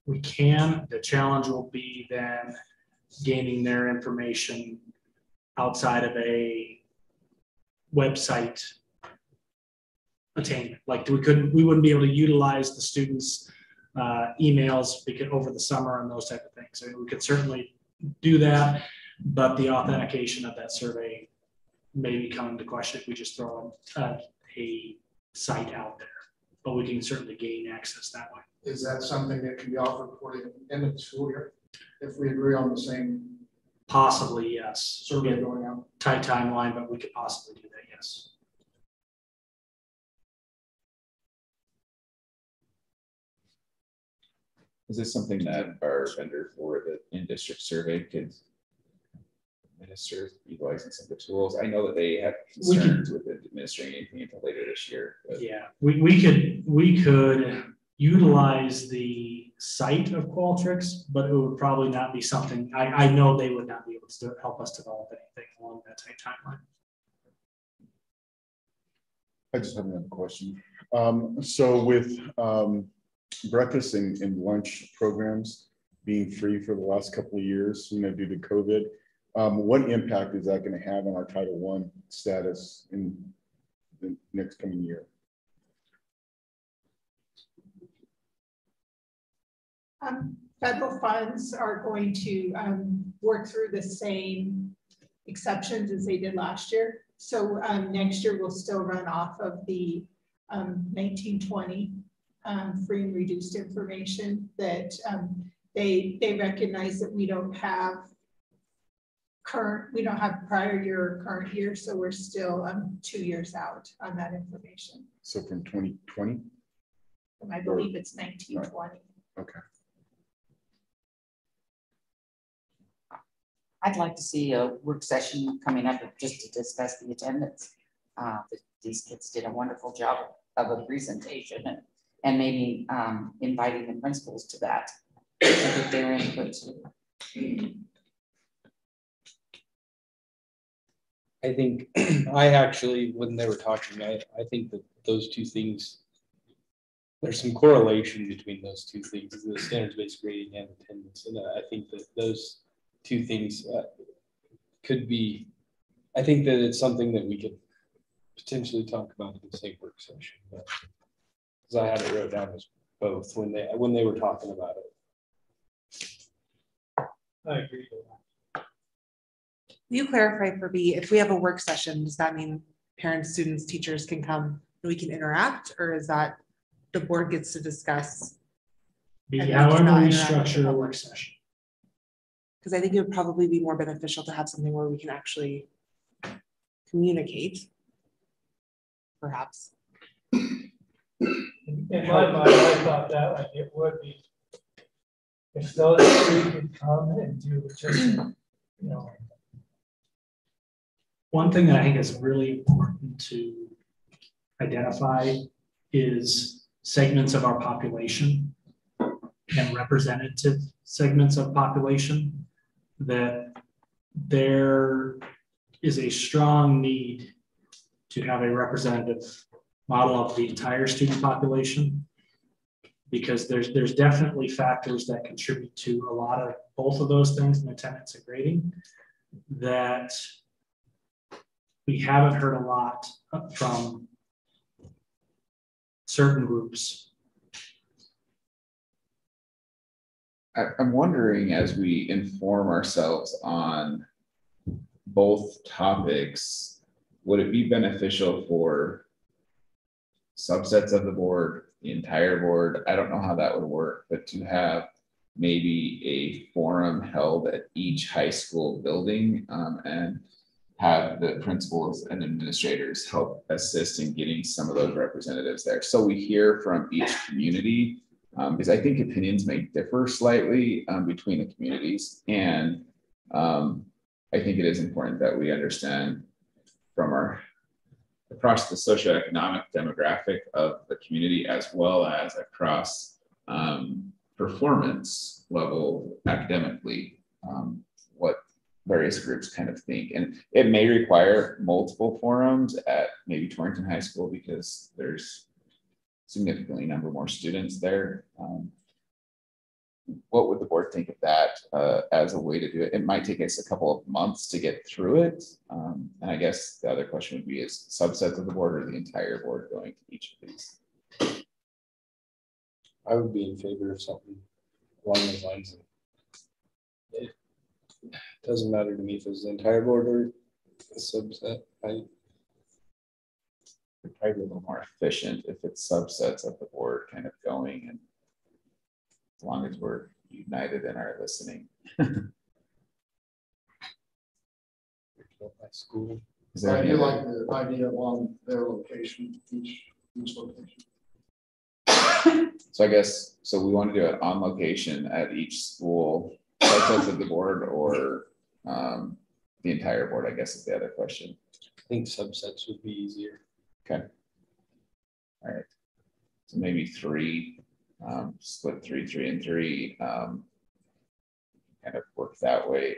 we can. The challenge will be then gaining their information outside of a website attainment. Like we wouldn't be able to utilize the students' emails because over the summer and those type of things. So we could certainly do that, but the authentication of that survey may become into question if we just throw a site out there. But we can certainly gain access that way. Is that something that can be offered for the end of the school year if we agree on the same? Possibly, yes. So we're going out. Tight timeline, but we could possibly do that, yes. Is this something that our vendor for the in-district survey could administer utilizing some of the tools? I know that they have concerns with administering anything until later this year. But. Yeah, we could utilize the site of Qualtrics, but it would probably not be something, I know they would not be able to help us develop anything along that tight timeline. I just have another question. So with breakfast and lunch programs being free for the last couple of years, due to COVID, what impact is that going to have on our Title I status in the next coming year? Federal funds are going to work through the same exceptions as they did last year. So next year we'll still run off of the 1920 free and reduced information that they recognize that we don't have prior year or current year, so we're still 2 years out on that information. So from 2020? And I believe it's 1920. Okay. I'd like to see a work session coming up just to discuss the attendance. These kids did a wonderful job of a presentation and maybe inviting the principals to that to get their input too. I think I actually, when they were talking, I think that those two things, there's some correlation between those two things, the standards-based grading and attendance. And I think that those two things could be, I think that it's something that we could potentially talk about in the same work session. Because I had it wrote down as both when they were talking about it. I agree with that. Will you clarify for me, if we have a work session, does that mean parents, students, teachers can come and we can interact, or is that the board gets to discuss? Be and we however cannot we interact with the structure a public? work session. Because I think it would probably be more beneficial to have something where we can actually communicate. Perhaps. In my mind, I thought that like it would be, if those three could come and do just, you know. One thing that I think is really important to identify is segments of our population and representative segments of population, that there is a strong need to have a representative model of the entire student population, because there's definitely factors that contribute to a lot of both of those things in attendance and grading that we haven't heard a lot from certain groups. I'm wondering, as we inform ourselves on both topics, would it be beneficial for subsets of the board, the entire board? I don't know how that would work, but to have maybe a forum held at each high school building, and have the principals and administrators help assist in getting some of those representatives there. So we hear from each community, because I think opinions may differ slightly between the communities. And I think it is important that we understand from across the socioeconomic demographic of the community, as well as across performance level academically, what various groups kind of think. And it may require multiple forums at maybe Torrington High School, because there's significantly number more students there. What would the board think of that as a way to do it? It might take us a couple of months to get through it. And I guess the other question would be, is subsets of the board or the entire board going to each of these? I would be in favor of something along those lines. It doesn't matter to me if it's the entire board or a subset. It's probably a little more efficient if it's subsets of the board kind of going, and as long as we're united in our listening. School. I do like the idea along their location, each location. So I guess, so we want to do it on location at each school, subsets of the board, or the entire board, I guess is the other question. I think subsets would be easier. Okay. All right. So maybe three, split 3, 3, and 3, kind of work that way.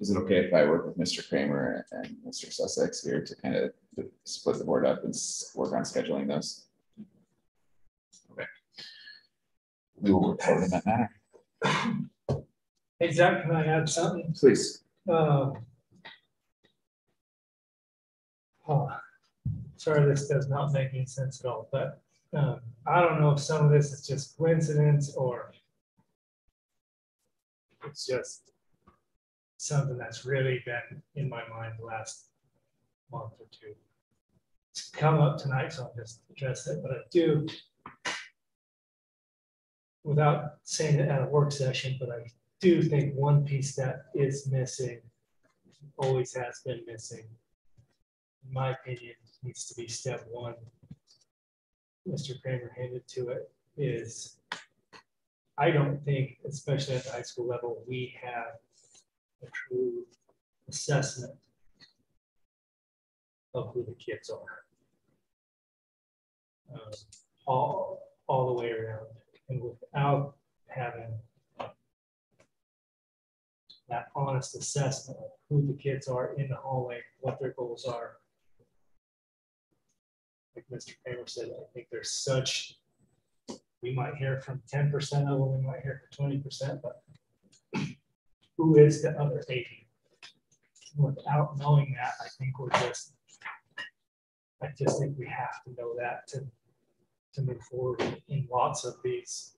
Is it okay if I work with Mr. Kramer and Mr. Sussex here to kind of split the board up and work on scheduling those? Okay. We will report in that matter. Hey, Zach, can I add something? Please. Sorry, this does not make any sense at all, but I don't know if some of this is just coincidence or it's just something that's really been in my mind the last month or two. It's come up tonight, so I'll just address it, but I do, without saying it at a work session, but I do think one piece that is missing, always has been missing, in my opinion, needs to be step one. Mr. Kramer handed to it is, I don't think, especially at the high school level, we have a true assessment of who the kids are. All the way around, and without having that honest assessment of who the kids are in the hallway, what their goals are. Like Mr. Kramer said, I think there's such, we might hear from 10% of them, we might hear from 20%, but who is the other 80? Without knowing that, I think I just think we have to know that to move forward in lots of these,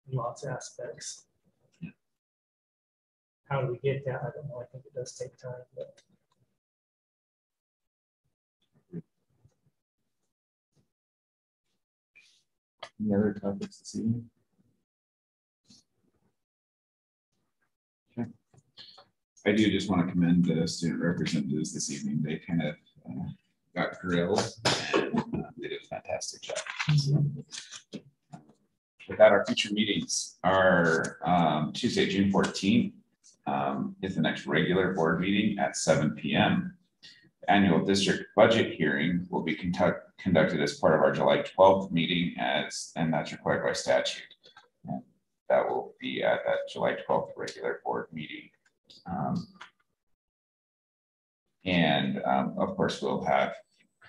lots of aspects. How do we get that? I don't know. I think it does take time, but Any other topics this evening? Okay. I do just want to commend the student representatives this evening. They kind of got grilled and they did a fantastic job. With that, our future meetings are Tuesday, June 14th is the next regular board meeting at 7 p.m. Annual district budget hearing will be conducted as part of our July 12th meeting and that's required by statute. And that will be at that July 12th regular board meeting. Of course, we'll have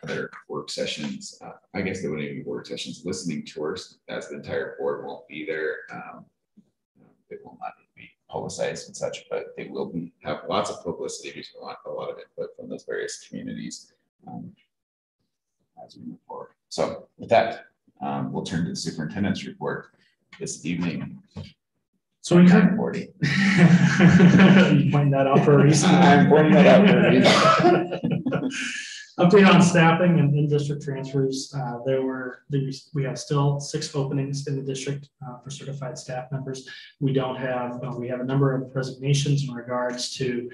other work sessions. I guess there wouldn't even be work sessions, listening tours, as the entire board won't be there. It will not be publicized and such, but they will have lots of publicity because we want a lot of input from those various communities as we move forward. So with that, we'll turn to the superintendent's report this evening. So we kind 40. You pointing that out for a reason. I'm pointing that out for a reason. Update on staffing and in-district transfers. We have still 6 openings in the district for certified staff members. We have a number of resignations in regards to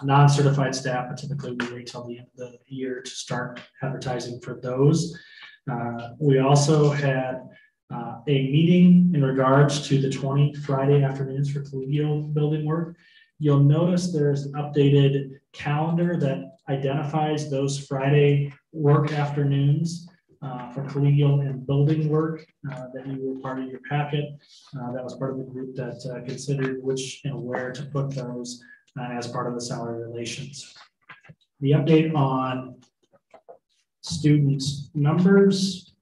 non-certified staff, but typically we wait till the end of the year to start advertising for those. We also had a meeting in regards to the 20 Friday afternoons for collegial building work. You'll notice there's an updated calendar that identifies those Friday work afternoons for collegial and building work that you were part of your packet. That was part of the group that considered which and where to put those as part of the salary relations. The update on student numbers.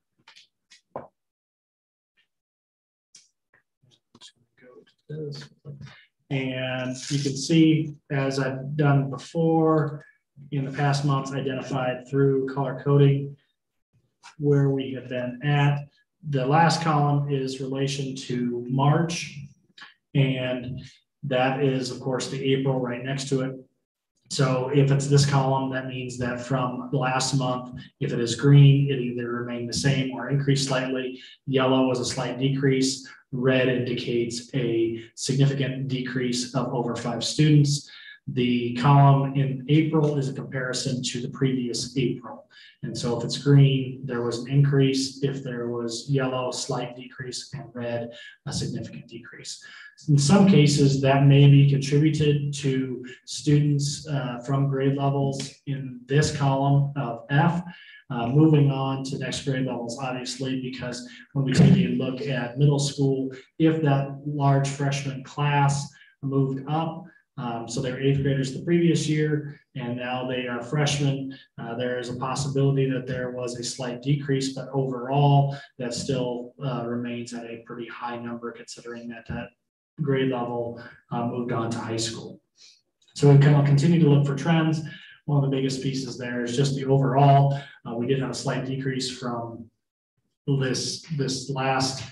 And you can see, as I've done before in the past months, identified through color coding where we have been at. The last column is relation to March, and that is, of course, the April right next to it. So if it's this column, that means that from the last month, if it is green, it either remained the same or increased slightly. Yellow was a slight decrease. Red indicates a significant decrease of over 5 students. The column in April is a comparison to the previous April. And so if it's green, there was an increase. If there was yellow, slight decrease, and red, a significant decrease. In some cases, that may be contributed to students from grade levels in this column of F. Moving on to next grade levels, obviously, because when we take a look at middle school, if that large freshman class moved up, so they were 8th graders the previous year, and now they are freshmen, there is a possibility that there was a slight decrease, but overall, that still remains at a pretty high number considering that that grade level moved on to high school. So we kind of continue to look for trends. One of the biggest pieces there is just the overall. We did have a slight decrease from this last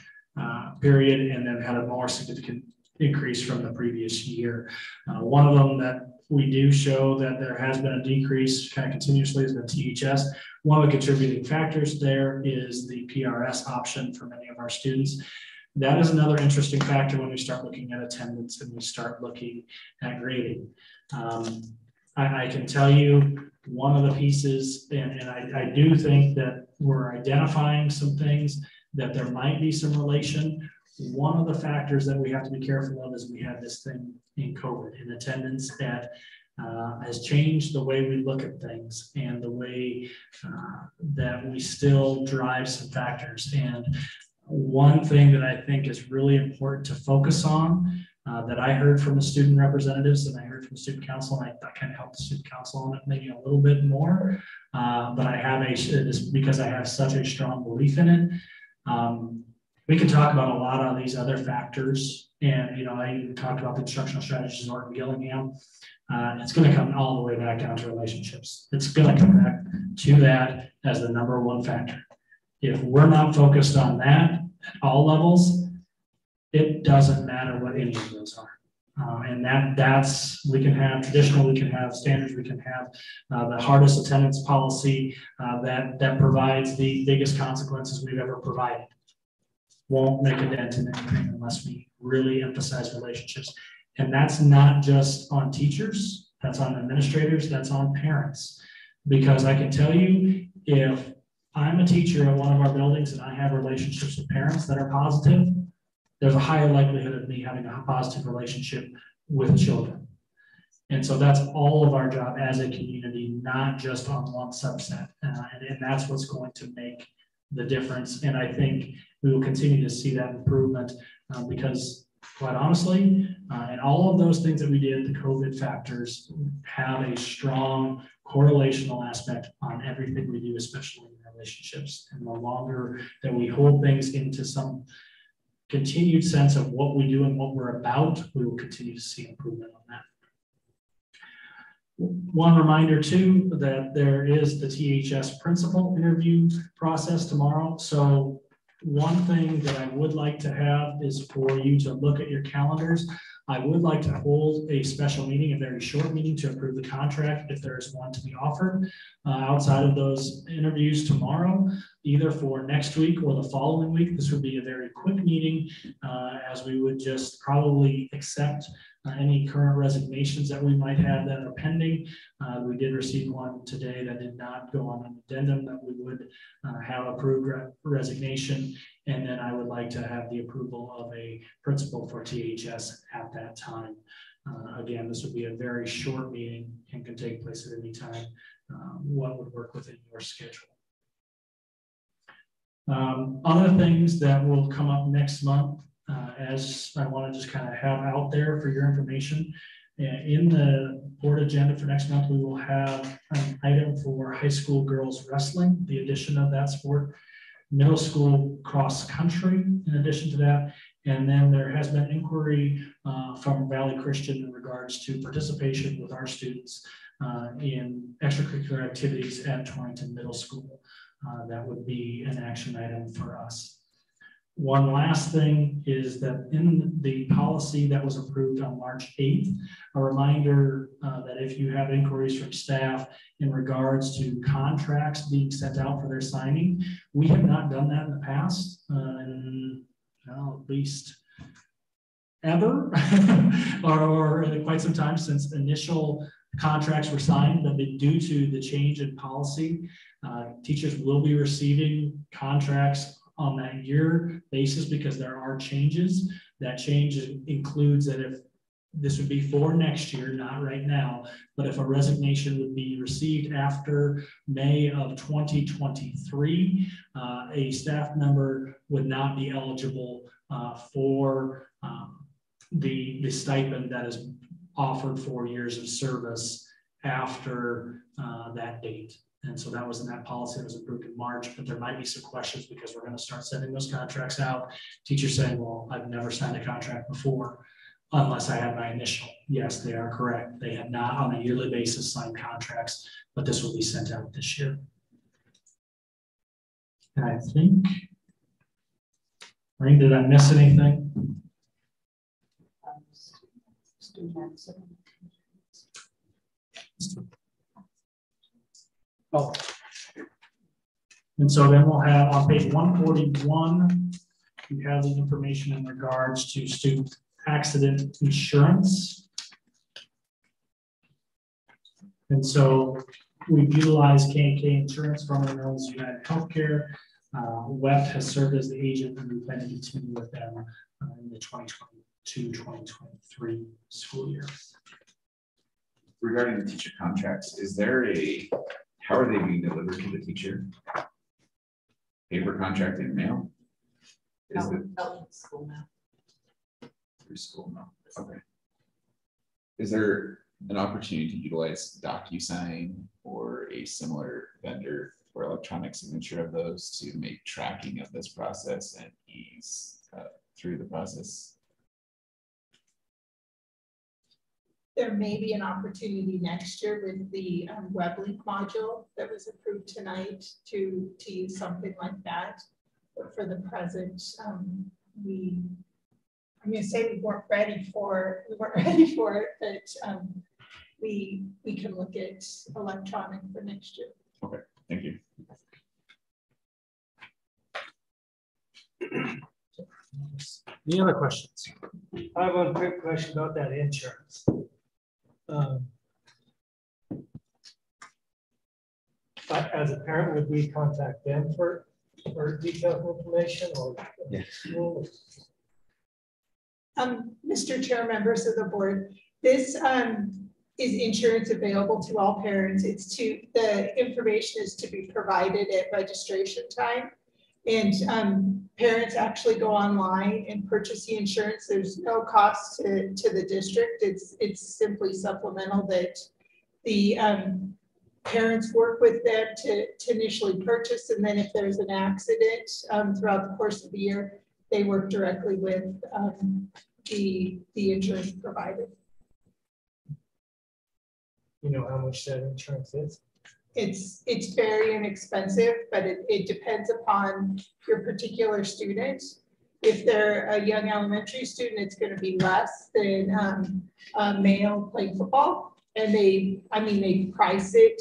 period, and then had a more significant increase from the previous year. One of them that we do show that there has been a decrease kind of continuously has been THS. One of the contributing factors there is the PRS option for many of our students. That is another interesting factor when we start looking at attendance and we start looking at grading. I can tell you one of the pieces, and I do think that we're identifying some things that there might be some relation. One of the factors that we have to be careful of is we have this thing in COVID, in attendance that has changed the way we look at things and the way that we still drive some factors. And one thing that I think is really important to focus on that I heard from the student representatives and I heard from the student council, and I kind of helped the student council on it maybe a little bit more, but I have because I have such a strong belief in it. We can talk about a lot of these other factors, and I even talked about the instructional strategies in Norton Gillingham. It's going to come all the way back down to relationships. It's going to come back to that as the -- factor. If we're not focused on that at all levels, it doesn't matter what any of those are. And that's, we can have traditional, we can have standards, we can have the hardest attendance policy that provides the biggest consequences we've ever provided. won't make a dent in anything unless we really emphasize relationships. And that's not just on teachers, that's on administrators, that's on parents. Because I can tell you, if I'm a teacher at one of our buildings and I have relationships with parents that are positive, there's a higher likelihood of me having a positive relationship with children. And so that's all of our job as a community, not just on one subset. And that's what's going to make the difference. And I think we will continue to see that improvement because quite honestly, and all of those things that we did, the COVID factors have a strong correlational aspect on everything we do, especially in relationships. And the longer that we hold things into some continued sense of what we do and what we're about, we will continue to see improvement on that. One reminder too, that there is the THS principal interview process tomorrow. So one thing that I would like to have is for you to look at your calendars. I would like to hold a special meeting, a very short meeting, to approve the contract if there is one to be offered outside of those interviews tomorrow, either for next week or the following week. This would be a very quick meeting as we would just probably accept any current resignations that we might have that are pending. We did receive one today that did not go on an addendum that we would have approved resignation. And then I would like to have the approval of a principal for THS at that time. Again, this would be a very short meeting and can take place at any time. What would work within your schedule? Other things that will come up next month, as I want to just kind of have out there for your information. In the board agenda for next month, we will have an item for high school girls wrestling, the addition of that sport, middle school cross country in addition to that. And then there has been inquiry from Valley Christian in regards to participation with our students in extracurricular activities at Trenton Middle School. That would be an action item for us. One last thing is that in the policy that was approved on March 8th, a reminder that if you have inquiries from staff in regards to contracts being sent out for their signing, we have not done that in the past, at least ever, or quite some time since initial contracts were signed. But due to the change in policy, teachers will be receiving contracts on that year basis because there are changes. That change includes that if this would be for next year, not right now, but if a resignation would be received after May of 2023, a staff member would not be eligible for the stipend that is offered for years of service after that date. And so that was in that policy that was approved in March, but there might be some questions because we're going to start sending those contracts out. Teachers saying, well, I've never signed a contract before unless I had my initial. Yes, they are correct. They have not on a yearly basis signed contracts, but this will be sent out this year. And I think, Maureen, did I miss anything? Oh. And so then we'll have on page 141, you have the information in regards to student accident insurance. And so we've utilized K&K Insurance, formerly known as United Healthcare. WEFT has served as the agent, and we plan to continue with them in the 2022-2023 school year. Regarding the teacher contracts, is there how are they being delivered to the teacher? Paper contract in mail? Is it school mail? Through school mail? Okay. Is there an opportunity to utilize DocuSign or a similar vendor for electronic signature of those to make tracking of this process and ease through the process? There may be an opportunity next year with the WebLink module that was approved tonight to use something like that. But for the present, I'm going to say we weren't ready for it, but we can look at electronic for next year. Okay, thank you. Any other questions? I have one quick question about that insurance. But as a parent, would we contact them for detailed information or? Yes. Mr. Chair, members of the board, this is insurance available to all parents. The information is to be provided at registration time. And parents actually go online and purchase the insurance. There's no cost to the district. It's simply supplemental that the parents work with them to initially purchase. And then if there's an accident throughout the course of the year, they work directly with the insurance provider. You know how much that insurance is? It's very inexpensive, but it depends upon your particular student. If they're a young elementary student, it's going to be less than a male playing football. And they price it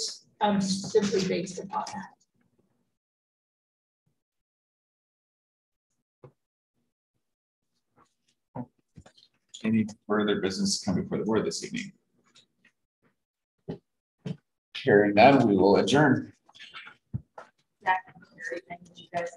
simply based upon that. Any further business come before the board this evening? Hearing none, we will adjourn. Thank you guys.